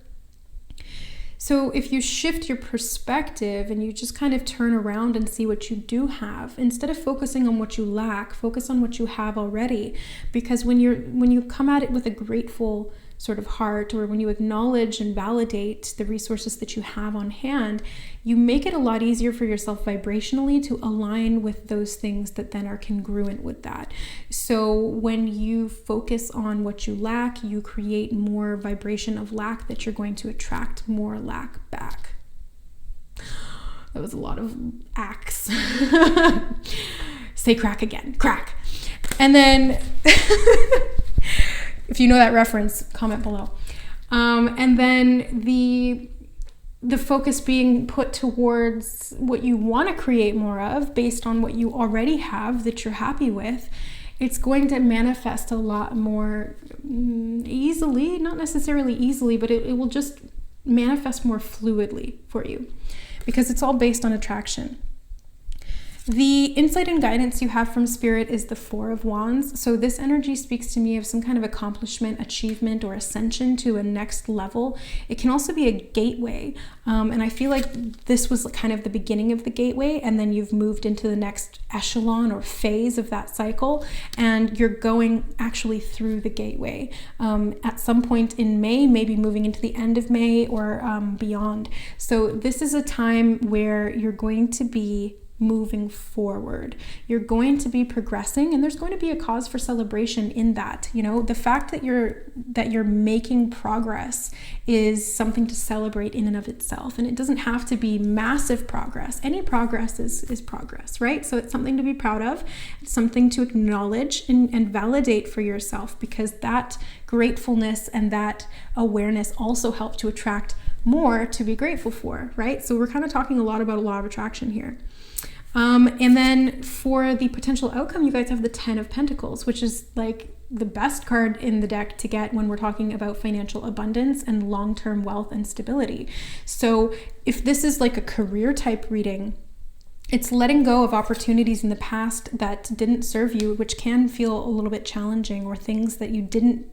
So if you shift your perspective and you just kind of turn around and see what you do have, instead of focusing on what you lack, focus on what you have already. Because when you come at it with a grateful sort of heart, or when you acknowledge and validate the resources that you have on hand, you make it a lot easier for yourself vibrationally to align with those things that then are congruent with that. So when you focus on what you lack, you create more vibration of lack that you're going to attract more lack back. That was a lot of acts. Say crack again, crack. And then if you know that reference, comment below. And then the focus being put towards what you want to create more of based on what you already have that you're happy with, it's going to manifest a lot more easily, not necessarily easily, but it will just manifest more fluidly for you because it's all based on attraction. The insight and guidance you have from Spirit is the 4 of Wands. So this energy speaks to me of some kind of accomplishment, achievement, or ascension to a next level. It can also be a gateway. And I feel like this was kind of the beginning of the gateway, and then you've moved into the next echelon or phase of that cycle, and you're going actually through the gateway. At some point in May, maybe moving into the end of May or beyond. So this is a time where you're going to be moving forward. You're going to be progressing, and there's going to be a cause for celebration in that. The fact that you're making progress is something to celebrate in and of itself. And it doesn't have to be massive progress. Any progress is progress, right? So it's something to be proud of. It's something to acknowledge and validate for yourself, because that gratefulness and that awareness also help to attract more to be grateful for, right? So we're kind of talking a lot about a law of attraction here. And then for the potential outcome, you guys have the 10 of Pentacles, which is like the best card in the deck to get when we're talking about financial abundance and long-term wealth and stability. So if this is like a career type reading, it's letting go of opportunities in the past that didn't serve you, which can feel a little bit challenging, or things that you didn't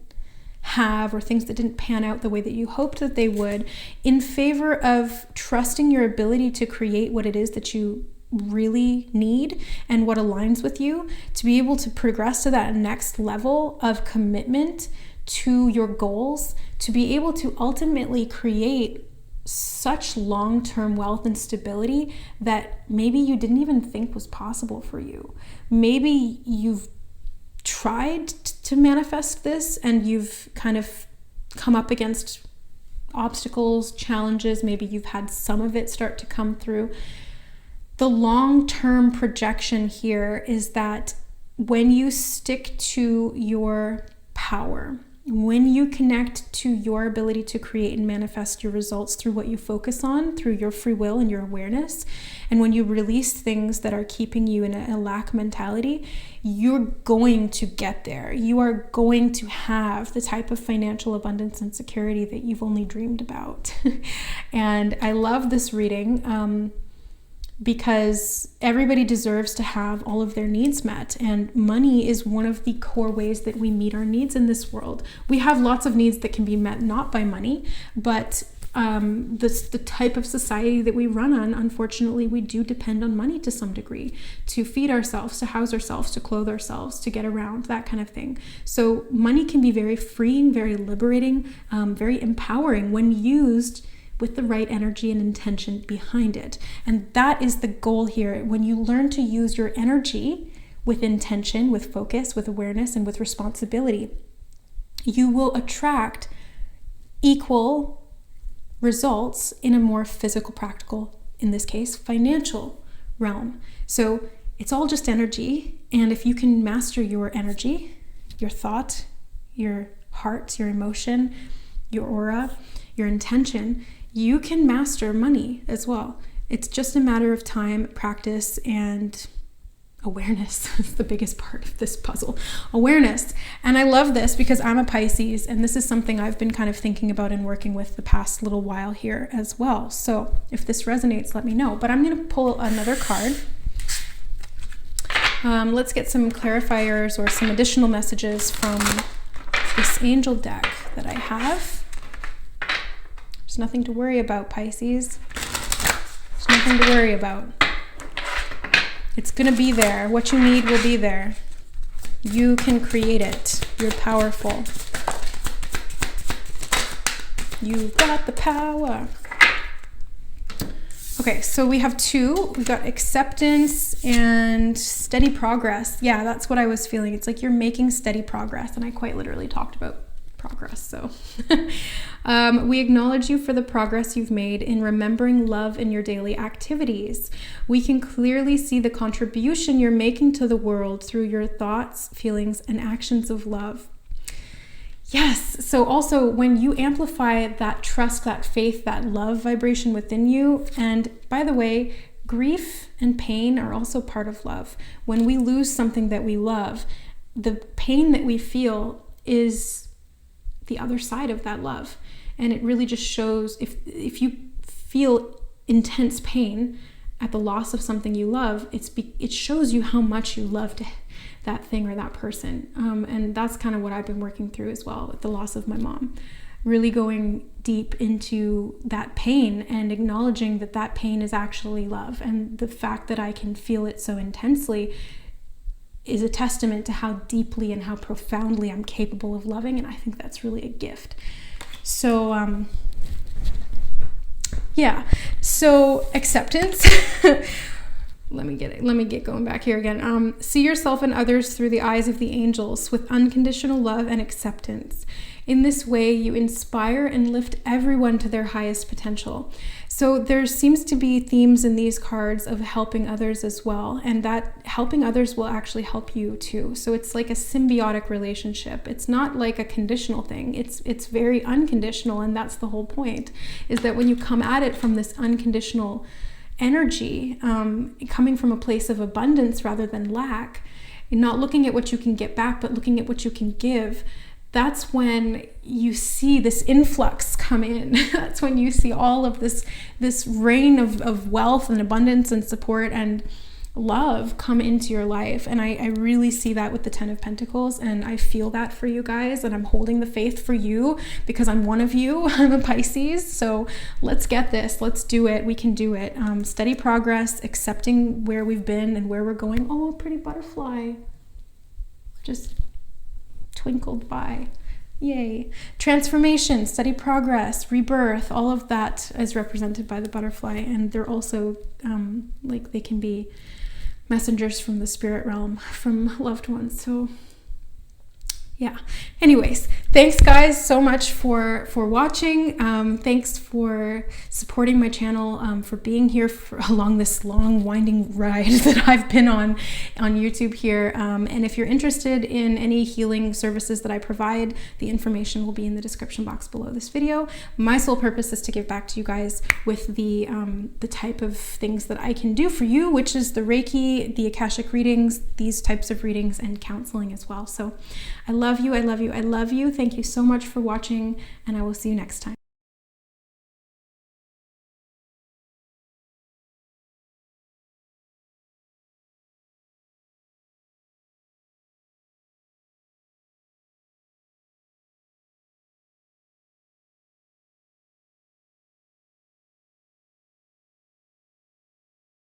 have, or things that didn't pan out the way that you hoped that they would, in favor of trusting your ability to create what it is that you really need and what aligns with you, to be able to progress to that next level of commitment to your goals, to be able to ultimately create such long-term wealth and stability that maybe you didn't even think was possible for you. Maybe you've tried to manifest this and you've kind of come up against obstacles, challenges. Maybe you've had some of it start to come through. The long-term projection here is that when you stick to your power, when you connect to your ability to create and manifest your results through what you focus on, through your free will and your awareness, and when you release things that are keeping you in a lack mentality, you're going to get there. You are going to have the type of financial abundance and security that you've only dreamed about. And I love this reading because everybody deserves to have all of their needs met. And money is one of the core ways that we meet our needs in this world. We have lots of needs that can be met not by money, but the type of society that we run on, unfortunately, we do depend on money to some degree to feed ourselves, to house ourselves, to clothe ourselves, to get around, that kind of thing. So money can be very freeing, very liberating, very empowering when used with the right energy and intention behind it. And that is the goal here. When you learn to use your energy with intention, with focus, with awareness, and with responsibility, you will attract equal results in a more physical, practical, in this case, financial realm. So it's all just energy. And if you can master your energy, your thought, your heart, your emotion, your aura, your intention, you can master money as well. It's just a matter of time, practice, and awareness is the biggest part of this puzzle. Awareness. And I love this because I'm a Pisces, and this is something I've been kind of thinking about and working with the past little while here as well. So if this resonates, let me know. But I'm going to pull another card. Let's get some clarifiers or some additional messages from this angel deck that I have. There's nothing to worry about, Pisces. There's nothing to worry about. It's going to be there. What you need will be there. You can create it. You're powerful. You've got the power. Okay, so we have two. We've got acceptance and steady progress. Yeah, that's what I was feeling. It's like you're making steady progress. And I quite literally talked about progress. So we acknowledge you for the progress you've made in remembering love in your daily activities. We can clearly see the contribution you're making to the world through your thoughts, feelings, and actions of love. Yes. So also when you amplify that trust, that faith, that love vibration within you, and by the way, grief and pain are also part of love. When we lose something that we love, the pain that we feel is the other side of that love. And it really just shows, if you feel intense pain at the loss of something you love, it shows you how much you loved that thing or that person. And that's kind of what I've been working through as well with the loss of my mom. Really going deep into that pain and acknowledging that that pain is actually love. And the fact that I can feel it so intensely is a testament to how deeply and how profoundly I'm capable of loving, and I think that's really a gift. So yeah, so acceptance. Let me get going back here again. See yourself and others through the eyes of the angels with unconditional love and acceptance. In this way, you inspire and lift everyone to their highest potential. So there seems to be themes in these cards of helping others as well, and that helping others will actually help you too. So it's like a symbiotic relationship. It's not like a conditional thing. It's very unconditional, and that's the whole point, is that when you come at it from this unconditional energy, coming from a place of abundance rather than lack, and not looking at what you can get back, but looking at what you can give, that's when you see this influx come in. That's when you see all of this rain of wealth and abundance and support and love come into your life. And I really see that with the 10 of Pentacles, and I feel that for you guys, and I'm holding the faith for you because I'm one of you. I'm a Pisces, so let's get this. Let's do it. We can do it. Steady progress, accepting where we've been and where we're going. Oh, pretty butterfly just twinkled by. Yay. Transformation, steady progress, rebirth, all of that is represented by the butterfly. And they're also like they can be messengers from the spirit realm, from loved ones. So yeah. Anyways, thanks guys so much for watching. Thanks for supporting my channel, for being here along this long winding ride that I've been on YouTube here. And if you're interested in any healing services that I provide, the information will be in the description box below this video. My sole purpose is to give back to you guys with the type of things that I can do for you, which is the Reiki, the Akashic readings, these types of readings, and counseling as well. So I love you. I love you. I love you. Thank you so much for watching, and I will see you next time.